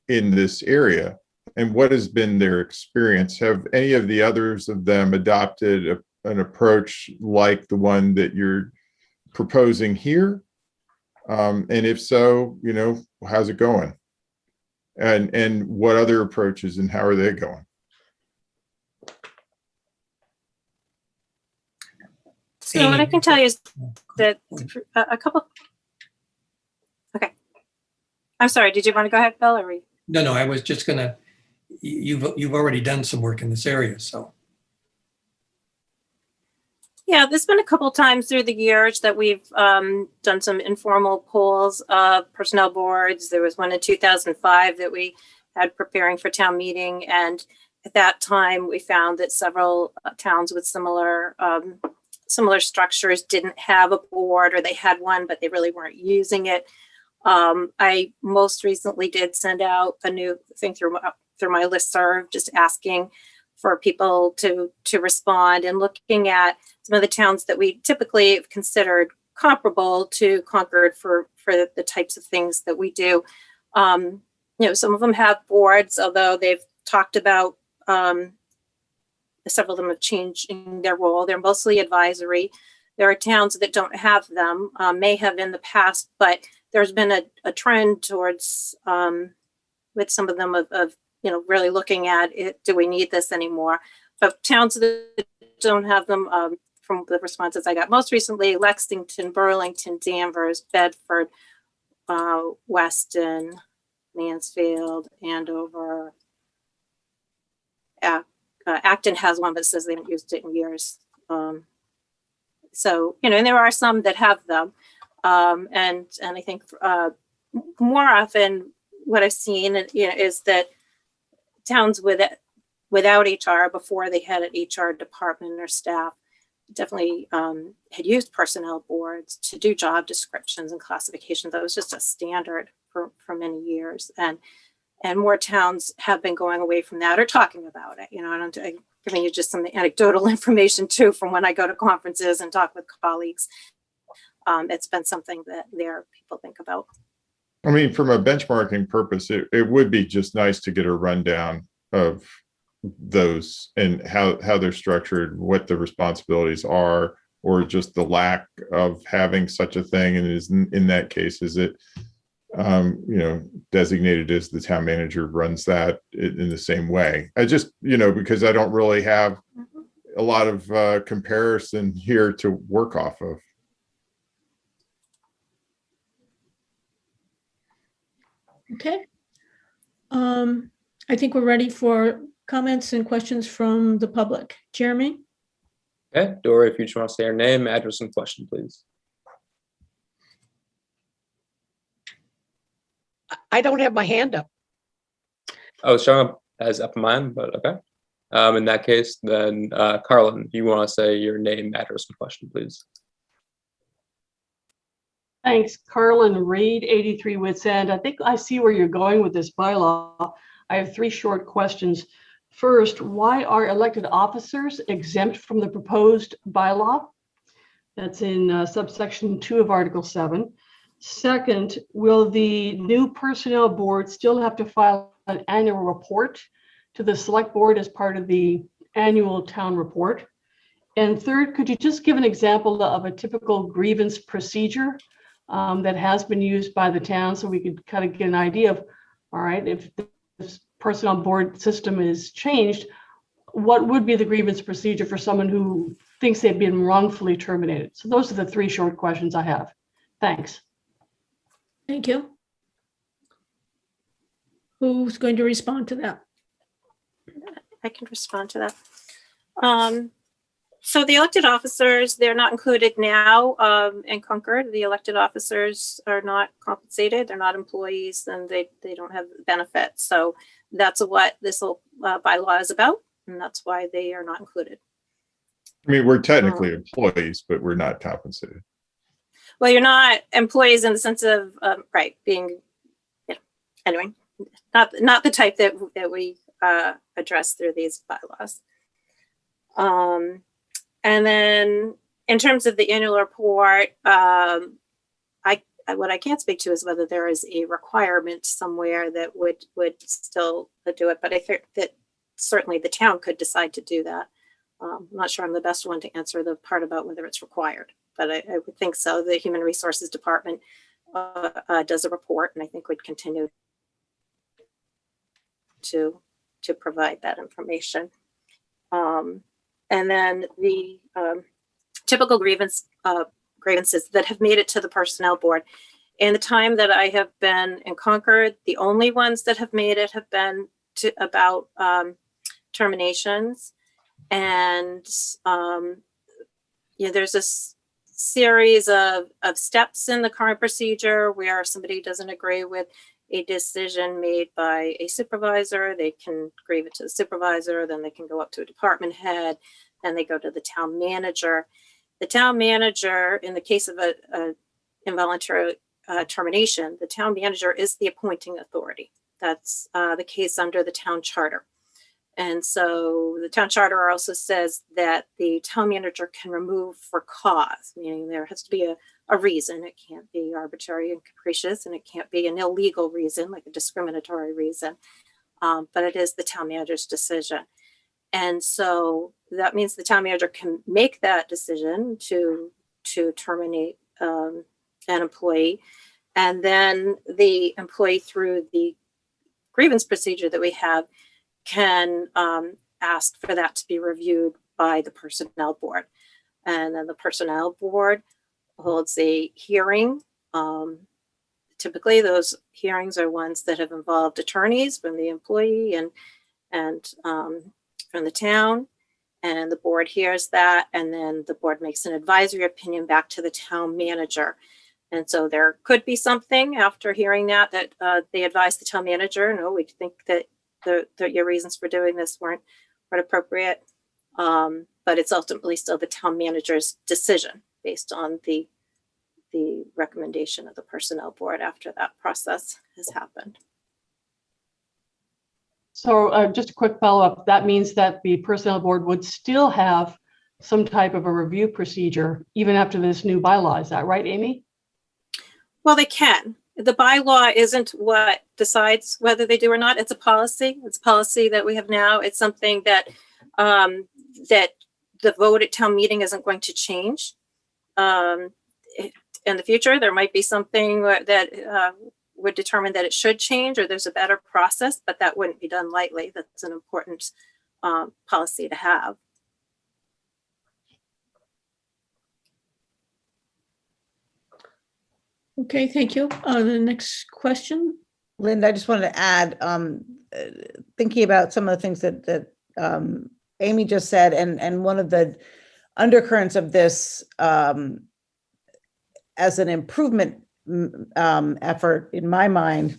in this area? And what has been their experience? Have any of the others of them adopted an approach like the one that you're proposing here? And if so, you know, how's it going? And what other approaches and how are they going? So what I can tell you is that a couple. Okay. I'm sorry. Did you want to go ahead, Bill, or we? No, I was just gonna. You've already done some work in this area, so. Yeah, there's been a couple times through the years that we've done some informal polls of personnel boards. There was one in 2005 that we had preparing for town meeting, and at that time we found that several towns with similar structures didn't have a board, or they had one but they really weren't using it. I most recently did send out a new thing through my listserv, just asking for people to respond, and looking at some of the towns that we typically have considered comparable to Concord for the types of things that we do. You know, some of them have boards, although they've talked about several of them have changed in their role. They're mostly advisory. There are towns that don't have them, may have in the past, but there's been a trend towards with some of them of you know, really looking at it, do we need this anymore? But towns that don't have them, from the responses I got most recently, Lexington, Burlington, Danvers, Bedford, Weston, Mansfield, Andover. Acton has one, but says they haven't used it in years. So, you know, and there are some that have them. And I think more often what I've seen, you know, is that towns without HR, before they had an HR department or staff, definitely had used personnel boards to do job descriptions and classifications. That was just a standard for many years. And more towns have been going away from that or talking about it. You know, I'm giving you just some anecdotal information too from when I go to conferences and talk with colleagues. It's been something that people think about. I mean, from a benchmarking purpose, it would be just nice to get a rundown of those and how they're structured, what the responsibilities are, or just the lack of having such a thing. And is in that case, is it you know, designated as the town manager runs that in the same way? I just, you know, because I don't really have a lot of comparison here to work off of. Okay. I think we're ready for comments and questions from the public. Jeremy? Okay, Dora, if you just want to say your name, address, and question, please. I don't have my hand up. Oh, it's showing up as up in mine, but okay. In that case, then Carlin, if you want to say your name, address, and question, please. Thanks, Carlin Reed, 83 Wits End. I think I see where you're going with this bylaw. I have 3 short questions. First, why are elected officers exempt from the proposed bylaw? That's in subsection 2 of Article 7. Second, will the new personnel board still have to file an annual report to the select board as part of the annual town report? And third, could you just give an example of a typical grievance procedure that has been used by the town, so we could kind of get an idea of, all right, if this personnel board system is changed, what would be the grievance procedure for someone who thinks they've been wrongfully terminated? So those are the 3 short questions I have. Thanks. Thank you. Who's going to respond to that? I can respond to that. So the elected officers, they're not included now in Concord. The elected officers are not compensated. They're not employees, and they don't have benefits. So that's what this bylaw is about, and that's why they are not included. I mean, we're technically employees, but we're not compensated. Well, you're not employees in the sense of right, being, you know, anyway, not the type that we address through these bylaws. And then in terms of the annual report, what I can't speak to is whether there is a requirement somewhere that would still do it. But I think that certainly the town could decide to do that. I'm not sure I'm the best one to answer the part about whether it's required, but I would think so. The Human Resources Department does a report, and I think would continue to provide that information. And then the typical grievances that have made it to the Personnel Board. In the time that I have been in Concord, the only ones that have made it have been about terminations. And there's a series of steps in the current procedure where somebody doesn't agree with a decision made by a supervisor. They can grieve it to the supervisor, then they can go up to a department head, then they go to the town manager. The town manager, in the case of a involuntary termination, the town manager is the appointing authority. That's the case under the town charter. And so the town charter also says that the town manager can remove for cause, meaning there has to be a reason. It can't be arbitrary and capricious, and it can't be an illegal reason, like a discriminatory reason. But it is the town manager's decision. And so that means the town manager can make that decision to terminate an employee. And then the employee, through the grievance procedure that we have, can ask for that to be reviewed by the Personnel Board. And then the Personnel Board holds a hearing. Typically, those hearings are ones that have involved attorneys from the employee and from the town. And the board hears that, and then the board makes an advisory opinion back to the town manager. And so there could be something after hearing that they advise the town manager, no, we think that your reasons for doing this weren't appropriate. But it's ultimately still the town manager's decision based on the recommendation of the Personnel Board after that process has happened. So just a quick follow-up. That means that the Personnel Board would still have some type of a review procedure even after this new bylaw. Is that right, Amy? Well, they can. The bylaw isn't what decides whether they do or not. It's a policy. It's a policy that we have now. It's something that that the vote at town meeting isn't going to change. In the future, there might be something that would determine that it should change, or there's a better process, but that wouldn't be done lightly. That's an important policy to have. Okay, thank you. The next question. Linda, I just wanted to add, thinking about some of the things that Amy just said, and one of the undercurrents of this as an improvement effort in my mind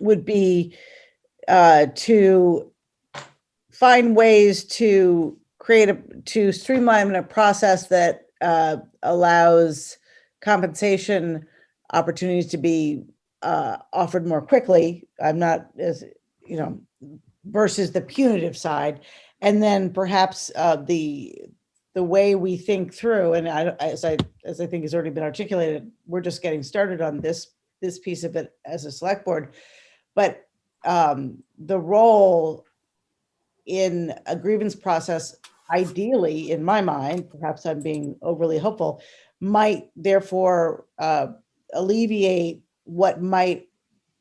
would be to find ways to to streamline a process that allows compensation opportunities to be offered more quickly. I'm not, as you know, versus the punitive side, and then perhaps the way we think through, and as I think has already been articulated, we're just getting started on this piece of it as a select board, but the role in a grievance process, ideally, in my mind, perhaps I'm being overly hopeful, might therefore alleviate what might,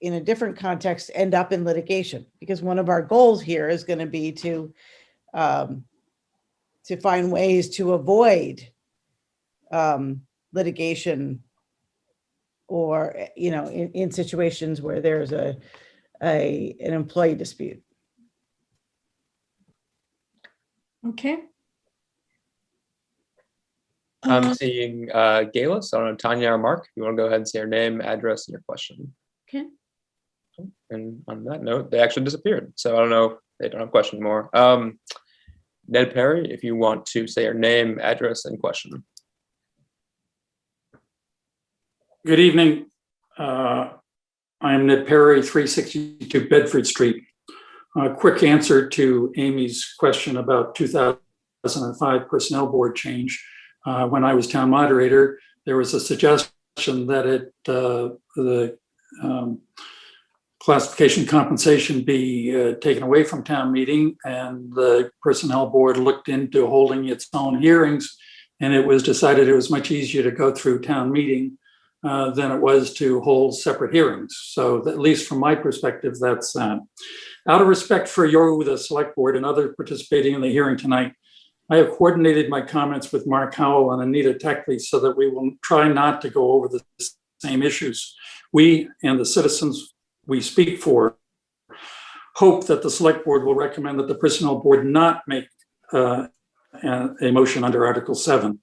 in a different context, end up in litigation. Because one of our goals here is going to be to find ways to avoid litigation, or in situations where there's an employee dispute. Okay. I'm seeing Gayla, so I don't know, Tanya or Mark, if you want to go ahead and say your name, address, and your question. Okay. And on that note, they actually disappeared. So I don't know if they don't have a question anymore. Ned Perry, if you want to say your name, address, and question. Good evening. I am Ned Perry, 362 Bedford Street. A quick answer to Amy's question about 2005 Personnel Board change. When I was town moderator, there was a suggestion that the classification compensation be taken away from town meeting, and the personnel board looked into holding its own hearings, and it was decided it was much easier to go through town meeting than it was to hold separate hearings. So at least from my perspective, that's that. Out of respect for you, the select board, and others participating in the hearing tonight, I have coordinated my comments with Mark Howell and Anita Techley so that we will try not to go over the same issues. We and the citizens we speak for hope that the select board will recommend that the personnel board not make a motion under Article 7.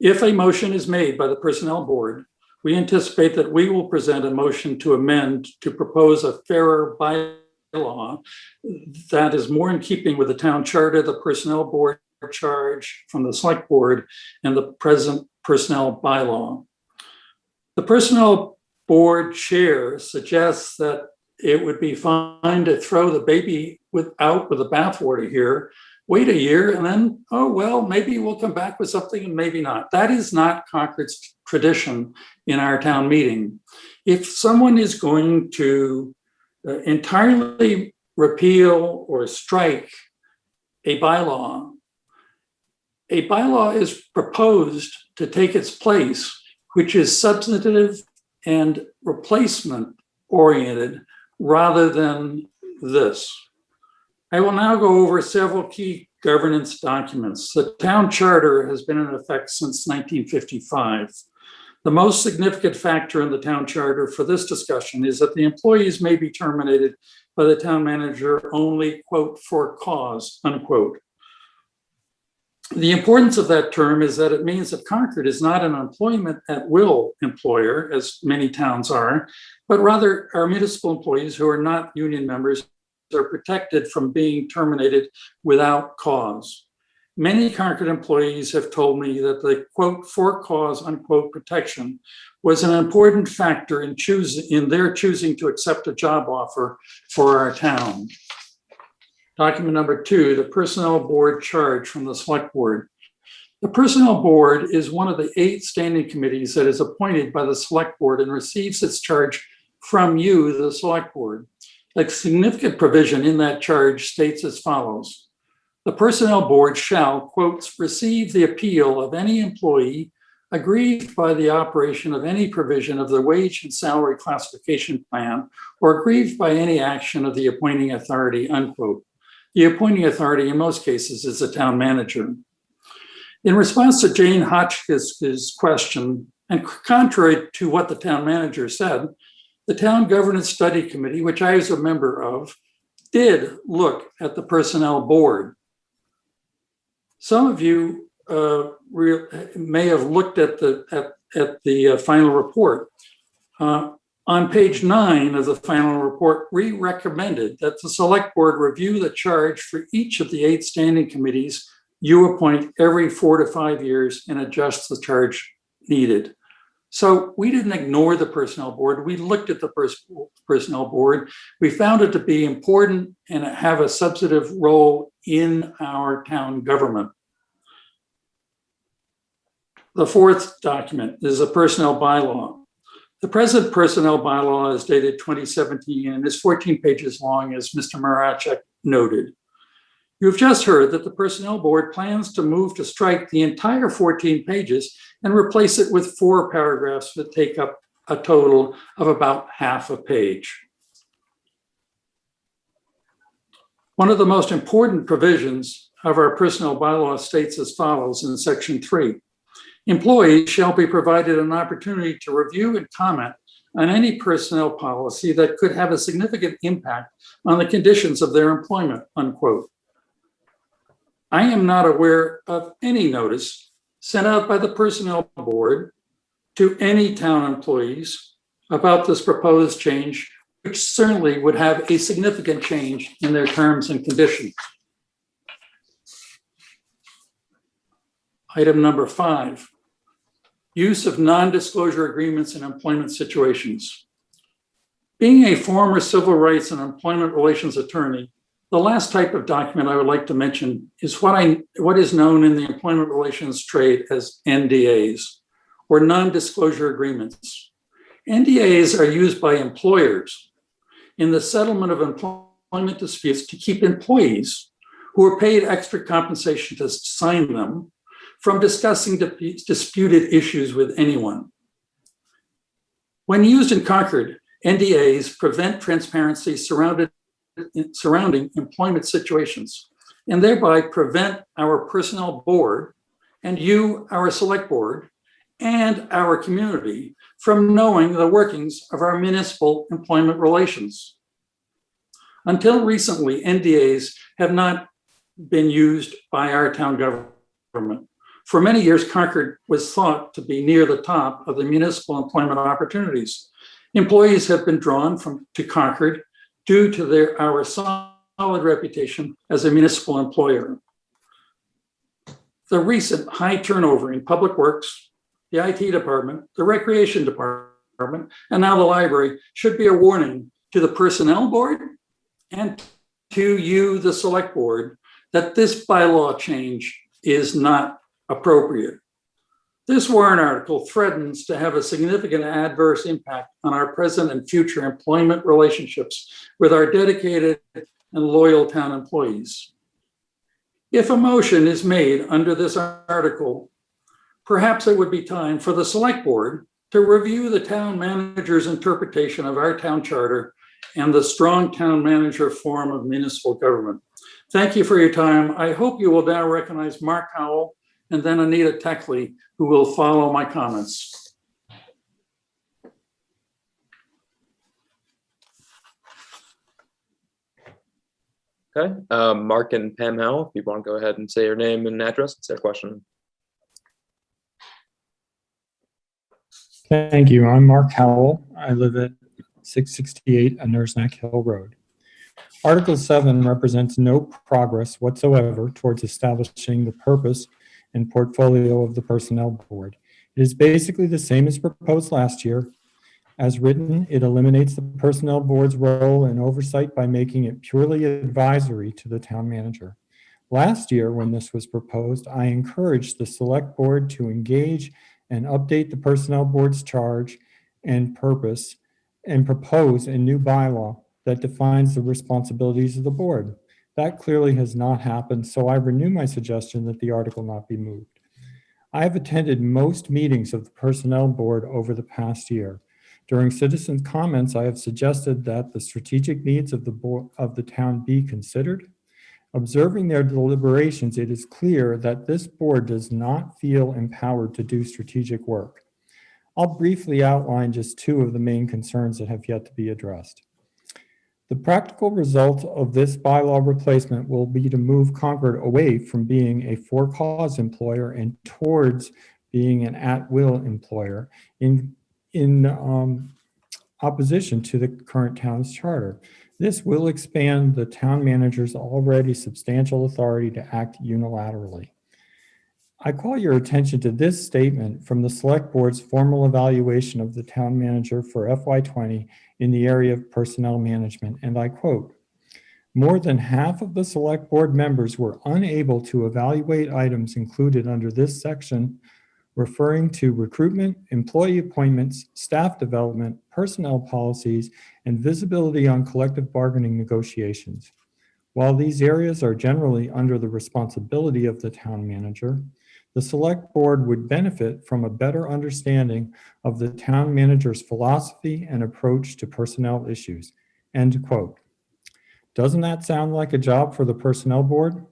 If a motion is made by the personnel board, we anticipate that we will present a motion to amend to propose a fairer bylaw that is more in keeping with the town charter, the personnel board charge from the select board, and the present personnel bylaw. The personnel board chair suggests that it would be fine to throw the baby out with the bathwater here, wait a year, and then, oh, well, maybe we'll come back with something and maybe not. That is not Concord's tradition in our town meeting. If someone is going to entirely repeal or strike a bylaw is proposed to take its place, which is substantive and replacement oriented rather than this. I will now go over several key governance documents. The town charter has been in effect since 1955. The most significant factor in the town charter for this discussion is that the employees may be terminated by the town manager only, quote, for cause, unquote. The importance of that term is that it means that Concord is not an employment at will employer, as many towns are, but rather our municipal employees who are not union members are protected from being terminated without cause. Many Concord employees have told me that the quote, for cause, unquote, protection was an important factor in their choosing to accept a job offer for our town. Document number 2, the personnel board charge from the select board. The personnel board is one of the 8 standing committees that is appointed by the select board and receives its charge from you, the select board. A significant provision in that charge states as follows. The personnel board shall, quote, receive the appeal of any employee aggrieved by the operation of any provision of the wage and salary classification plan or aggrieved by any action of the appointing authority, unquote. The appointing authority in most cases is the town manager. In response to Jane Hotchkiss' question, and contrary to what the town manager said, the Town Governance Study Committee, which I was a member of, did look at the personnel board. Some of you may have looked at the final report. On page 9 of the final report, we recommended that the select board review the charge for each of the 8 standing committees you appoint every 4 to 5 years and adjust the charge needed. So we didn't ignore the personnel board. We looked at the personnel board. We found it to be important and have a substantive role in our town government. The 4th document is a personnel bylaw. The present personnel bylaw is dated 2017 and is 14 pages long, as Mr. Marachek noted. You've just heard that the personnel board plans to move to strike the entire 14 pages and replace it with 4 paragraphs that take up a total of about half a page. One of the most important provisions of our personnel bylaw states as follows in section 3. Employees shall be provided an opportunity to review and comment on any personnel policy that could have a significant impact on the conditions of their employment, unquote. I am not aware of any notice sent out by the personnel board to any town employees about this proposed change, which certainly would have a significant change in their terms and conditions. Item number 5, use of non-disclosure agreements in employment situations. Being a former civil rights and employment relations attorney, the last type of document I would like to mention is what is known in the employment relations trade as NDAs, or non-disclosure agreements. NDAs are used by employers in the settlement of employment disputes to keep employees who are paid extra compensation to sign them from discussing disputed issues with anyone. When used in Concord, NDAs prevent transparency surrounding employment situations and thereby prevent our personnel board and you, our select board, and our community from knowing the workings of our municipal employment relations. Until recently, NDAs have not been used by our town government. For many years, Concord was thought to be near the top of the municipal employment opportunities. Employees have been drawn to Concord due to our solid reputation as a municipal employer. The recent high turnover in public works, the IT department, the recreation department, and now the library should be a warning to the personnel board and to you, the select board, that this bylaw change is not appropriate. This warrant article threatens to have a significant adverse impact on our present and future employment relationships with our dedicated and loyal town employees. If a motion is made under this article, perhaps it would be time for the select board to review the town manager's interpretation of our town charter and the strong town manager form of municipal government. Thank you for your time. I hope you will now recognize Mark Howell and then Anita Techley, who will follow my comments. Okay, Mark and Pam Howell, if you want to go ahead and say your name and address, it's their question. Thank you. I'm Mark Howell. I live at 668 Neck Hill Road. Article 7 represents no progress whatsoever towards establishing the purpose and portfolio of the Personnel Board. It is basically the same as proposed last year. As written, it eliminates the Personnel Board's role and oversight by making it purely advisory to the town manager. Last year, when this was proposed, I encouraged the Select Board to engage and update the Personnel Board's charge and purpose and propose a new bylaw that defines the responsibilities of the board. That clearly has not happened, so I renew my suggestion that the article not be moved. I have attended most meetings of the Personnel Board over the past year. During citizen comments, I have suggested that the strategic needs of the town be considered. Observing their deliberations, it is clear that this board does not feel empowered to do strategic work. I'll briefly outline just two of the main concerns that have yet to be addressed. The practical result of this bylaw replacement will be to move Concord away from being a for-cause employer and towards being an at-will employer in opposition to the current town's charter. This will expand the town manager's already substantial authority to act unilaterally. I call your attention to this statement from the Select Board's formal evaluation of the town manager for FY20 in the area of personnel management, and I quote, "More than half of the Select Board members were unable to evaluate items included under this section, referring to recruitment, employee appointments, staff development, personnel policies, and visibility on collective bargaining negotiations. While these areas are generally under the responsibility of the town manager, the Select Board would benefit from a better understanding of the town manager's philosophy and approach to personnel issues." End quote. Doesn't that sound like a job for the Personnel Board?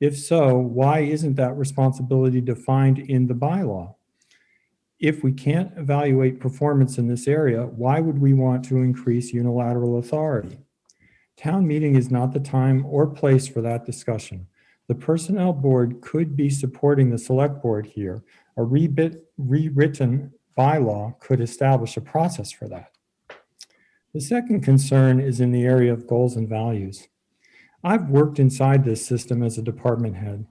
If so, why isn't that responsibility defined in the bylaw? If we can't evaluate performance in this area, why would we want to increase unilateral authority? Town meeting is not the time or place for that discussion. The Personnel Board could be supporting the Select Board here. A rewritten bylaw could establish a process for that. The second concern is in the area of goals and values. I've worked inside this system as a department head.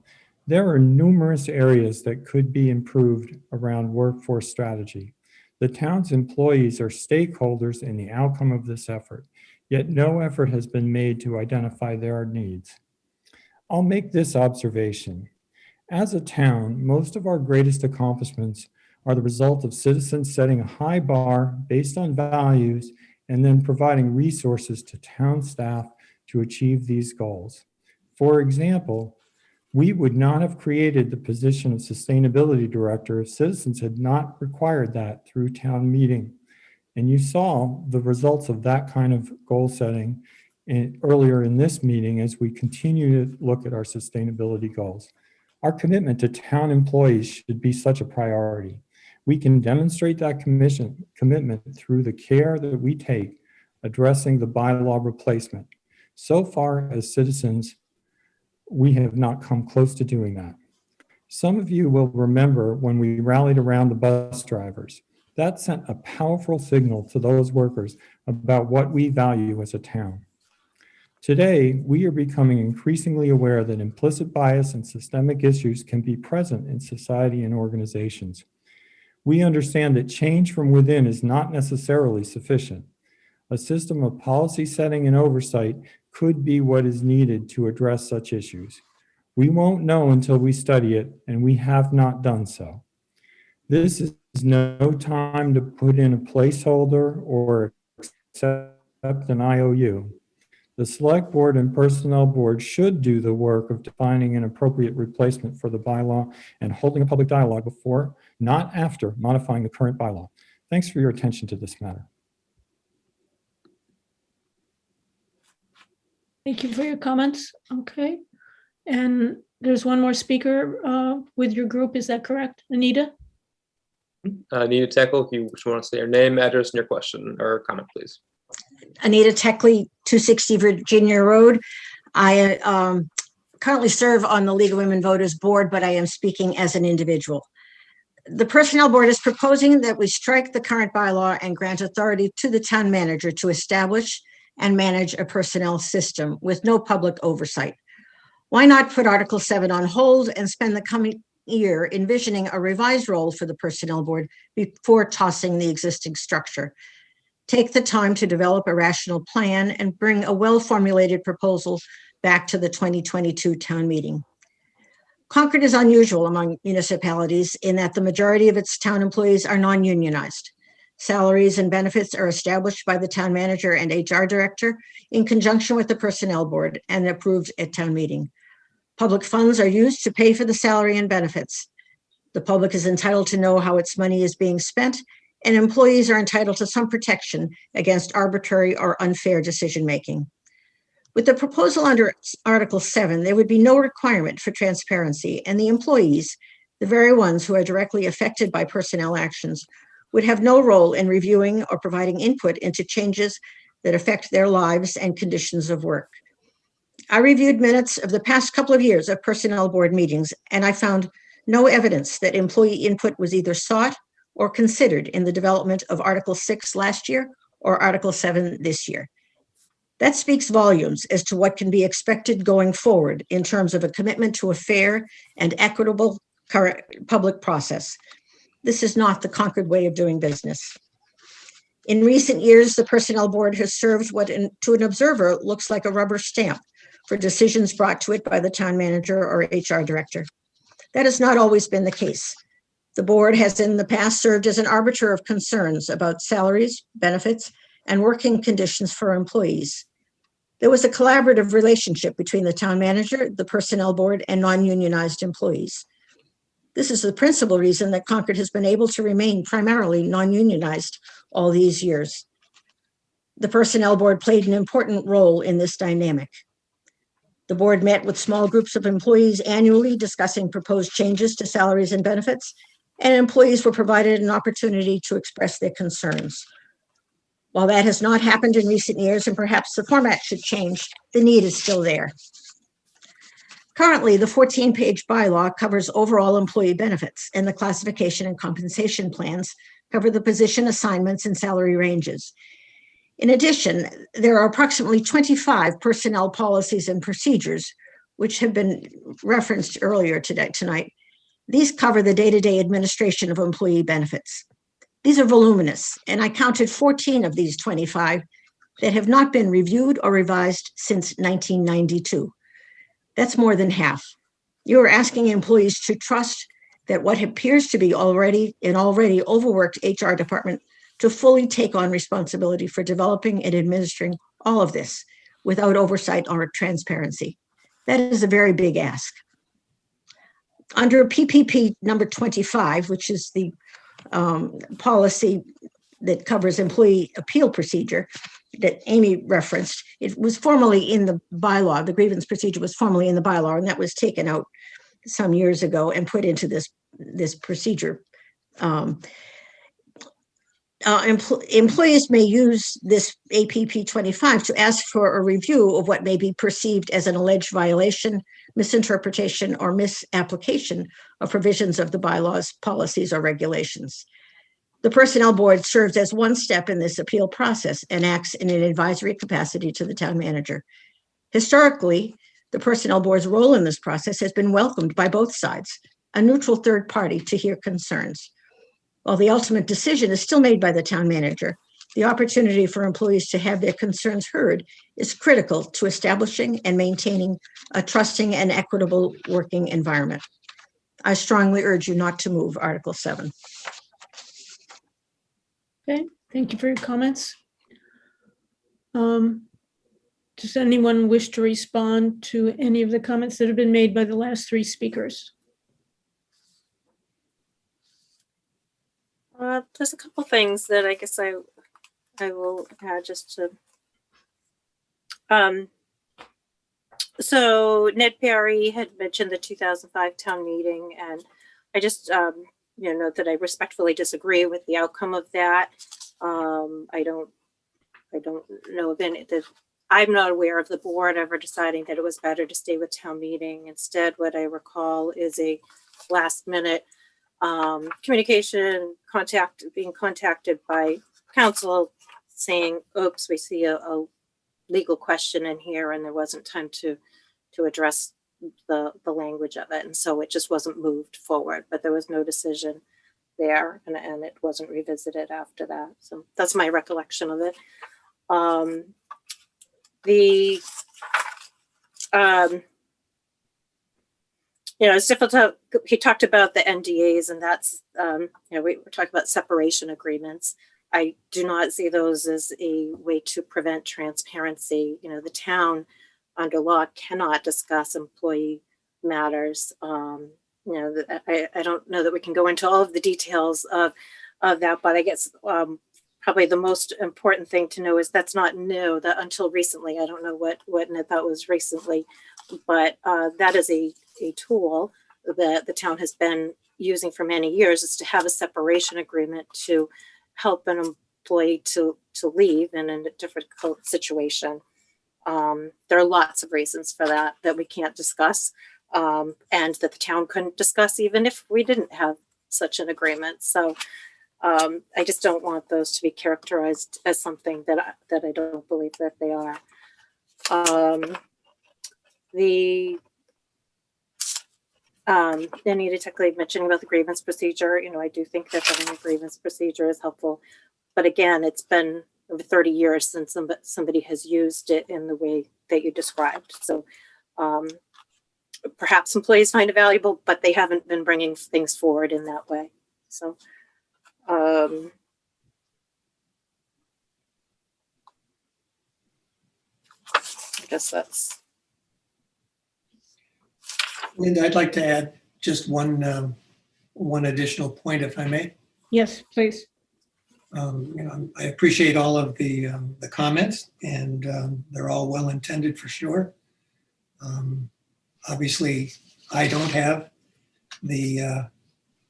There are numerous areas that could be improved around workforce strategy. The town's employees are stakeholders in the outcome of this effort, yet no effort has been made to identify their needs. I'll make this observation. As a town, most of our greatest accomplishments are the result of citizens setting a high bar based on values and then providing resources to town staff to achieve these goals. For example, we would not have created the position of sustainability director if citizens had not required that through town meeting. And you saw the results of that kind of goal setting earlier in this meeting as we continue to look at our sustainability goals. Our commitment to town employees should be such a priority. We can demonstrate that commitment through the care that we take addressing the bylaw replacement. So far as citizens, we have not come close to doing that. Some of you will remember when we rallied around the bus drivers. That sent a powerful signal to those workers about what we value as a town. Today, we are becoming increasingly aware that implicit bias and systemic issues can be present in society and organizations. We understand that change from within is not necessarily sufficient. A system of policy setting and oversight could be what is needed to address such issues. We won't know until we study it, and we have not done so. This is no time to put in a placeholder or accept an IOU. The Select Board and Personnel Board should do the work of defining an appropriate replacement for the bylaw and holding a public dialogue before, not after, modifying the current bylaw. Thanks for your attention to this matter. Thank you for your comments. Okay. And there's one more speaker with your group. Is that correct? Anita? Anita Teckle, if you just want to say your name, address, and your question or comment, please. Anita Teckley, 260 Virginia Road. I currently serve on the League of Women Voters Board, but I am speaking as an individual. The Personnel Board is proposing that we strike the current bylaw and grant authority to the town manager to establish and manage a personnel system with no public oversight. Why not put Article 7 on hold and spend the coming year envisioning a revised role for the Personnel Board before tossing the existing structure? Take the time to develop a rational plan and bring a well-formulated proposal back to the 2022 town meeting. Concord is unusual among municipalities in that the majority of its town employees are non-unionized. Salaries and benefits are established by the town manager and HR director in conjunction with the Personnel Board and approved at town meeting. Public funds are used to pay for the salary and benefits. The public is entitled to know how its money is being spent, and employees are entitled to some protection against arbitrary or unfair decision-making. With the proposal under Article 7, there would be no requirement for transparency, and the employees, the very ones who are directly affected by personnel actions, would have no role in reviewing or providing input into changes that affect their lives and conditions of work. I reviewed minutes of the past couple of years of Personnel Board meetings, and I found no evidence that employee input was either sought or considered in the development of Article 6 last year or Article 7 this year. That speaks volumes as to what can be expected going forward in terms of a commitment to a fair and equitable public process. This is not the Concord way of doing business. In recent years, the Personnel Board has served what to an observer looks like a rubber stamp for decisions brought to it by the town manager or HR director. That has not always been the case. The board has in the past served as an arbiter of concerns about salaries, benefits, and working conditions for employees. There was a collaborative relationship between the town manager, the Personnel Board, and non-unionized employees. This is the principal reason that Concord has been able to remain primarily non-unionized all these years. The Personnel Board played an important role in this dynamic. The board met with small groups of employees annually discussing proposed changes to salaries and benefits, and employees were provided an opportunity to express their concerns. While that has not happened in recent years, and perhaps the format should change, the need is still there. Currently, the 14-page bylaw covers overall employee benefits, and the classification and compensation plans cover the position assignments and salary ranges. In addition, there are approximately 25 personnel policies and procedures, which have been referenced earlier tonight. These cover the day-to-day administration of employee benefits. These are voluminous, and I counted 14 of these 25 that have not been reviewed or revised since 1992. That's more than half. You are asking employees to trust that what appears to be already overworked HR department to fully take on responsibility for developing and administering all of this without oversight or transparency. That is a very big ask. Under PPP number 25, which is the policy that covers employee appeal procedure that Amy referenced, it was formerly in the bylaw. The grievance procedure was formerly in the bylaw, and that was taken out some years ago and put into this procedure. Employees may use this APP 25 to ask for a review of what may be perceived as an alleged violation, misinterpretation, or misapplication of provisions of the bylaws, policies, or regulations. The Personnel Board serves as one step in this appeal process and acts in an advisory capacity to the town manager. Historically, the Personnel Board's role in this process has been welcomed by both sides, a neutral third party to hear concerns. While the ultimate decision is still made by the town manager, the opportunity for employees to have their concerns heard is critical to establishing and maintaining a trusting and equitable working environment. I strongly urge you not to move Article 7. Okay, thank you for your comments. Does anyone wish to respond to any of the comments that have been made by the last three speakers? There's a couple things that I guess I will add just to. So Ned Perry had mentioned the 2005 town meeting, and I just note that I respectfully disagree with the outcome of that. I don't know of any that I'm not aware of the board ever deciding that it was better to stay with town meeting. Instead, what I recall is a last minute communication being contacted by council saying, oops, we see a legal question in here, and there wasn't time to address the language of it. And so it just wasn't moved forward, but there was no decision there, and it wasn't revisited after that. So that's my recollection of it. It's difficult. He talked about the NDAs, and that's, we were talking about separation agreements. I do not see those as a way to prevent transparency. The town under law cannot discuss employee matters. I don't know that we can go into all of the details of that, but I guess probably the most important thing to know is that's not new. That until recently, I don't know what that was recently, but that is a tool that the town has been using for many years, is to have a separation agreement to help an employee to leave in a difficult situation. There are lots of reasons for that we can't discuss, and that the town couldn't discuss even if we didn't have such an agreement. So I just don't want those to be characterized as something that I don't believe that they are. Anita Techley mentioning about the grievance procedure. I do think that having a grievance procedure is helpful, but again, it's been over 30 years since somebody has used it in the way that you described. So perhaps employees find it valuable, but they haven't been bringing things forward in that way. So I guess that's. Linda, I'd like to add just one additional point, if I may. Yes, please. I appreciate all of the comments, and they're all well intended for sure. Obviously, I don't have the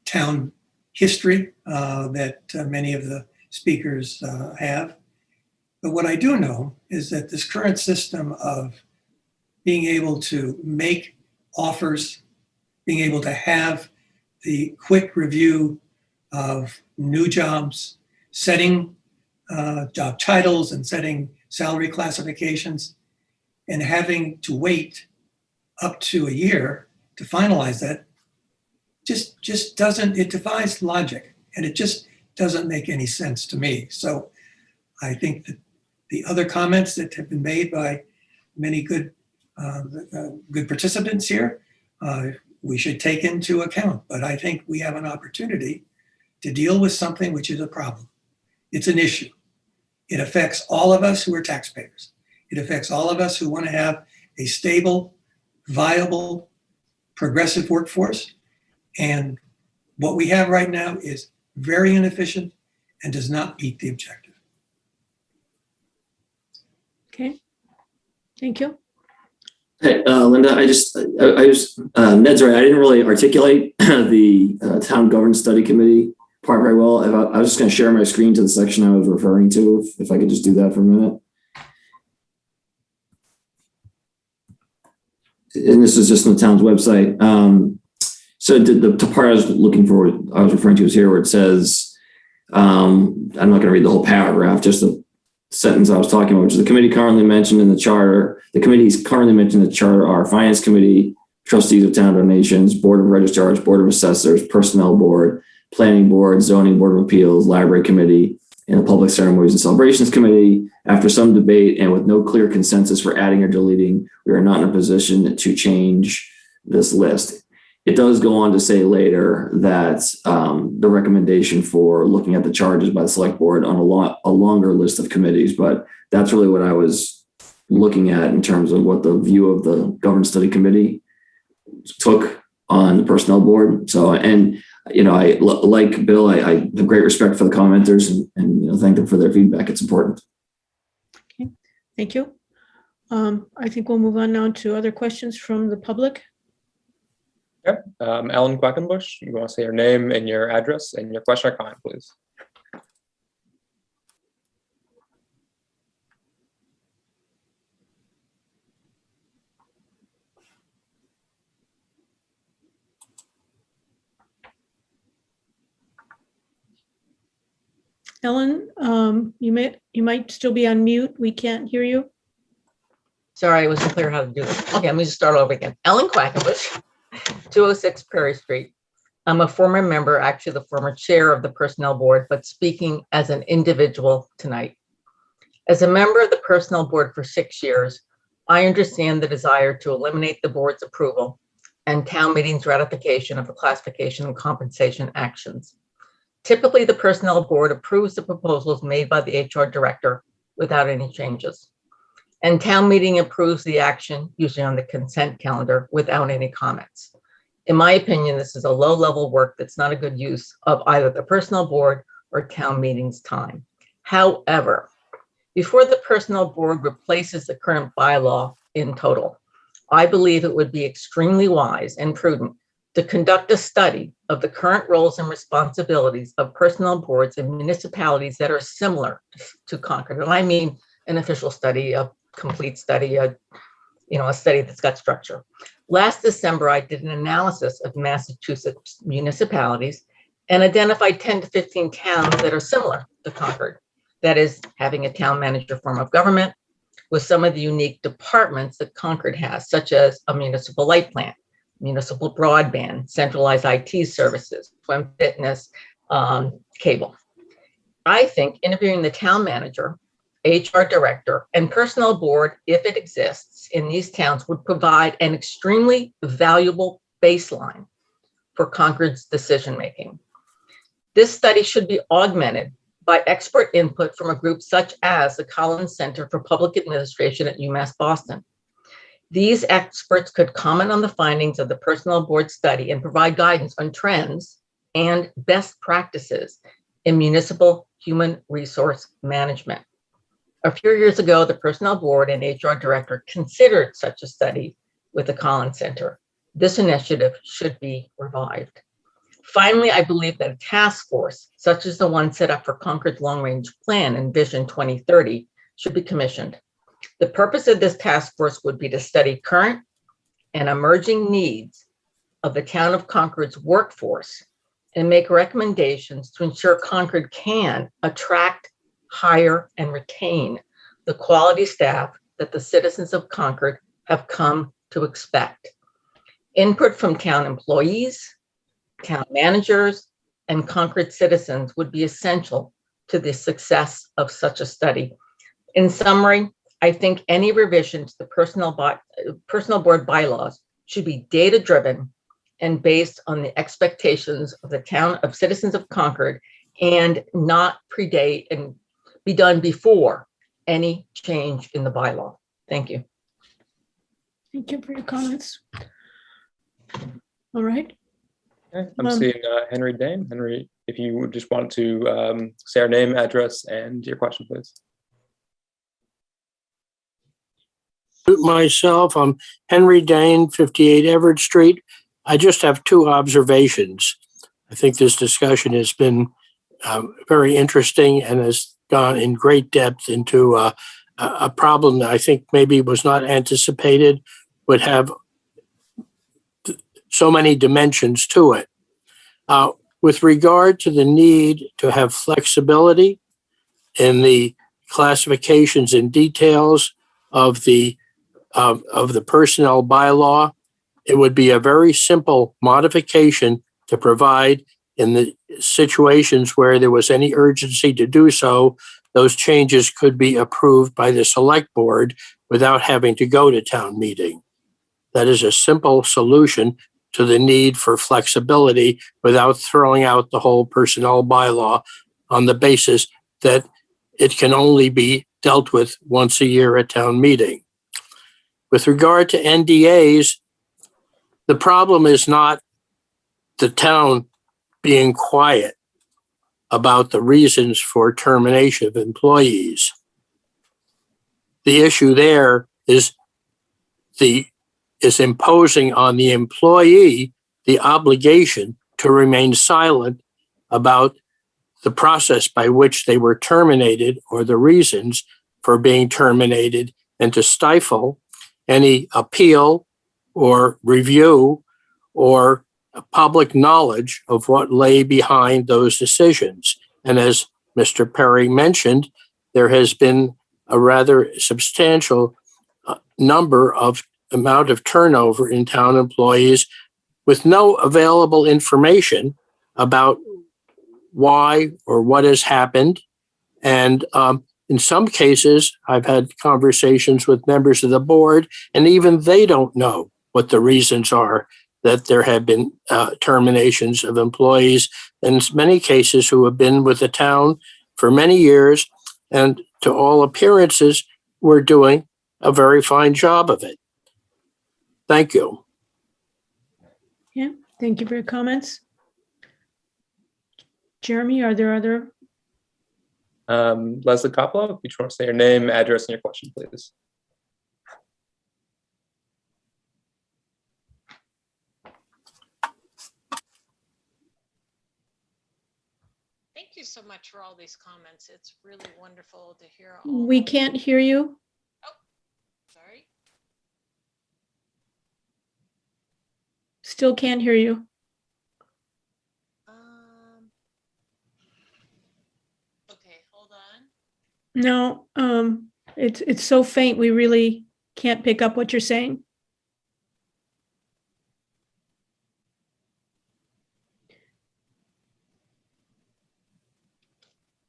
town history that many of the speakers have. But what I do know is that this current system of being able to make offers, being able to have the quick review of new jobs, setting job titles and setting salary classifications, and having to wait up to a year to finalize that just doesn't, it defies logic, and it just doesn't make any sense to me. So I think that the other comments that have been made by many good participants here we should take into account. But I think we have an opportunity to deal with something which is a problem. It's an issue. It affects all of us who are taxpayers. It affects all of us who want to have a stable, viable, progressive workforce. And what we have right now is very inefficient and does not meet the objective. Okay, thank you. Hey, Linda, Ned's right. I didn't really articulate the town governance study committee part very well. I was just going to share my screen to the section I was referring to, if I could just do that for a minute. And this is just on the town's website. So the part I was looking for, I was referring to is here where it says, I'm not going to read the whole paragraph, just the sentence I was talking about, which is the committee currently mentioned in the charter. The committees currently mentioned in the charter are Finance Committee, Trustees of Town Donations, Board of Registrars, Board of Assessors, Personnel Board, Planning Board, Zoning Board of Appeals, Library Committee, and the Public Ceremonies and Celebrations Committee. After some debate and with no clear consensus for adding or deleting, we are not in a position to change this list. It does go on to say later that the recommendation for looking at the charges by the select board on a longer list of committees, but that's really what I was looking at in terms of what the view of the governance study committee took on the personnel board. So, and I like Bill, I have great respect for the commenters and thank them for their feedback. It's important. Okay, thank you. I think we'll move on now to other questions from the public. Okay. Ellen Quackenbush, you want to say your name and your address and your question or comment, please? Ellen, you might still be on mute. We can't hear you. Sorry, I wasn't clear how to do this. Okay, let me just start over again. Ellen Quackenbush, 206 Prairie Street. I'm a former member, actually the former chair of the Personnel Board, but speaking as an individual tonight. As a member of the Personnel Board for 6 years, I understand the desire to eliminate the board's approval and town meeting's ratification of the classification and compensation actions. Typically, the Personnel Board approves the proposals made by the HR director without any changes. And town meeting approves the action, usually on the consent calendar, without any comments. In my opinion, this is a low-level work that's not a good use of either the Personnel Board or town meeting's time. However, before the Personnel Board replaces the current bylaw in total, I believe it would be extremely wise and prudent to conduct a study of the current roles and responsibilities of personnel boards in municipalities that are similar to Concord. And I mean an official study, a complete study, a study that's got structure. Last December, I did an analysis of Massachusetts municipalities and identified 10 to 15 towns that are similar to Concord. That is, having a town manager form of government with some of the unique departments that Concord has, such as a municipal light plant, municipal broadband, centralized IT services, swim fitness, cable. I think interviewing the town manager, HR director, and personnel board, if it exists in these towns, would provide an extremely valuable baseline for Concord's decision-making. This study should be augmented by expert input from a group such as the Collins Center for Public Administration at UMass Boston. These experts could comment on the findings of the Personnel Board study and provide guidance on trends and best practices in municipal human resource management. A few years ago, the Personnel Board and HR Director considered such a study with the Collins Center. This initiative should be revived. Finally, I believe that a task force, such as the one set up for Concord's long-range plan and Vision 2030, should be commissioned. The purpose of this task force would be to study current and emerging needs of the town of Concord's workforce and make recommendations to ensure Concord can attract, hire, and retain the quality staff that the citizens of Concord have come to expect. Input from town employees, town managers, and Concord citizens would be essential to the success of such a study. In summary, I think any revision to the personnel board bylaws should be data-driven and based on the expectations of the town of citizens of Concord, and not predate and be done before any change in the bylaw. Thank you. Thank you for your comments. All right. Okay, I'm seeing Henry Dane. Henry, if you would just want to say our name, address, and your question, please. Myself, I'm Henry Dane, 58 Everett Street. I just have two observations. I think this discussion has been very interesting and has gone in great depth into a problem that I think maybe was not anticipated, would have so many dimensions to it. With regard to the need to have flexibility in the classifications and details of the personnel bylaw, it would be a very simple modification to provide in the situations where there was any urgency to do so, those changes could be approved by the select board without having to go to town meeting. That is a simple solution to the need for flexibility without throwing out the whole personnel bylaw on the basis that it can only be dealt with once a year at town meeting. With regard to NDAs, the problem is not the town being quiet about the reasons for termination of employees. The issue there is imposing on the employee the obligation to remain silent about the process by which they were terminated or the reasons for being terminated, and to stifle any appeal or review or public knowledge of what lay behind those decisions. And as Mr. Perry mentioned, there has been a rather substantial amount of turnover in town employees with no available information about why or what has happened. And in some cases, I've had conversations with members of the board, and even they don't know what the reasons are that there have been terminations of employees, in many cases who have been with the town for many years, and to all appearances, were doing a very fine job of it. Thank you. Yeah, thank you for your comments. Jeremy, are there other? Leslie Koplow, if you just want to say your name, address, and your question, please. Thank you so much for all these comments. It's really wonderful to hear. We can't hear you. Oh, sorry. Still can't hear you. Okay, hold on. No, it's so faint, we really can't pick up what you're saying.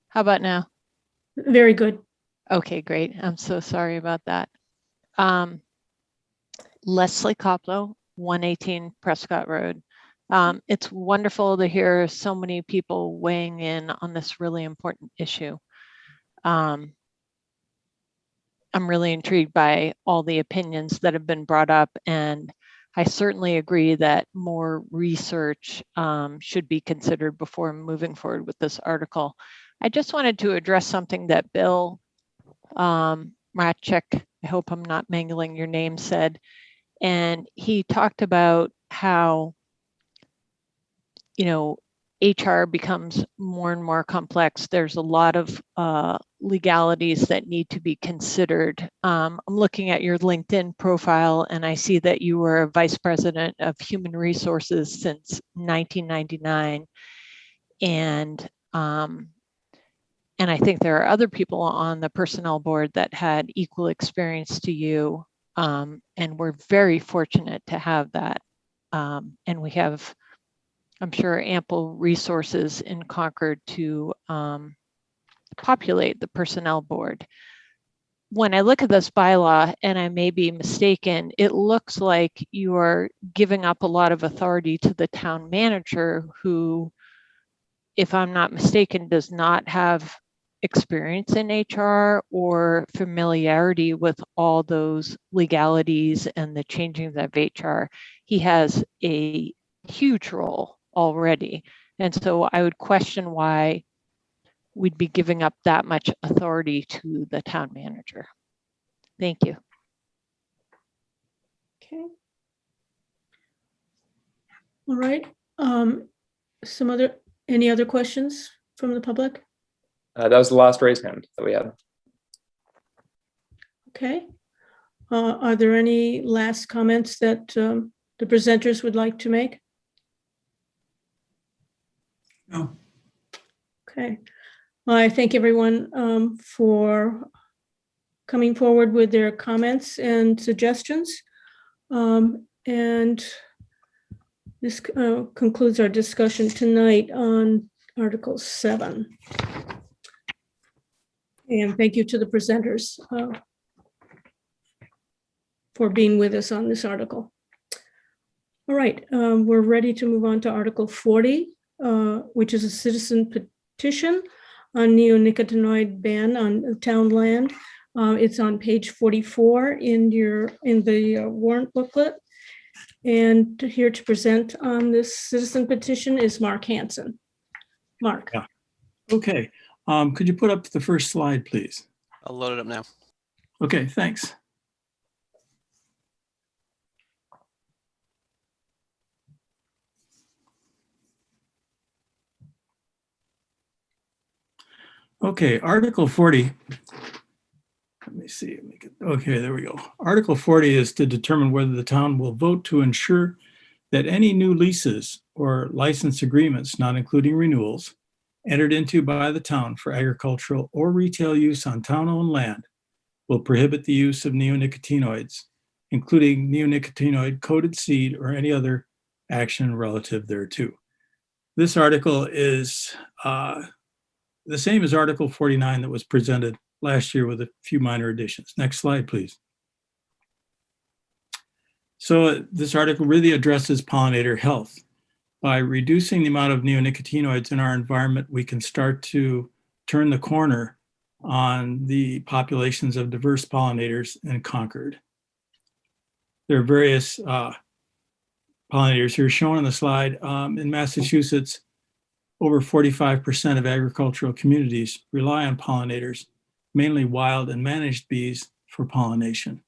How about now? Very good. Okay, great. I'm so sorry about that. Leslie Koplow, 118 Prescott Road. It's wonderful to hear so many people weighing in on this really important issue. I'm really intrigued by all the opinions that have been brought up, and I certainly agree that more research should be considered before moving forward with this article. I just wanted to address something that Bill Ratchek, I hope I'm not mangling your name, said, and he talked about how, you know, HR becomes more and more complex. There's a lot of legalities that need to be considered. I'm looking at your LinkedIn profile, and I see that you were a vice president of human resources since 1999. And I think there are other people on the personnel board that had equal experience to you. And we're very fortunate to have that. And we have, I'm sure, ample resources in Concord to populate the personnel board. when I look at this bylaw, and I may be mistaken, it looks like you are giving up a lot of authority to the town manager who, if I'm not mistaken, does not have experience in HR or familiarity with all those legalities and the changing of HR. He has a huge role already. And so I would question why we'd be giving up that much authority to the town manager. Thank you. Okay. All right. Any other questions from the public? That was the last raised hand that we had. Okay. Are there any last comments that the presenters would like to make? No. Okay. Well, I thank everyone for coming forward with their comments and suggestions. And this concludes our discussion tonight on Article 7. And thank you to the presenters for being with us on this article. All right, we're ready to move on to Article 40, which is a citizen petition on neonicotinoid ban on town land. It's on page 44 in the warrant booklet. And here to present on this citizen petition is Mark Hansen. Mark. Yeah. Okay. Could you put up the first slide, please? I'll load it up now. Okay, thanks. Okay, Article 40. Let me see. Okay, there we go. Article 40 is to determine whether the town will vote to ensure that any new leases or license agreements, not including renewals, entered into by the town for agricultural or retail use on town-owned land will prohibit the use of neonicotinoids, including neonicotinoid coated seed or any other action relative thereto. This article is the same as Article 49 that was presented last year with a few minor additions. Next slide, please. So this article really addresses pollinator health. By reducing the amount of neonicotinoids in our environment, we can start to turn the corner on the populations of diverse pollinators in Concord. There are various pollinators here shown on the slide. In Massachusetts, over 45% of agricultural communities rely on pollinators, mainly wild and managed bees, for pollination.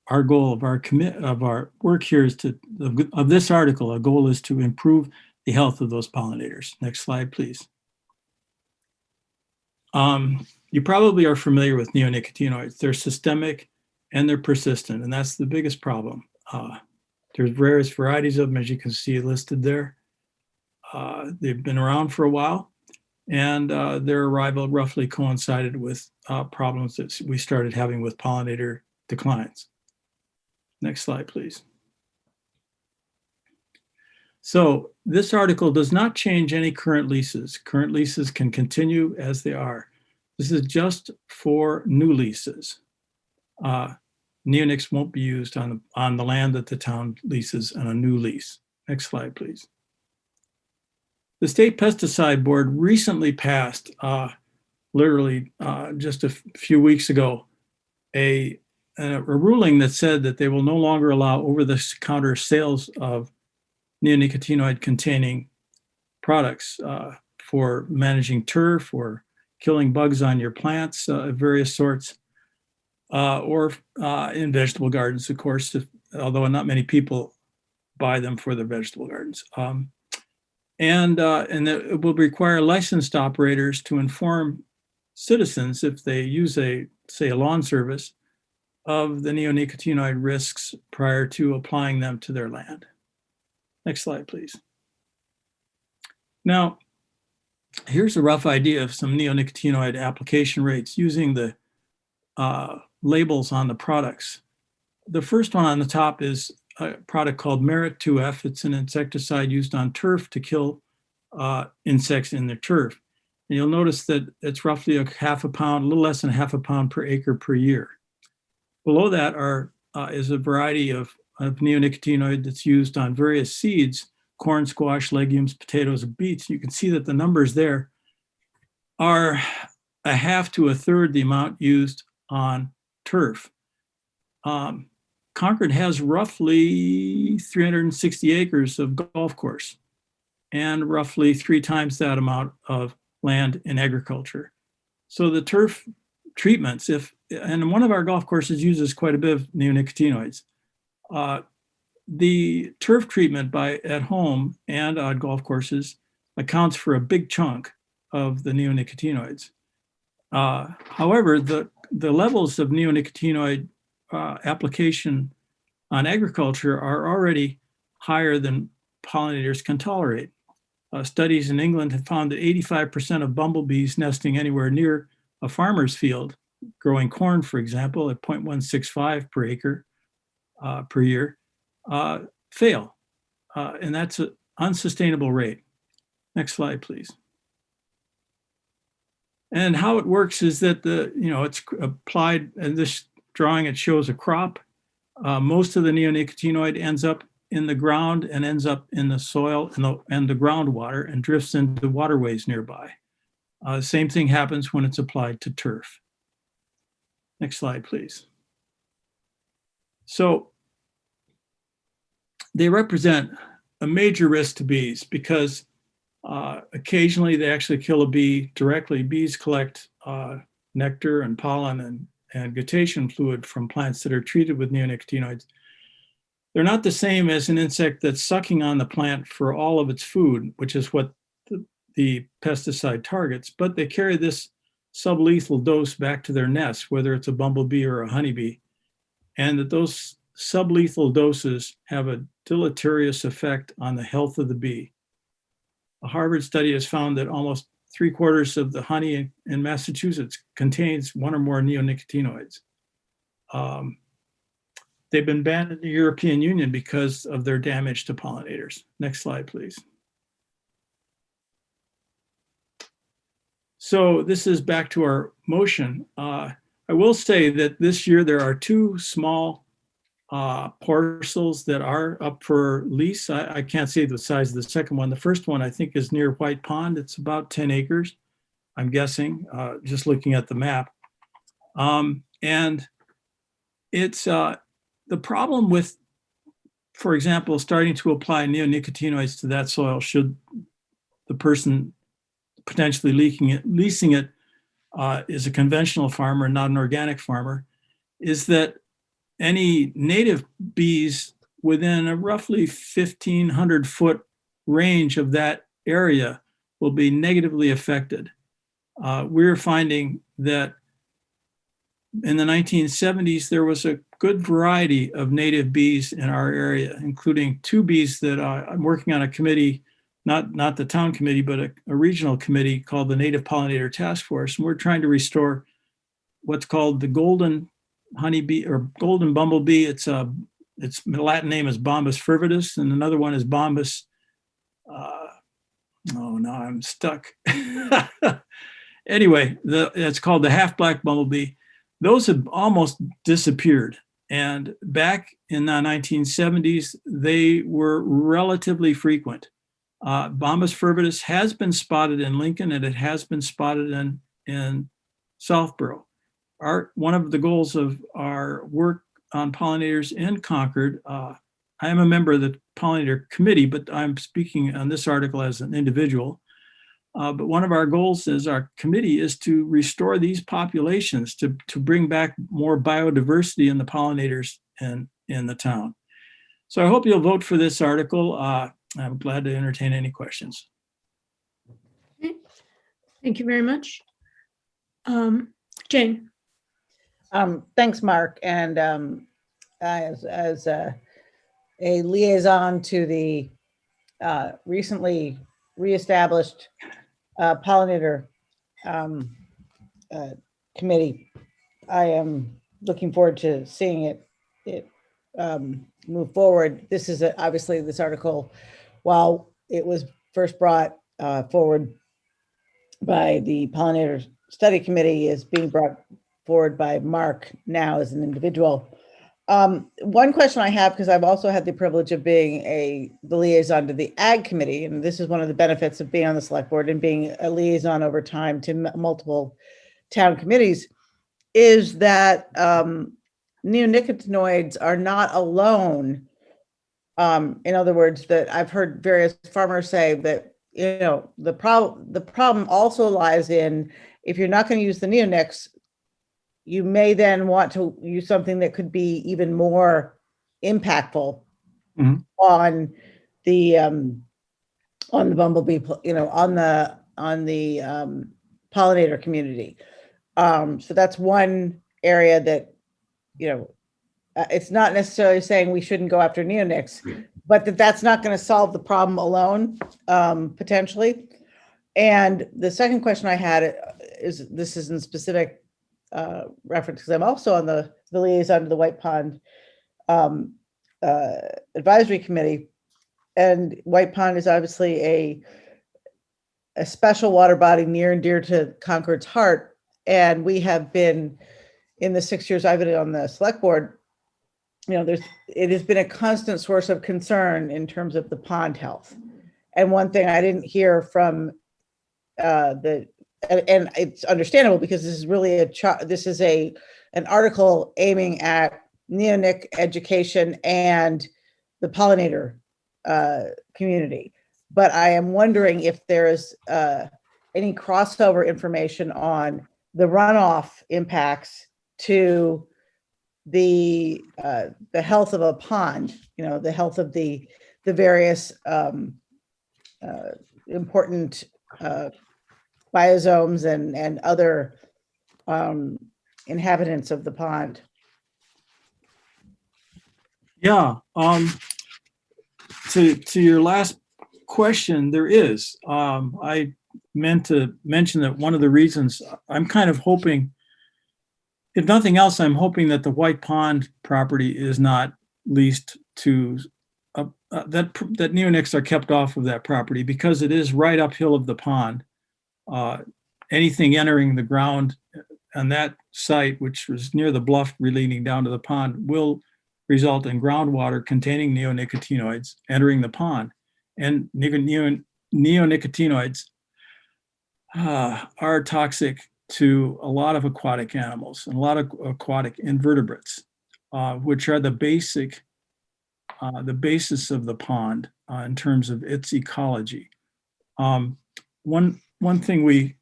Our goal of our work here is of this article, our goal is to improve the health of those pollinators. Next slide, please. You probably are familiar with neonicotinoids. They're systemic and they're persistent, and that's the biggest problem. There's various varieties of them, as you can see listed there. They've been around for a while, and their arrival roughly coincided with problems that we started having with pollinator declines. Next slide, please. So this article does not change any current leases. Current leases can continue as they are. This is just for new leases. Neonics won't be used on the land that the town leases on a new lease. Next slide, please. The State Pesticide Board recently passed, literally just a few weeks ago, a ruling that said that they will no longer allow over-the-counter sales of neonicotinoid containing products for managing turf or killing bugs on your plants of various sorts, or in vegetable gardens, of course, although not many people buy them for their vegetable gardens. And it will require licensed operators to inform citizens if they use say a lawn service of the neonicotinoid risks prior to applying them to their land. Next slide, please. Now, here's a rough idea of some neonicotinoid application rates using the labels on the products. The first one on the top is a product called Merit 2F. It's an insecticide used on turf to kill insects in the turf. And you'll notice that it's roughly a little less than half a pound per acre per year. Below that is a variety of neonicotinoid that's used on various seeds, corn, squash, legumes, potatoes, and beets. You can see that the numbers there are a half to a third the amount used on turf. Concord has roughly 360 acres of golf course and roughly 3 times that amount of land in agriculture. So the turf treatments, and one of our golf courses uses quite a bit of neonicotinoids. The turf treatment at home and on golf courses accounts for a big chunk of the neonicotinoids. However, the levels of neonicotinoid application on agriculture are already higher than pollinators can tolerate. Studies in England have found that 85% of bumblebees nesting anywhere near a farmer's field, growing corn, for example, at 0.165 per acre per year, fail. And that's an unsustainable rate. Next slide, please. And how it works is that it's applied, and this drawing, it shows a crop. Most of the neonicotinoid ends up in the ground and ends up in the soil and the groundwater and drifts into waterways nearby. Same thing happens when it's applied to turf. Next slide, please. So they represent a major risk to bees because occasionally they actually kill a bee directly. Bees collect nectar and pollen and guttation fluid from plants that are treated with neonicotinoids. They're not the same as an insect that's sucking on the plant for all of its food, which is what the pesticide targets, but they carry this sublethal dose back to their nest, whether it's a bumblebee or a honeybee, and that those sublethal doses have a deleterious effect on the health of the bee. A Harvard study has found that almost 3/4 of the honey in Massachusetts contains one or more neonicotinoids. They've been banned in the European Union because of their damage to pollinators. Next slide, please. So this is back to our motion. I will say that this year there are 2 small parcels that are up for lease. I can't say the size of the second one. The first one I think is near White Pond. It's about 10 acres, I'm guessing, just looking at the map. And it's the problem with, for example, starting to apply neonicotinoids to that soil should the person potentially leasing it is a conventional farmer, not an organic farmer, is that any native bees within a roughly 1,500 foot range of that area will be negatively affected. We're finding that in the 1970s, there was a good variety of native bees in our area, including 2 bees that I'm working on a committee, not the town committee, but a regional committee called the Native Pollinator Task Force. And we're trying to restore what's called the golden honeybee or golden bumblebee. Its Latin name is Bombus fervidus, and another one is Bombus. Oh, now I'm stuck. Anyway, it's called the half-black bumblebee. Those have almost disappeared. And back in the 1970s, they were relatively frequent. Bombus fervidus has been spotted in Lincoln, and it has been spotted in Southborough. One of the goals of our work on pollinators in Concord, I am a member of the pollinator committee, but I'm speaking on this article as an individual. But one of our goals as our committee is to restore these populations, to bring back more biodiversity in the pollinators in the town. So I hope you'll vote for this article. I'm glad to entertain any questions. Okay. Thank you very much. Jane. Thanks, Mark. And as a liaison to the recently reestablished pollinator committee, I am looking forward to seeing it move forward. This is obviously this article, while it was first brought forward by the Pollinator Study Committee is being brought forward by Mark now as an individual. One question I have, because I've also had the privilege of being the liaison to the Ag Committee, and this is one of the benefits of being on the select board and being a liaison over time to multiple town committees, is that neonicotinoids are not alone. In other words, that I've heard various farmers say that, you know, the problem also lies in, if you're not going to use the neonics, you may then want to use something that could be even more impactful on the bumblebee, you know, on the pollinator community. So that's one area that, you know, it's not necessarily saying we shouldn't go after neonics, but that's not going to solve the problem alone, potentially. And the second question I had is, this is in specific reference, because I'm also on the liaison to the White Pond Advisory Committee, and White Pond is obviously a special water body near and dear to Concord's heart. And we have been, in the 6 years I've been on the select board, you know, it has been a constant source of concern in terms of the pond health. And one thing I didn't hear from and it's understandable, because this is really an article aiming at neonic education and the pollinator community. But I am wondering if there is any crossover information on the runoff impacts to the health of a pond, you know, the health of the various important biozones and other inhabitants of the pond. Yeah. To your last question, there is. I meant to mention that one of the reasons I'm kind of hoping, if nothing else, I'm hoping that the White Pond property is not leased to, that neonics are kept off of that property, because it is right uphill of the pond. Anything entering the ground on that site, which was near the bluff leading down to the pond, will result in groundwater containing neonicotinoids entering the pond. And neonicotinoids are toxic to a lot of aquatic animals and a lot of aquatic invertebrates, which are the basis of the pond in terms of its ecology. One thing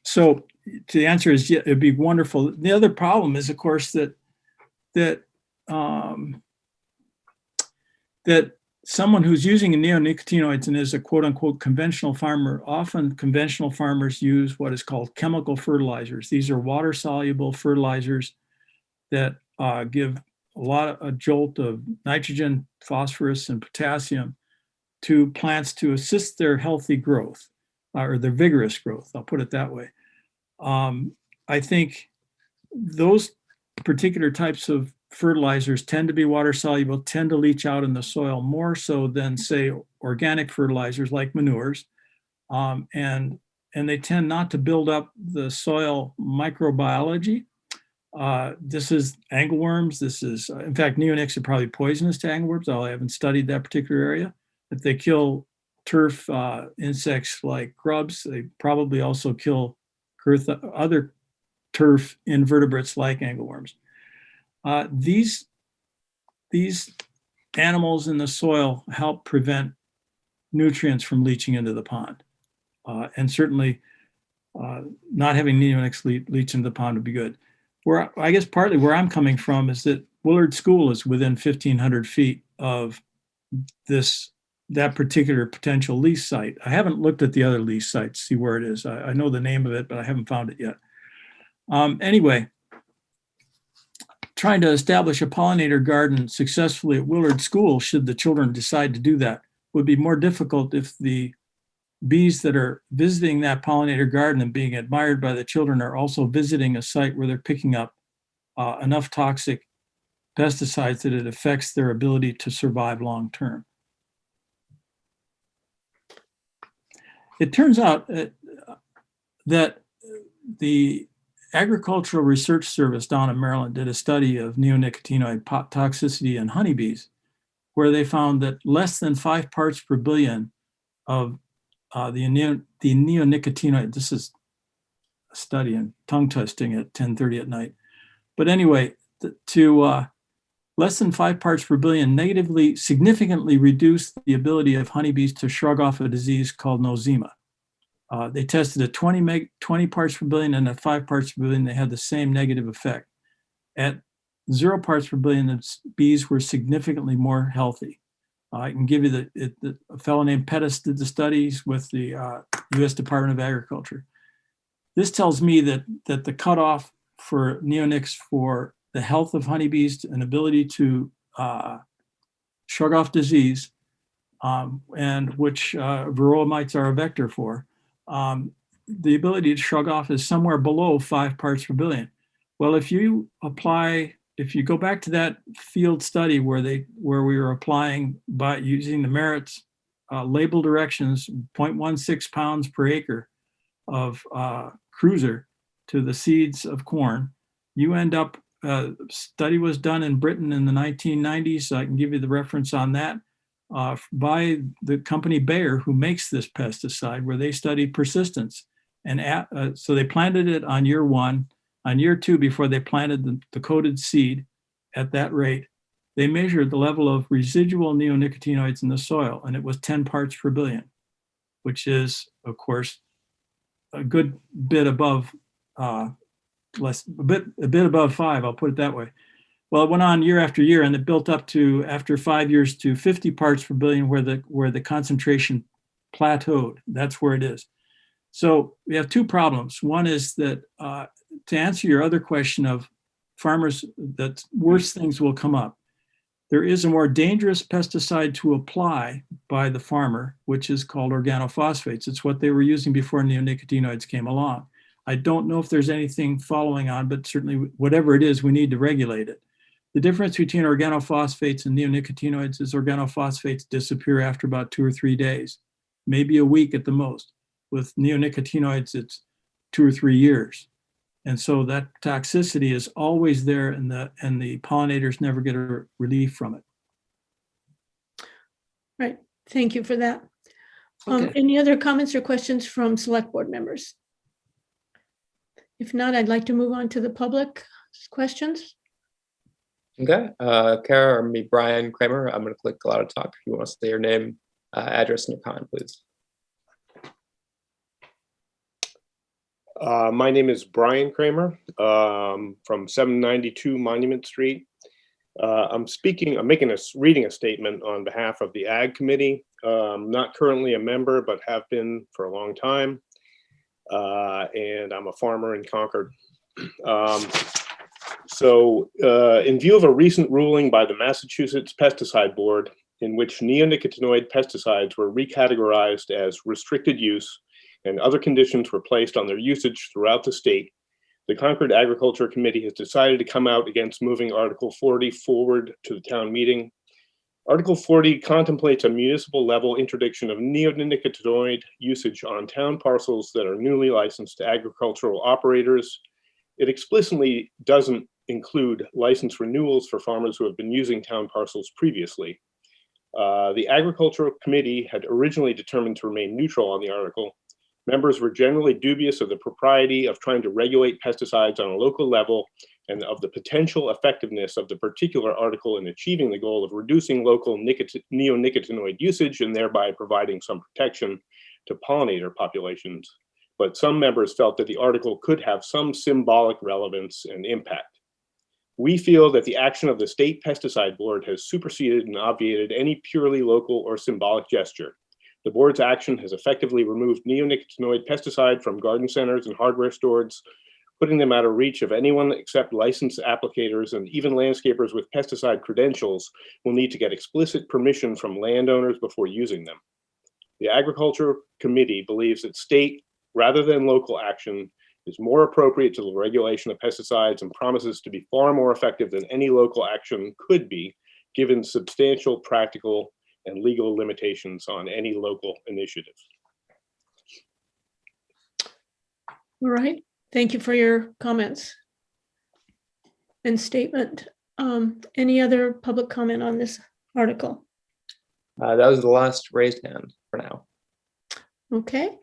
so the answer is, yeah, it'd be wonderful. The other problem is, of course, that someone who's using neonicotinoids and is a quote unquote conventional farmer, often conventional farmers use what is called chemical fertilizers. These are water soluble fertilizers that give a jolt of nitrogen, phosphorus, and potassium to plants to assist their healthy growth, or their vigorous growth, I'll put it that way. I think those particular types of fertilizers tend to be water soluble, tend to leach out in the soil more so than, say, organic fertilizers like manures. And they tend not to build up the soil microbiology. This is angleworms. In fact, neonics are probably poisonous to angleworms, although I haven't studied that particular area. If they kill turf insects like grubs, they probably also kill other turf invertebrates like angleworms. These animals in the soil help prevent nutrients from leaching into the pond. And certainly not having neonics leach into the pond would be good. I guess partly where I'm coming from is that Willard School is within 1,500 feet of that particular potential lease site. I haven't looked at the other lease sites to see where it is. I know the name of it, but I haven't found it yet. Anyway, trying to establish a pollinator garden successfully at Willard School, should the children decide to do that, would be more difficult if the bees that are visiting that pollinator garden and being admired by the children are also visiting a site where they're picking up enough toxic pesticides that it affects their ability to survive long term. it turns out that the Agricultural Research Service down in Maryland did a study of neonicotinoid toxicity in honeybees, where they found that less than 5 parts per billion of the neonicotinoid, this is a study in tongue testing at 10:30 at night. But anyway, less than 5 parts per billion negatively, significantly reduced the ability of honeybees to shrug off a disease called nosema. They tested at 20 parts per billion and at 5 parts per billion, they had the same negative effect. At 0 parts per billion, the bees were significantly more healthy. I can give you a fellow named Pettis did the studies with the US Department of Agriculture. This tells me that the cutoff for neonics for the health of honeybees and ability to shrug off disease, and which varroa mites are a vector for, the ability to shrug off is somewhere below 5 parts per billion. Well, if you go back to that field study where we were applying by using the merits label directions, 0.16 pounds per acre of cruiser to the seeds of corn, you end up, study was done in Britain in the 1990s, so I can give you the reference on that, by the company Bayer, who makes this pesticide, where they studied persistence. And so they planted it on year 1. On year 2, before they planted the coated seed at that rate, they measured the level of residual neonicotinoids in the soil, and it was 10 parts per billion, which is, of course, a good bit above, a bit above 5, I'll put it that way. Well, it went on year after year, and it built up to, after 5 years, to 50 parts per billion, where the concentration plateaued. That's where it is. So we have 2 problems. One is that, to answer your other question of farmers, that worse things will come up. There is a more dangerous pesticide to apply by the farmer, which is called organophosphates. It's what they were using before neonicotinoids came along. I don't know if there's anything following on, but certainly whatever it is, we need to regulate it. The difference between organophosphates and neonicotinoids is organophosphates disappear after about 2 or 3 days, maybe a week at the most. With neonicotinoids, it's 2 or 3 years. And so that toxicity is always there, and the pollinators never get a relief from it. Right. Thank you for that. Okay. Any other comments or questions from select board members? If not, I'd like to move on to the public questions. Okay, Kara or me, Brian Kramer. I'm going to click allow to talk. If you want to say your name, address, and your comment, please. My name is Brian Kramer from 792 Monument Street. I'm reading a statement on behalf of the Ag Committee. Not currently a member, but have been for a long time. And I'm a farmer in Concord. In view of a recent ruling by the Massachusetts Pesticide Board, in which neonicotinoid pesticides were recategorized as restricted use and other conditions were placed on their usage throughout the state, the Concord Agriculture Committee has decided to come out against moving Article 40 forward to the town meeting. Article 40 contemplates a municipal level interdiction of neonicotinoid usage on town parcels that are newly licensed to agricultural operators. It explicitly doesn't include license renewals for farmers who have been using town parcels previously. The Agricultural Committee had originally determined to remain neutral on the article. Members were generally dubious of the propriety of trying to regulate pesticides on a local level and of the potential effectiveness of the particular article in achieving the goal of reducing local neonicotinoid usage and thereby providing some protection to pollinator populations. But some members felt that the article could have some symbolic relevance and impact. We feel that the action of the State Pesticide Board has superseded and obviated any purely local or symbolic gesture. The board's action has effectively removed neonicotinoid pesticide from garden centers and hardware stores, putting them out of reach of anyone except licensed applicators, and even landscapers with pesticide credentials will need to get explicit permission from landowners before using them. The Agriculture Committee believes that state rather than local action is more appropriate to the regulation of pesticides and promises to be far more effective than any local action could be, given substantial practical and legal limitations on any local initiative. All right. Thank you for your comments and statement. Any other public comment on this article? That was the last raised hand for now. Okay.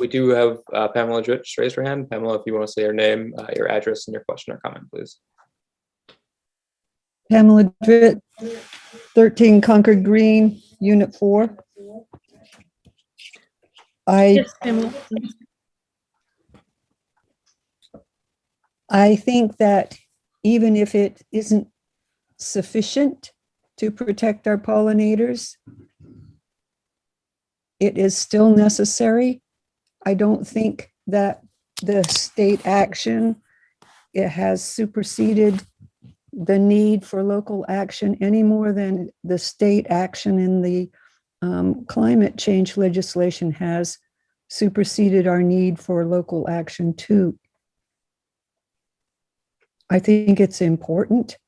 We do have Pamela Dritch raised her hand. Pamela, if you want to say your name, your address, and your question or comment, please. Pamela Dritch, 13 Concord Green, Unit 4. Yes, Pamela. I think that even if it isn't sufficient to protect our pollinators, it is still necessary. I don't think that the state action, it has superseded the need for local action any more than the state action in the climate change legislation has superseded our need for local action too. I think it's important.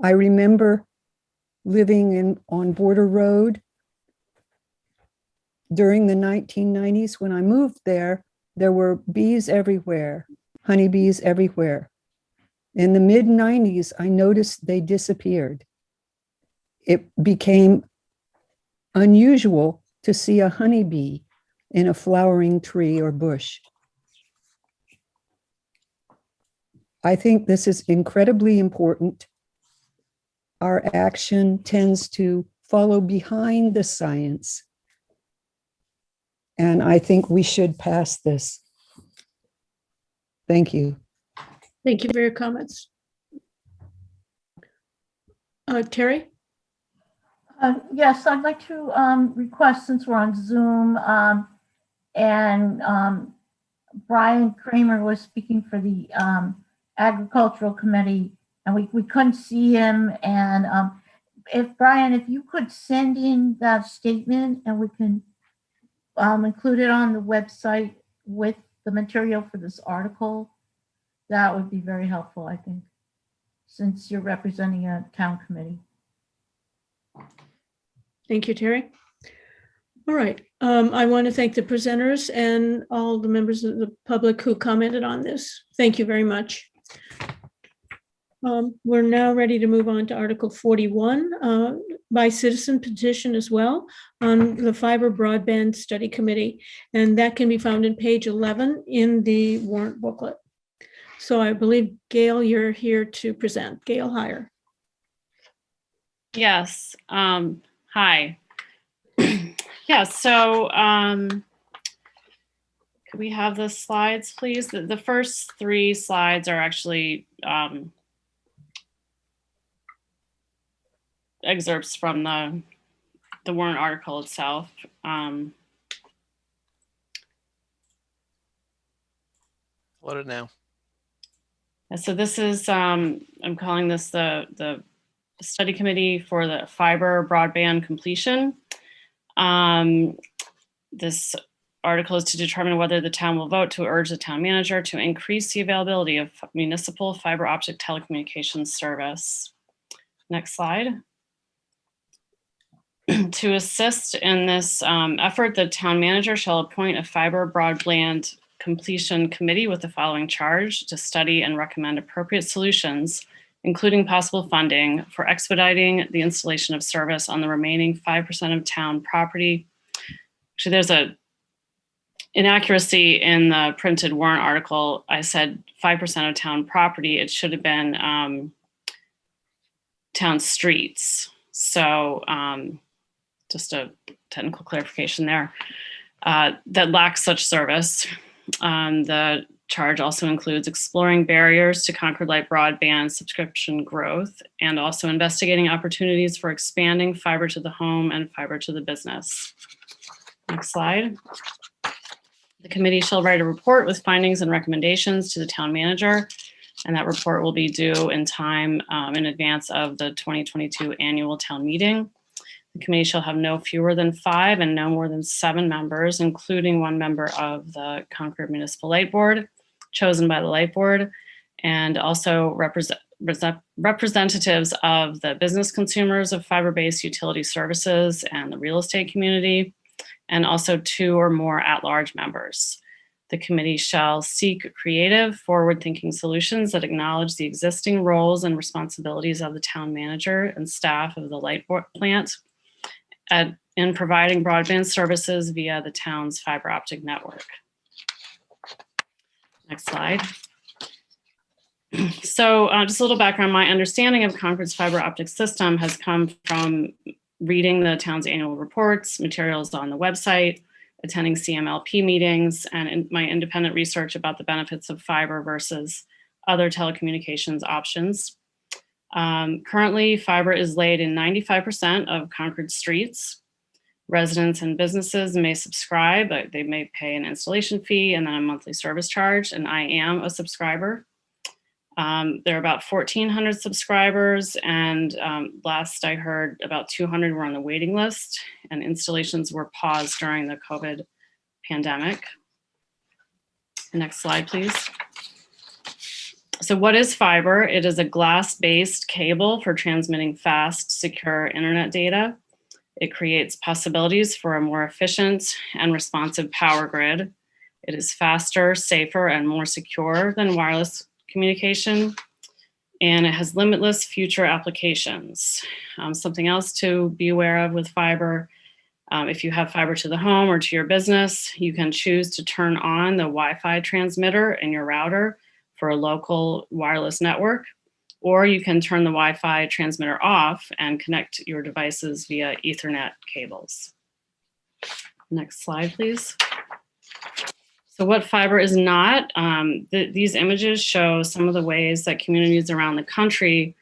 I remember living on Border Road during the 1990s. When I moved there were bees everywhere, honeybees everywhere. In the mid-90s, I noticed they disappeared. It became unusual to see a honeybee in a flowering tree or bush. I think this is incredibly important. Our action tends to follow behind the science. And I think we should pass this. Thank you. Thank you for your comments. Terry? Yes, I'd like to request, since we're on Zoom, and Brian Kramer was speaking for the Agricultural Committee, and we couldn't see him. And if Brian, if you could send in that statement and we can include it on the website with the material for this article, that would be very helpful, I think, since you're representing a town committee. Thank you, Terry. All right. I want to thank the presenters and all the members of the public who commented on this. Thank you very much. We're now ready to move on to Article 41 by citizen petition as well on the Fiber Broadband Study Committee. And that can be found in page 11 in the warrant booklet. So I believe, Gail, you're here to present. Gail Heyer. Yes. Hi. Yeah, so could we have the slides, please? The first three slides are actually excerpts from the warrant article itself. Load it now. So this is, I'm calling this the study committee for the fiber broadband completion. This article is to determine whether the town will vote to urge the town manager to increase the availability of municipal fiber optic telecommunications service. Next slide. To assist in this effort, the town manager shall appoint a fiber broadband completion committee with the following charge: to study and recommend appropriate solutions, including possible funding for expediting the installation of service on the remaining 5% of town property. Actually, there's a inaccuracy in the printed warrant article. I said 5% of town property. It should have been town streets. So just a technical clarification there. That lacks such service. The charge also includes exploring barriers to Concord Light broadband subscription growth and also investigating opportunities for expanding fiber to the home and fiber to the business. Next slide. The committee shall write a report with findings and recommendations to the town manager, and that report will be due in time in advance of the 2022 annual town meeting. The committee shall have no fewer than 5 and no more than 7 members, including 1 member of the Concord Municipal Light Board, chosen by the Light Board, and also representatives of the business consumers of fiber-based utility services and the real estate community, and also 2 or more at-large members. The committee shall seek creative, forward-thinking solutions that acknowledge the existing roles and responsibilities of the town manager and staff of the light plant in providing broadband services via the town's fiber optic network. Next slide. So just a little background, my understanding of Concord's fiber optic system has come from reading the town's annual reports, materials on the website, attending CMLP meetings, and in my independent research about the benefits of fiber versus other telecommunications options. Currently, fiber is laid in 95% of Concord streets. Residents and businesses may subscribe, but they may pay an installation fee and then a monthly service charge, and I am a subscriber. There are about 1,400 subscribers, and last I heard about 200 were on the waiting list, and installations were paused during the COVID pandemic. Next slide, please. So what is fiber? It is a glass-based cable for transmitting fast, secure internet data. It creates possibilities for a more efficient and responsive power grid. It is faster, safer, and more secure than wireless communication, and it has limitless future applications. Something else to be aware of with fiber, if you have fiber to the home or to your business, you can choose to turn on the Wi-Fi transmitter in your router for a local wireless network, or you can turn the Wi-Fi transmitter off and connect your devices via Ethernet cables. Next slide, please. So what fiber is not, these images show some of the ways that communities around the country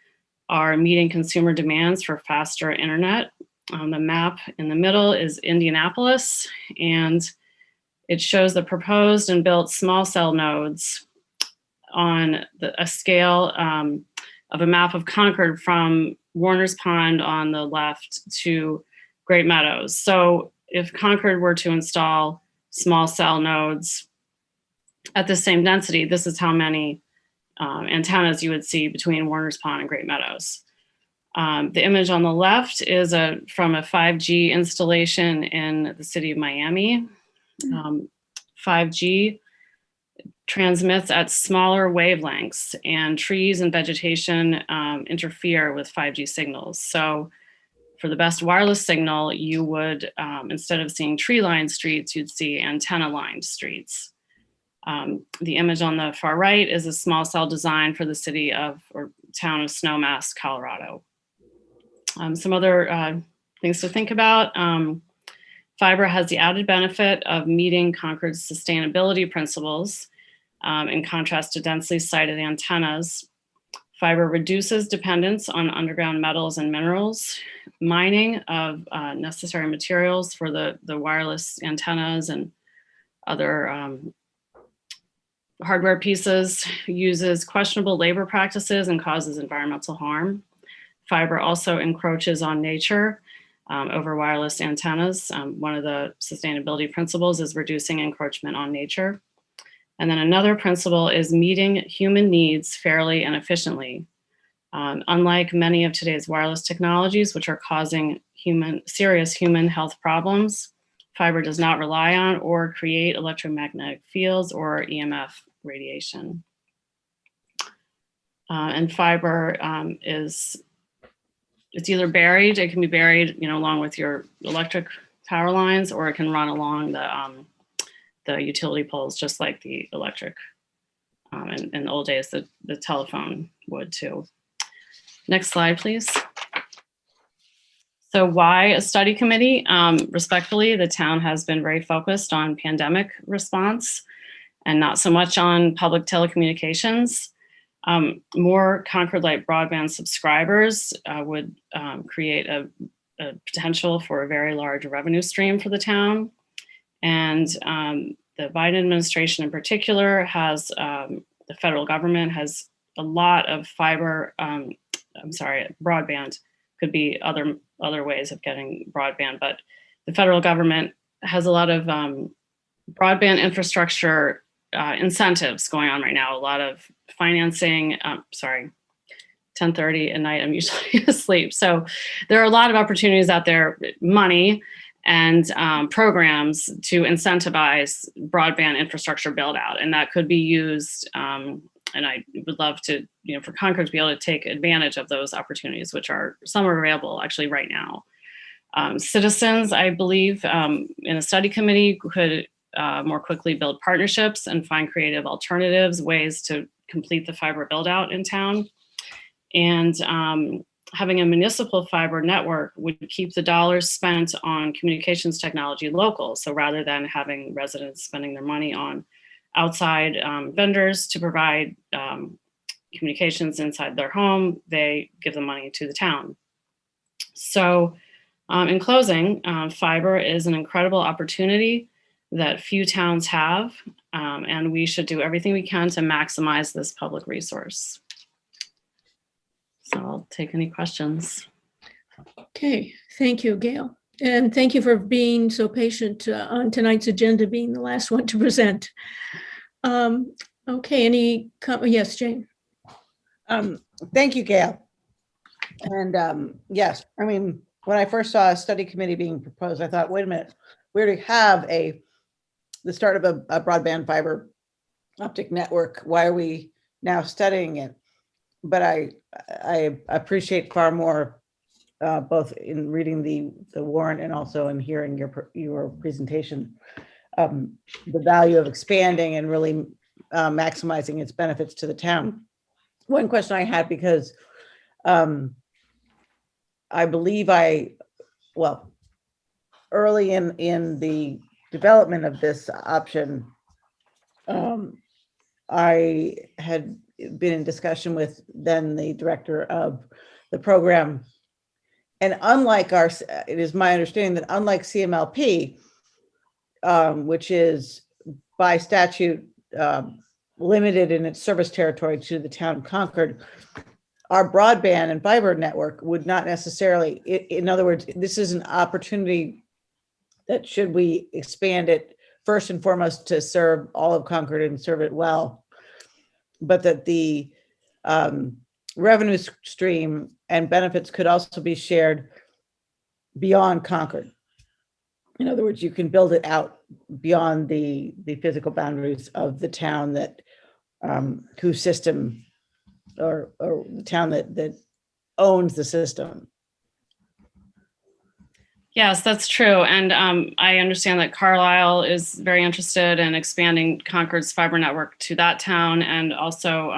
are meeting consumer demands for faster internet. The map in the middle is Indianapolis, and it shows the proposed and built small cell nodes on a scale of a map of Concord from Warner's Pond on the left to Great Meadows. So if Concord were to install small cell nodes at the same density, this is how many antennas you would see between Warner's Pond and Great Meadows. The image on the left is from a 5G installation in the city of Miami. 5G transmits at smaller wavelengths, and trees and vegetation interfere with 5G signals. So for the best wireless signal, you would, instead of seeing tree-lined streets, you'd see antenna-lined streets. The image on the far right is a small cell design for the city of, or town of Snowmass, Colorado. Some other things to think about. Fiber has the added benefit of meeting Concord's sustainability principles. In contrast to densely sited antennas, fiber reduces dependence on underground metals and minerals. Mining of necessary materials for the wireless antennas and other hardware pieces uses questionable labor practices and causes environmental harm. Fiber also encroaches on nature over wireless antennas. One of the sustainability principles is reducing encroachment on nature. And then another principle is meeting human needs fairly and efficiently. Unlike many of today's wireless technologies, which are causing serious human health problems, fiber does not rely on or create electromagnetic fields or EMF radiation. And fiber it's either buried, it can be buried, along with your electric power lines, or it can run along the utility poles, just like the electric. In the old days, the telephone would too. Next slide, please. So why a study committee? Respectfully, the town has been very focused on pandemic response and not so much on public telecommunications. More Concord Light broadband subscribers would create a potential for a very large revenue stream for the town. And the Biden administration in particular has, the federal government has a lot of fiber, broadband, could be other ways of getting broadband, but the federal government has a lot of broadband infrastructure incentives going on right now, a lot of financing, 10:30 at night, I'm usually asleep. So there are a lot of opportunities out there, money, and programs to incentivize broadband infrastructure build out. And that could be used, and I would love to, for Concord to be able to take advantage of those opportunities, which some are available actually right now. Citizens, I believe, in a study committee could more quickly build partnerships and find creative alternatives, ways to complete the fiber build out in town. And having a municipal fiber network would keep the dollars spent on communications technology local. So rather than having residents spending their money on outside vendors to provide communications inside their home, they give the money to the town. So in closing, fiber is an incredible opportunity that few towns have, and we should do everything we can to maximize this public resource. So I'll take any questions. Okay, thank you, Gail. And thank you for being so patient on tonight's agenda, being the last one to present. Okay, yes, Jane. Thank you, Gail. And yes, I mean, when I first saw a study committee being proposed, I thought, wait a minute, we already have the start of a broadband fiber optic network. Why are we now studying it? But I appreciate far more, both in reading the warrant and also in hearing your presentation, the value of expanding and really maximizing its benefits to the town. One question I had, because I believe early in the development of this option, I had been in discussion with then the director of the program. And it is my understanding that unlike CMLP, which is by statute limited in its service territory to the town of Concord, our broadband and fiber network would not necessarily, in other words, this is an opportunity that, should we expand it, first and foremost to serve all of Concord and serve it well, but that the revenue stream and benefits could also be shared beyond Concord. In other words, you can build it out beyond the physical boundaries of the town that whose system or the town that owns the system. Yes, that's true. And I understand that Carlisle is very interested in expanding Concord's fiber network to that town. And also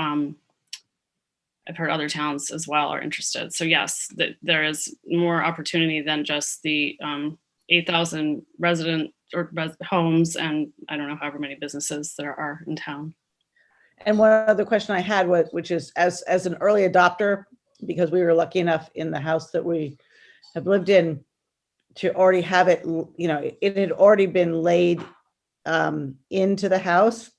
I've heard other towns as well are interested. So yes, there is more opportunity than just the 8,000 resident or homes and I don't know however many businesses there are in town. And one other question I had was, which is as an early adopter, because we were lucky enough in the house that we have lived in to already have it, it had already been laid into the house.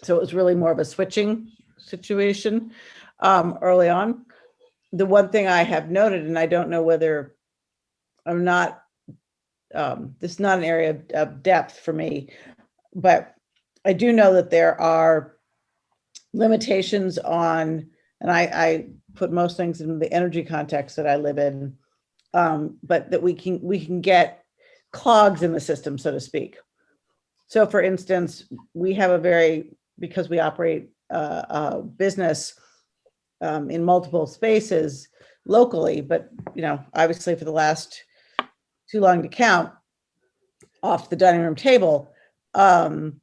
So it was really more of a switching situation early on. The one thing I have noted, and I don't know whether I'm not, this is not an area of depth for me, but I do know that there are limitations on, and I put most things in the energy context that I live in, but that we can get clogs in the system, so to speak. So for instance, we have because we operate a business in multiple spaces locally, but obviously for the last too long to count off the dining room table, when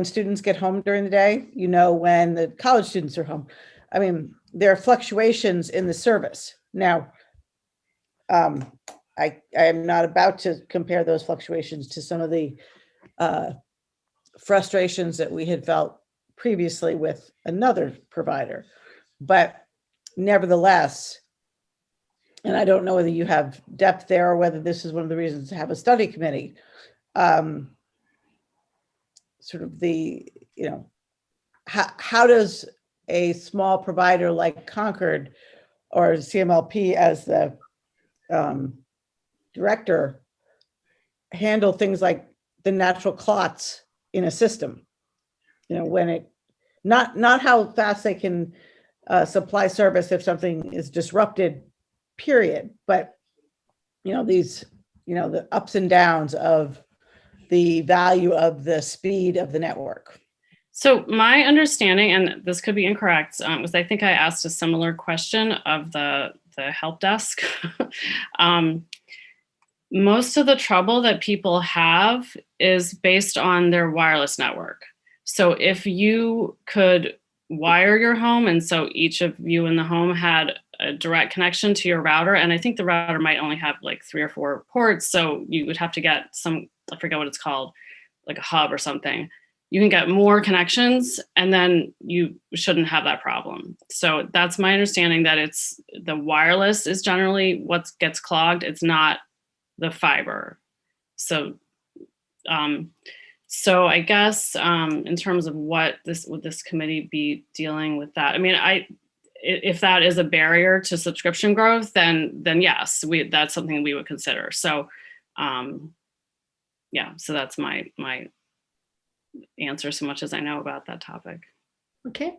students get home during the day, when the college students are home. I mean, there are fluctuations in the service. Now, I am not about to compare those fluctuations to some of the frustrations that we had felt previously with another provider, but nevertheless, and I don't know whether you have depth there or whether this is one of the reasons to have a study committee, sort of how does a small provider like Concord or CMLP as the director handle things like the natural clots in a system? When it, not how fast they can supply service if something is disrupted, period, but these, the ups and downs of the value of the speed of the network. So my understanding, and this could be incorrect, was I think I asked a similar question of the help desk. Most of the trouble that people have is based on their wireless network. So if you could wire your home, and so each of you in the home had a direct connection to your router, and I think the router might only have like 3 or 4 ports, so you would have to get some, I forget what it's called, like a hub or something. You can get more connections, and then you shouldn't have that problem. So that's my understanding, that it's the wireless is generally what gets clogged. It's not the fiber. So, so I guess in terms of what would this committee be dealing with that? I mean, if that is a barrier to subscription growth, then yes, that's something we would consider. So, yeah, so that's my answer, so much as I know about that topic. Okay.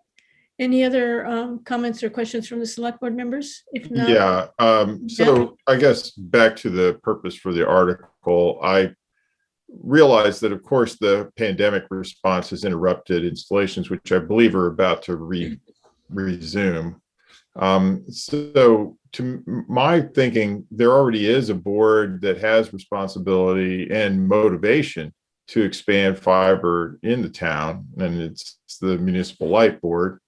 Any other comments or questions from the select board members? If not, yeah. So I guess back to the purpose for the article, I realize that, of course, the pandemic response has interrupted installations, which I believe are about to resume. So to my thinking, there already is a board that has responsibility and motivation to expand fiber in the town, and it's the Municipal Light Board.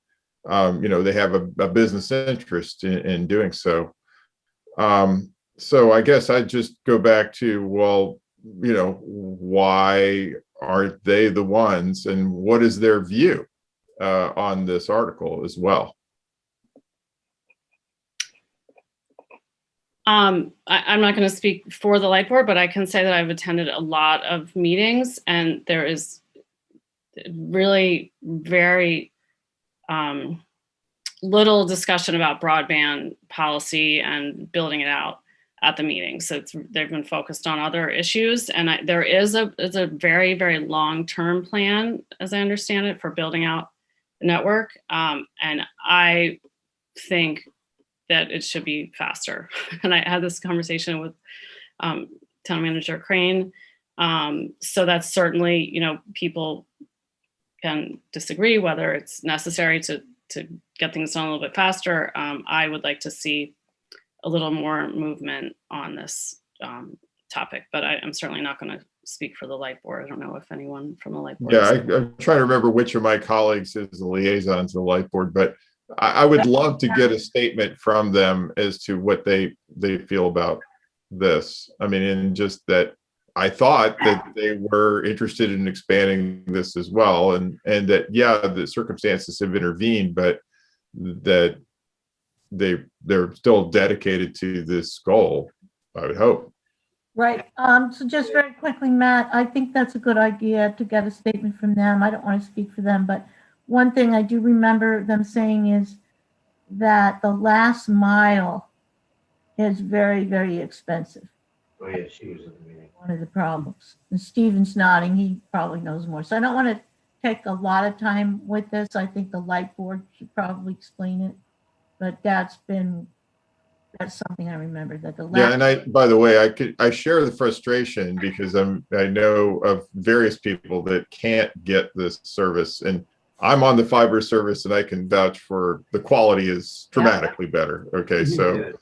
They have a business interest in doing so. So I guess I just go back to, well, why aren't they the ones, and what is their view on this article as well? I'm not going to speak for the light board, but I can say that I've attended a lot of meetings, and there is really very little discussion about broadband policy and building it out at the meeting. So they've been focused on other issues, and there is a very, very long-term plan, as I understand it, for building out the network. And I think that it should be faster. And I had this conversation with Town Manager Crane. So that's certainly, people can disagree whether it's necessary to get things done a little bit faster. I would like to see a little more movement on this topic, but I'm certainly not going to speak for the light board. I don't know if anyone from the light board. Yeah, I'm trying to remember which of my colleagues is the liaison to the light board, but I would love to get a statement from them as to what they feel about this. I mean, and just that I thought that they were interested in expanding this as well, and that, yeah, the circumstances have intervened, but that they're still dedicated to this goal, I would hope. Right. So just very quickly, Matt, I think that's a good idea to get a statement from them. I don't want to speak for them, but one thing I do remember them saying is that the last mile is very, very expensive. Oh, yeah, she was in the meeting. One of the problems. And Steven's nodding, he probably knows more. So I don't want to take a lot of time with this. I think the light board should probably explain it. But that's something I remember, that the last. Yeah, and by the way, I share the frustration, because I know of various people that can't get this service, and I'm on the fiber service, and I can vouch for the quality is dramatically better. Okay, so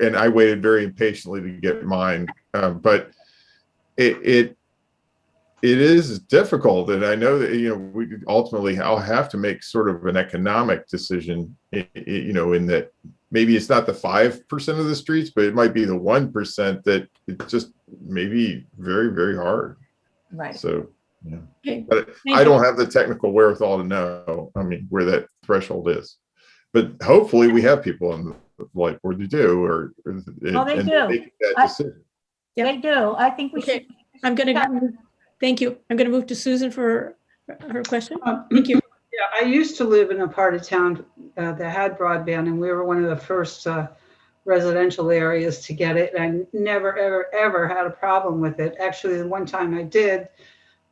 and I waited very impatiently to get mine, but it is difficult, and I know that we ultimately I'll have to make sort of an economic decision, in that maybe it's not the 5% of the streets, but it might be the 1% that it's just maybe very, very hard. Right. So. Yeah. Okay. But I don't have the technical wherewithal to know, where that threshold is. But hopefully we have people on the light board to do, they do. Make that decision. They do. I think we should. Thank you. I'm going to move to Susan for her question. Thank you. Yeah, I used to live in a part of town that had broadband, and we were one of the first residential areas to get it. And I never, ever, ever had a problem with it. Actually, the one time I did,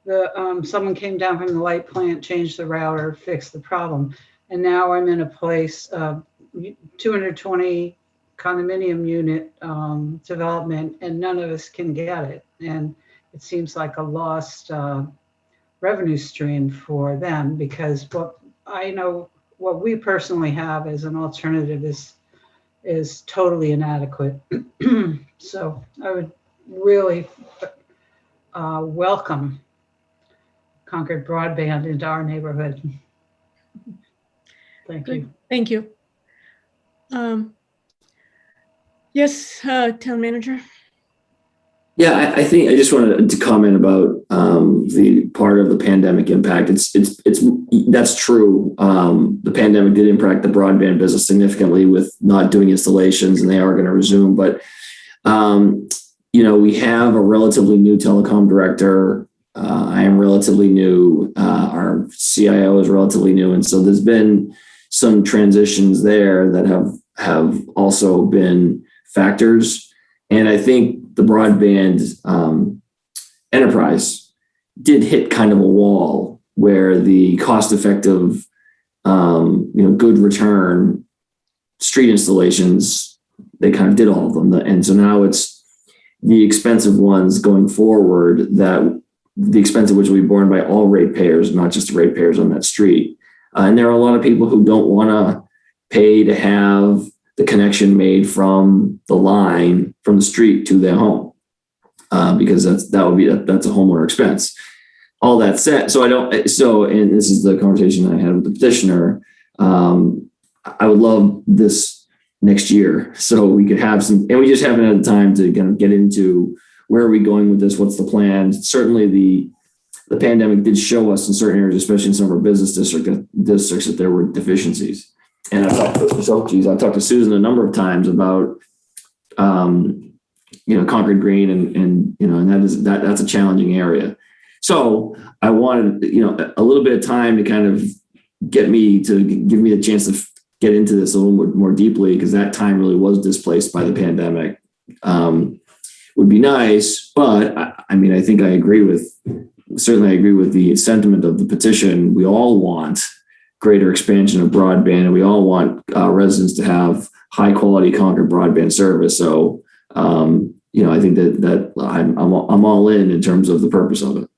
someone came down from the light plant, changed the router, fixed the problem. And now I'm in a place 220 condominium unit development, and none of us can get it. And it seems like a lost revenue stream for them, because what I know, what we personally have as an alternative is totally inadequate. So I would really welcome Concord Broadband into our neighborhood. Thank you. Thank you. Yes, Town Manager. Yeah, I think I just wanted to comment about the part of the pandemic impact. That's true. The pandemic did impact the broadband business significantly with not doing installations, and they are going to resume. But we have a relatively new telecom director. I am relatively new. Our CIO is relatively new, and so there's been some transitions there that have also been factors. And I think the broadband enterprise did hit kind of a wall where the cost-effective, good return street installations, they kind of did all of them. And so now it's the expensive ones going forward, that the expense of which will be borne by all ratepayers, not just the ratepayers on that street. And there are a lot of people who don't want to pay to have the connection made from the line from the street to their home, because that's a homeowner expense. All that said, and this is the conversation I had with the petitioner. I would love this next year so we could have some, and we just haven't had the time to kind of get into where are we going with this, what's the plan. Certainly the pandemic did show us in certain areas, especially in some of our business districts, that there were deficiencies. And I've talked to Susan a number of times about, Concord Green and that's a challenging area. So I wanted, a little bit of time to kind of give me a chance to get into this a little more deeply, because that time really was displaced by the pandemic. Would be nice, but I think I agree with the sentiment of the petition. We all want greater expansion of broadband, and we all want residents to have high quality Concord broadband service. So, I think that I'm all in terms of the purpose of it.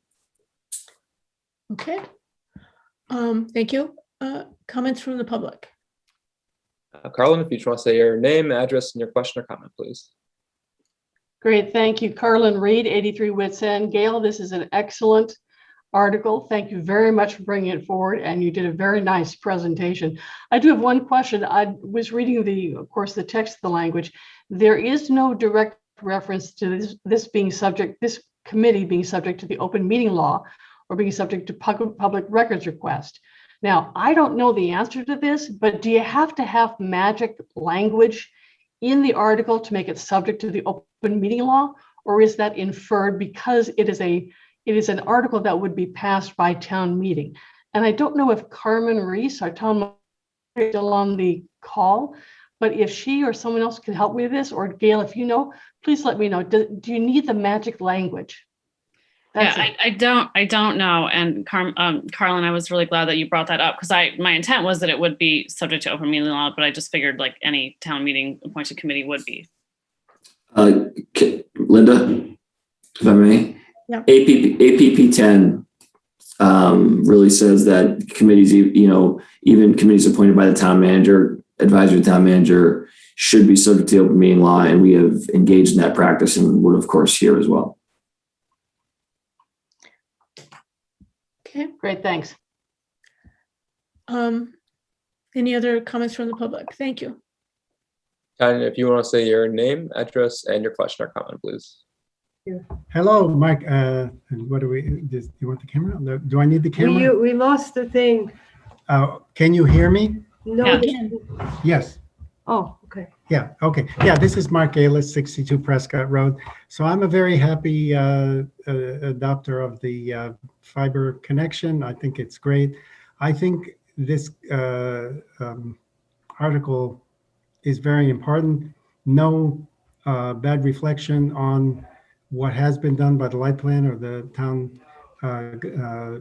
Okay. Thank you. Comments from the public. Carlin, if you just want to say your name, address, and your question or comment, please. Great, thank you. Carlin Reed, 83 Wits End. Gail, this is an excellent article. Thank you very much for bringing it forward, and you did a very nice presentation. I do have one question. I was reading the text of the language. There is no direct reference to this committee being subject to the open meeting law or being subject to public records request. Now, I don't know the answer to this, but do you have to have magic language in the article to make it subject to the open meeting law, or is that inferred because it is an article that would be passed by town meeting? And I don't know if Carmen Reese, our town manager, is still on the call, but if she or someone else can help me with this, or Gail, if you know, please let me know. Do you need the magic language? I don't know. And Carlin, I was really glad that you brought that up, because my intent was that it would be subject to open meeting law, but I just figured like any town meeting appointed committee would be. Linda, if I may, Yep. APP 10 really says that committees, even committees appointed by the town manager, advisory town manager, should be subject to open meeting law, and we have engaged in that practice and would, of course, here as well. Okay, great, thanks. Any other comments from the public? Thank you. And if you want to say your name, address, and your question or comment, please. Hello, Mike. What do you want the camera? No, do I need the camera? We lost the thing. Can you hear me? No. Yes. Oh, okay. Yeah. Okay. Yeah. This is Mark Ailes, 62 Prescott Road. So I'm a very happy adopter of the fiber connection. I think it's great. I think this article is very important. No bad reflection on what has been done by the light plan or the town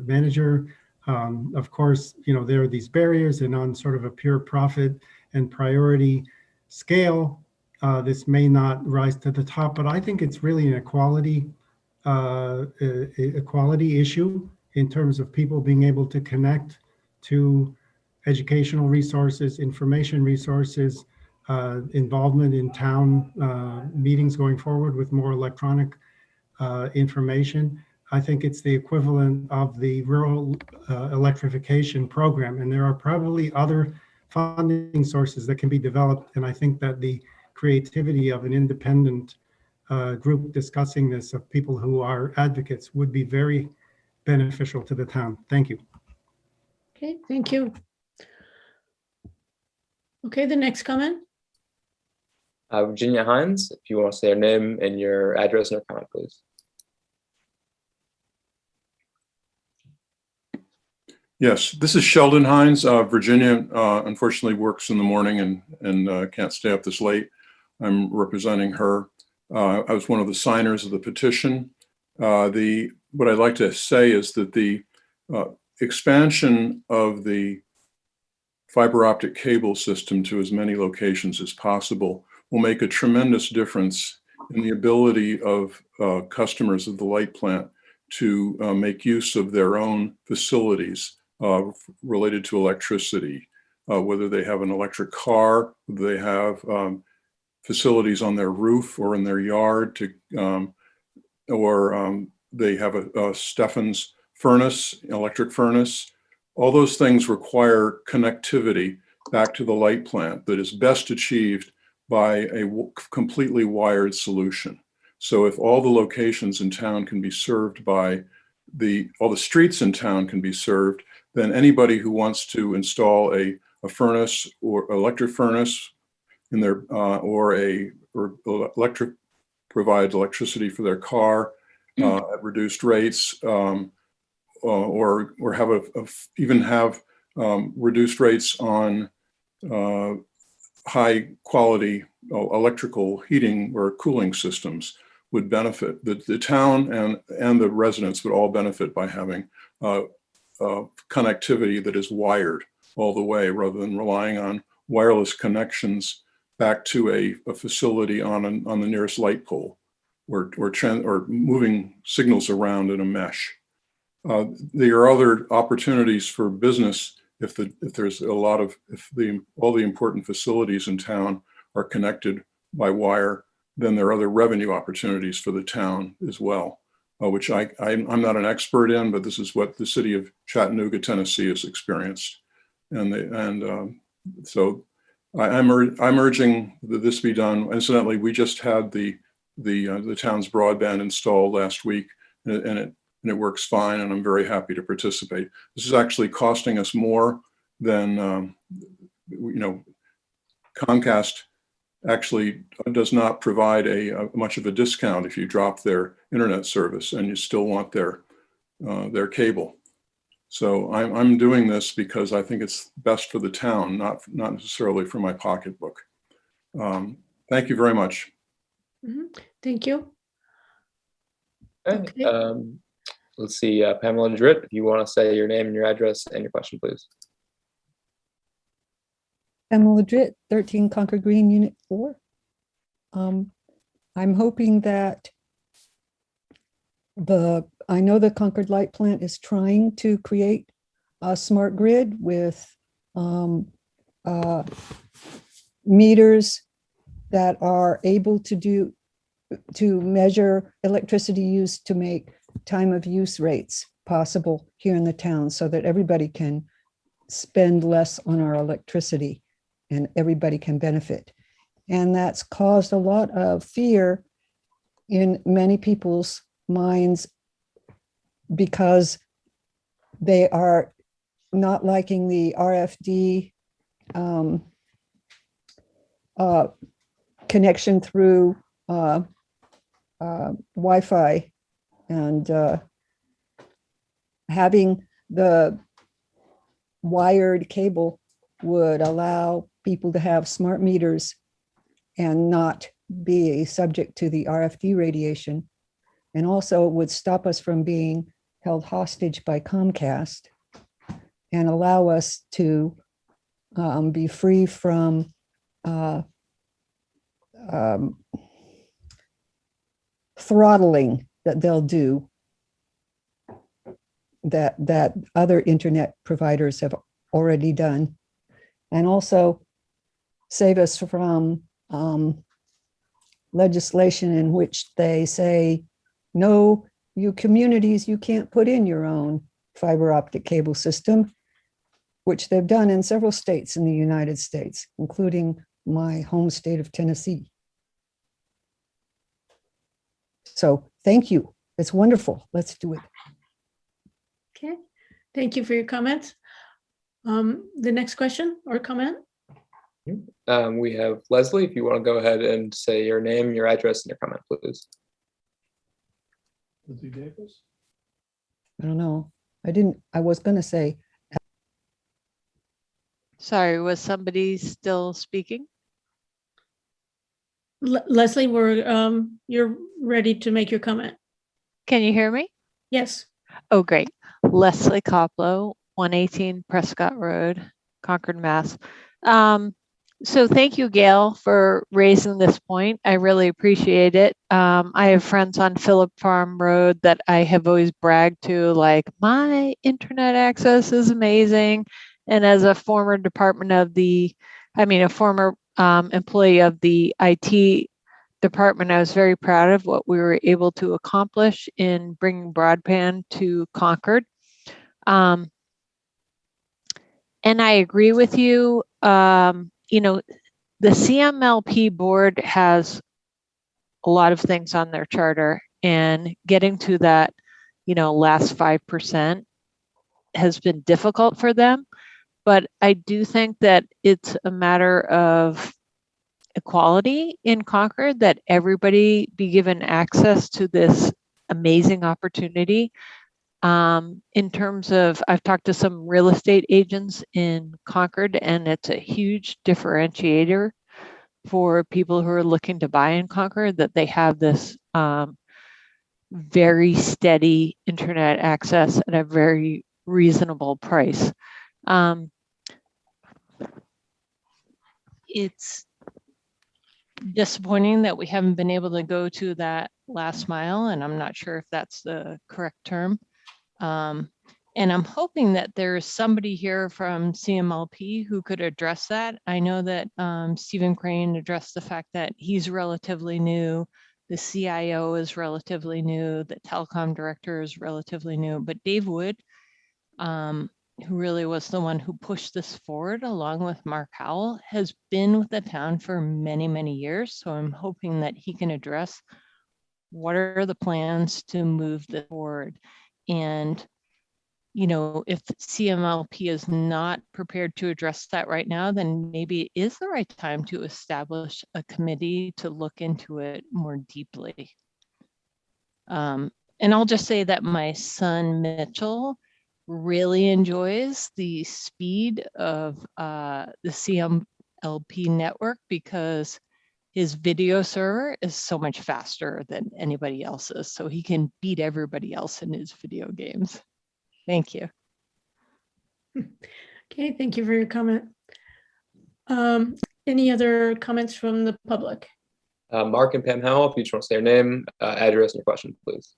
manager. Of course, there are these barriers, and on sort of a pure profit and priority scale, this may not rise to the top, but I think it's really an equality issue in terms of people being able to connect to educational resources, information resources, involvement in town meetings going forward with more electronic information. I think it's the equivalent of the rural electrification program, and there are probably other funding sources that can be developed. And I think that the creativity of an independent group discussing this, of people who are advocates, would be very beneficial to the town. Thank you. Okay, thank you. Okay, the next comment. Virginia Hines, if you want to say your name and your address and your comment, please. Yes, this is Sheldon Hines. Virginia unfortunately works in the morning and can't stay up this late. I'm representing her. I was one of the signers of the petition. What I'd like to say is that the expansion of the fiber optic cable system to as many locations as possible will make a tremendous difference in the ability of customers of the light plant to make use of their own facilities related to electricity, whether they have an electric car, whether they have facilities on their roof or in their yard, or they have a Stephen's furnace, electric furnace. All those things require connectivity back to the light plant that is best achieved by a completely wired solution. So if all the locations in town can be served by all the streets in town can be served, then anybody who wants to install a furnace or electric furnace in their or electric provides electricity for their car at reduced rates, or even have reduced rates on high quality electrical heating or cooling systems would benefit. The town and the residents would all benefit by having connectivity that is wired all the way, rather than relying on wireless connections back to a facility on the nearest light pole, or moving signals around in a mesh. There are other opportunities for business if all the important facilities in town are connected by wire. Then there are other revenue opportunities for the town as well, which I'm not an expert in, but this is what the city of Chattanooga, Tennessee has experienced. So I'm urging that this be done. Incidentally, we just had the town's broadband installed last week, and it works fine, and I'm very happy to participate. This is actually costing us more than, Comcast actually does not provide much of a discount if you drop their internet service and you still want their cable. So I'm doing this because I think it's best for the town, not necessarily for my pocketbook. Thank you very much. Thank you. Okay. Let's see, Pamela Drit, if you want to say your name and your address and your question, please. Pamela Drit, 13 Concord Green, Unit 4. I'm hoping that I know the Concord Light Plant is trying to create a smart grid with meters that are able to measure electricity use to make time of use rates possible here in the town, so that everybody can spend less on our electricity and everybody can benefit. And that's caused a lot of fear in many people's minds because they are not liking the RFD connection through Wi-Fi, and having the wired cable would allow people to have smart meters and not be subject to the RFD radiation. And also would stop us from being held hostage by Comcast and allow us to be free from throttling that they'll do that other internet providers have already done, and also save us from legislation in which they say, no, you communities, you can't put in your own fiber optic cable system, which they've done in several states in the United States, including my home state of Tennessee. So thank you. It's wonderful. Let's do it. Okay, thank you for your comments. The next question or comment? We have Leslie, if you want to go ahead and say your name, your address, and your comment, please. Leslie Davis? I don't know. I was going to say. Sorry, was somebody still speaking? Leslie, you're ready to make your comment. Can you hear me? Yes. Oh, great. Leslie Koplow, 118 Prescott Road, Concord, Mass. So thank you, Gail, for raising this point. I really appreciate it. I have friends on Phillip Farm Road that I have always bragged to, like, my internet access is amazing. And as a former a former employee of the IT department, I was very proud of what we were able to accomplish in bringing broadband to Concord. And I agree with you. The CMLP board has a lot of things on their charter, and getting to that, last 5% has been difficult for them. But I do think that it's a matter of equality in Concord, that everybody be given access to this amazing opportunity. In terms of, I've talked to some real estate agents in Concord, and it's a huge differentiator for people who are looking to buy in Concord, that they have this very steady internet access at a very reasonable price. It's disappointing that we haven't been able to go to that last mile, and I'm not sure if that's the correct term. And I'm hoping that there's somebody here from CMLP who could address that. I know that Stephen Crane addressed the fact that he's relatively new, the CIO is relatively new, the telecom director is relatively new, but Dave Wood, who really was the one who pushed this forward along with Mark Howell, has been with the town for many, many years. So I'm hoping that he can address what are the plans to move this forward. And, if CMLP is not prepared to address that right now, then maybe it is the right time to establish a committee to look into it more deeply. And I'll just say that my son, Mitchell, really enjoys the speed of the CMLP network, because his video server is so much faster than anybody else's. So he can beat everybody else in his video games. Thank you. Okay, thank you for your comment. Any other comments from the public? Mark and Pam Howell, if you just want to say your name, address, and your question, please.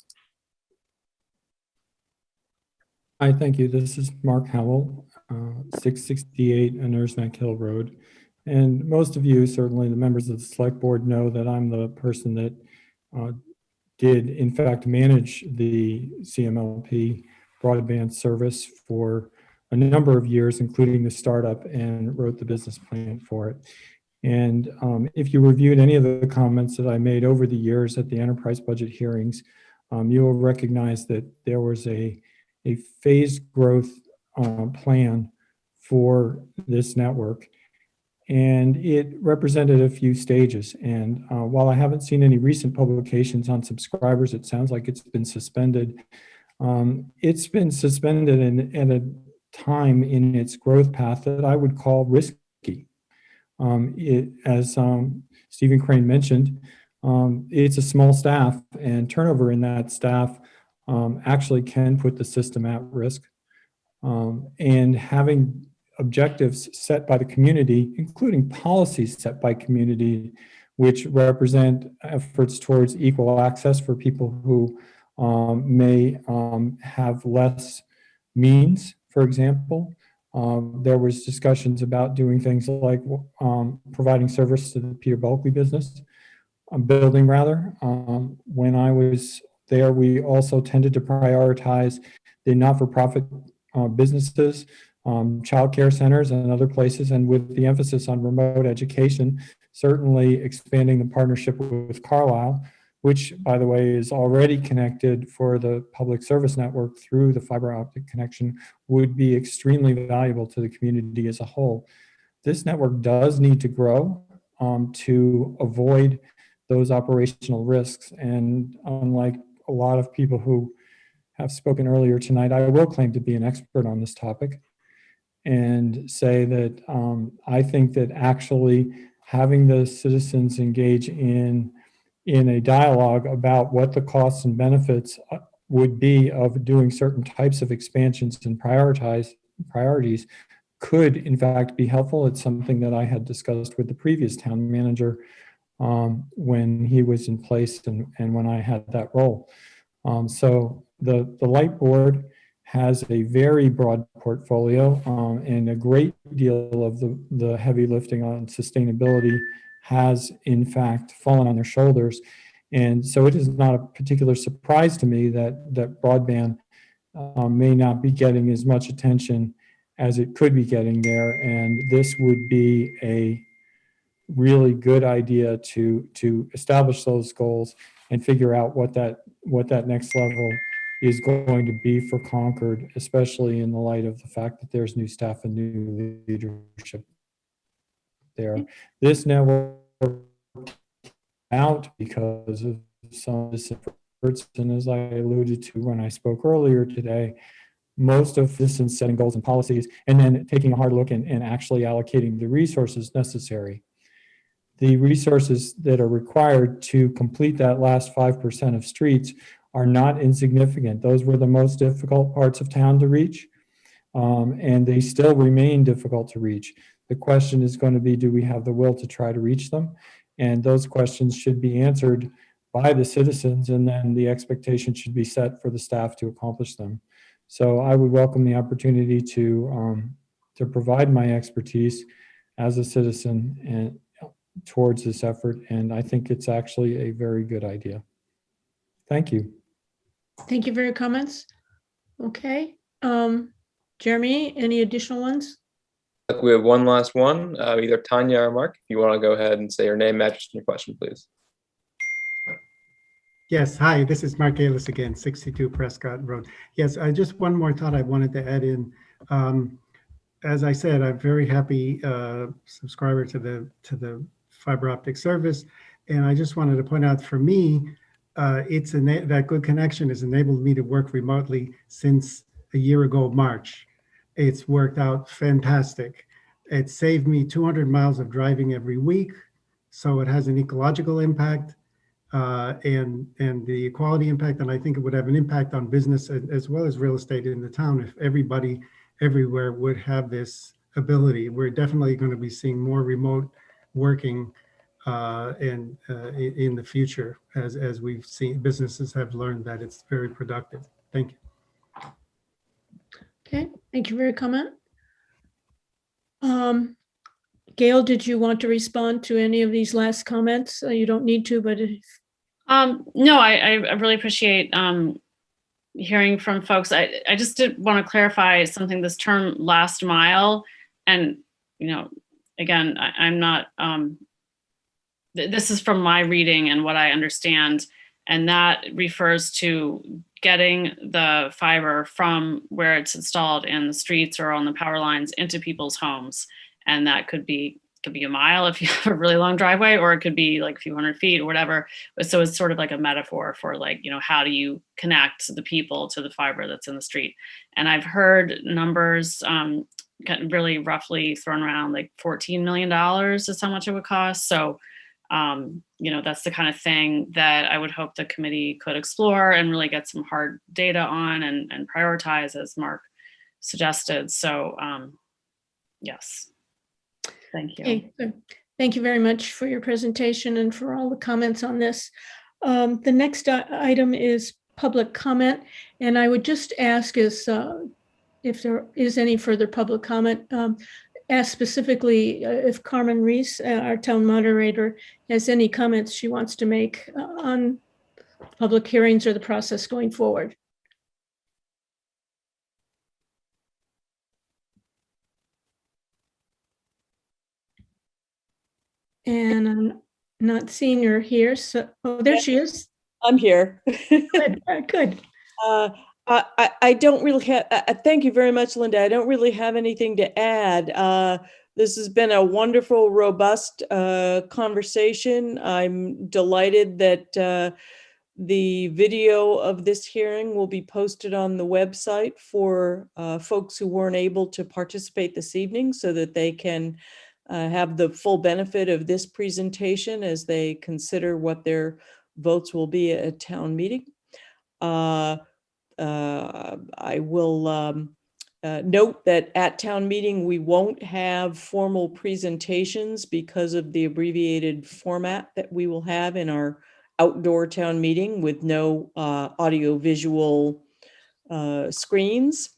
Hi, thank you. This is Mark Howell, 668 Neck Hill Road. And most of you, certainly the members of the select board, know that I'm the person that did in fact manage the CMLP broadband service for a number of years, including the startup, and wrote the business plan for it. And if you reviewed any of the comments that I made over the years at the enterprise budget hearings, you will recognize that there was a phased growth plan for this network, and it represented a few stages. And while I haven't seen any recent publications on subscribers, it sounds like it's been suspended. It's been suspended at a time in its growth path that I would call risky. As Stephen Crane mentioned, it's a small staff, and turnover in that staff actually can put the system at risk. And having objectives set by the community, including policies set by community, which represent efforts towards equal access for people who may have less means, for example. There was discussions about doing things like providing service to the Peter Bulkley building rather. When I was there, we also tended to prioritize the not-for-profit businesses, childcare centers and other places, and with the emphasis on remote education, certainly expanding the partnership with Carlisle, which, by the way, is already connected for the public service network through the fiber optic connection, would be extremely valuable to the community as a whole. This network does need to grow to avoid those operational risks. And unlike a lot of people who have spoken earlier tonight, I will claim to be an expert on this topic and say that I think that actually having the citizens engage in a dialogue about what the costs and benefits would be of doing certain types of expansions and priorities could in fact be helpful. It's something that I had discussed with the previous town manager when he was in place and when I had that role. So the Light Board has a very broad portfolio and a great deal of the heavy lifting on sustainability has in fact fallen on their shoulders. And so it is not a particular surprise to me that broadband may not be getting as much attention as it could be getting there. And this would be a really good idea to establish those goals and figure out what that next level is going to be for Concord, especially in the light of the fact that there's new staff and new leadership there. This network out because of some of this efforts, and as I alluded to when I spoke earlier today, most of this in setting goals and policies and then taking a hard look and actually allocating the resources necessary. The resources that are required to complete that last 5% of streets are not insignificant. Those were the most difficult parts of town to reach, and they still remain difficult to reach. The question is going to be, do we have the will to try to reach them? And those questions should be answered by the citizens, and then the expectation should be set for the staff to accomplish them. So I would welcome the opportunity to provide my expertise as a citizen and towards this effort, and I think it's actually a very good idea. Thank you. Thank you for your comments. Okay. Jeremy, any additional ones? We have one last one, either Tanya or Mark. If you want to go ahead and say your name, address, and your question, please. Yes, hi, this is Mark Alis again, 62 Prescott Road. Yes, just one more thought I wanted to add in. As I said, I'm very happy subscriber to the fiber optic service, and I just wanted to point out, for me, that good connection has enabled me to work remotely since a year ago, March. It's worked out fantastic. It saved me 200 miles of driving every week, so it has an ecological impact and the quality impact, and I think it would have an impact on business as well as real estate in the town if everybody everywhere would have this ability. We're definitely going to be seeing more remote working in the future as we've seen businesses have learned that it's very productive. Thank you. Okay, thank you for your comment. Gail, did you want to respond to any of these last comments? You don't need to, but if... No, I really appreciate hearing from folks. I just did want to clarify something, this term last mile. And, you know, again, I'm not, this is from my reading and what I understand. And that refers to getting the fiber from where it's installed in the streets or on the power lines into people's homes. And that could be a mile if you have a really long driveway, or it could be like a few hundred feet or whatever. So it's sort of like a metaphor for, like, you know, how do you connect the people to the fiber that's in the street? And I've heard numbers really roughly thrown around, like $14 million is how much it would cost. So, you know, that's the kind of thing that I would hope the committee could explore and really get some hard data on and prioritize, as Mark suggested. So, yes. Thank you. Okay, good. Thank you very much for your presentation and for all the comments on this. The next item is public comment, and I would just ask if there is any further public comment, ask specifically if Carmen Reese, our town moderator, has any comments she wants to make on public hearings or the process going forward. And I'm not seeing her here, so, oh, there she is. I'm here. Good, good. I don't really have, thank you very much, Linda. I don't really have anything to add. This has been a wonderful, robust conversation. I'm delighted that the video of this hearing will be posted on the website for folks who weren't able to participate this evening so that they can have the full benefit of this presentation as they consider what their votes will be at a town meeting. I will note that at town meeting, we won't have formal presentations because of the abbreviated format that we will have in our outdoor town meeting with no audio visual screens.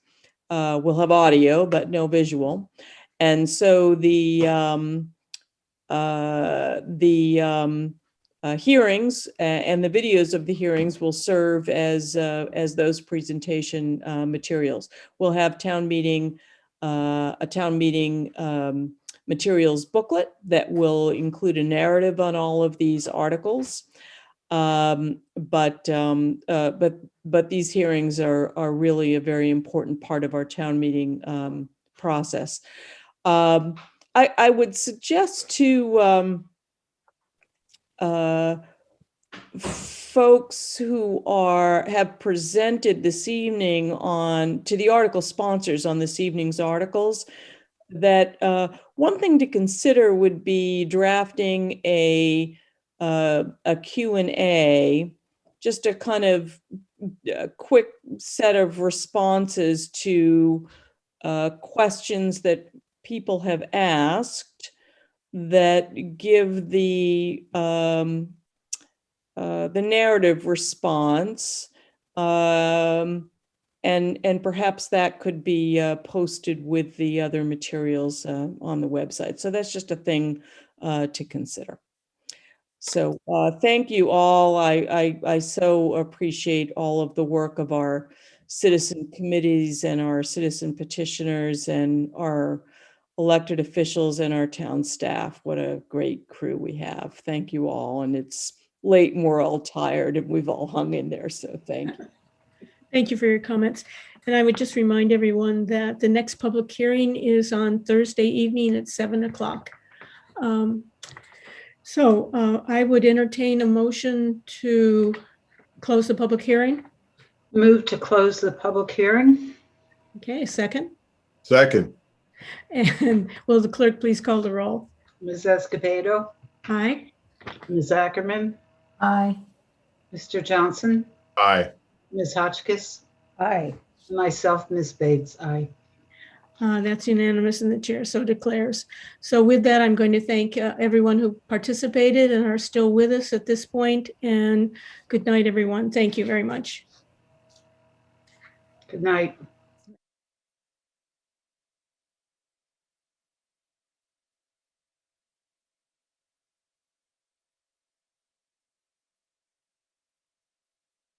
We'll have audio, but no visual. And so the hearings and the videos of the hearings will serve as those presentation materials. We'll have a town meeting materials booklet that will include a narrative on all of these articles. But these hearings are really a very important part of our town meeting process. I would suggest to folks who have presented this evening to the article sponsors on this evening's articles that one thing to consider would be drafting a Q&A, just a kind of quick set of responses to questions that people have asked that give the narrative response, and perhaps that could be posted with the other materials on the website. So that's just a thing to consider. So thank you all. I so appreciate all of the work of our citizen committees and our citizen petitioners and our elected officials and our town staff. What a great crew we have. Thank you all. And it's late and we're all tired and we've all hung in there. So thank you. Thank you for your comments. And I would just remind everyone that the next public hearing is on Thursday evening at 7 o'clock. So I would entertain a motion to close the public hearing. Move to close the public hearing. Okay, second. Second. And will the clerk please call the roll? Ms. Escobedo, Aye. Ms. Ackerman, Aye. Mr. Johnson, Aye. Ms. Hotchkiss, Aye. myself, Ms. Bates, aye. That's unanimous and the chair so declares. So with that, I'm going to thank everyone who participated and are still with us at this point. And good night, everyone. Thank you very much. Good night.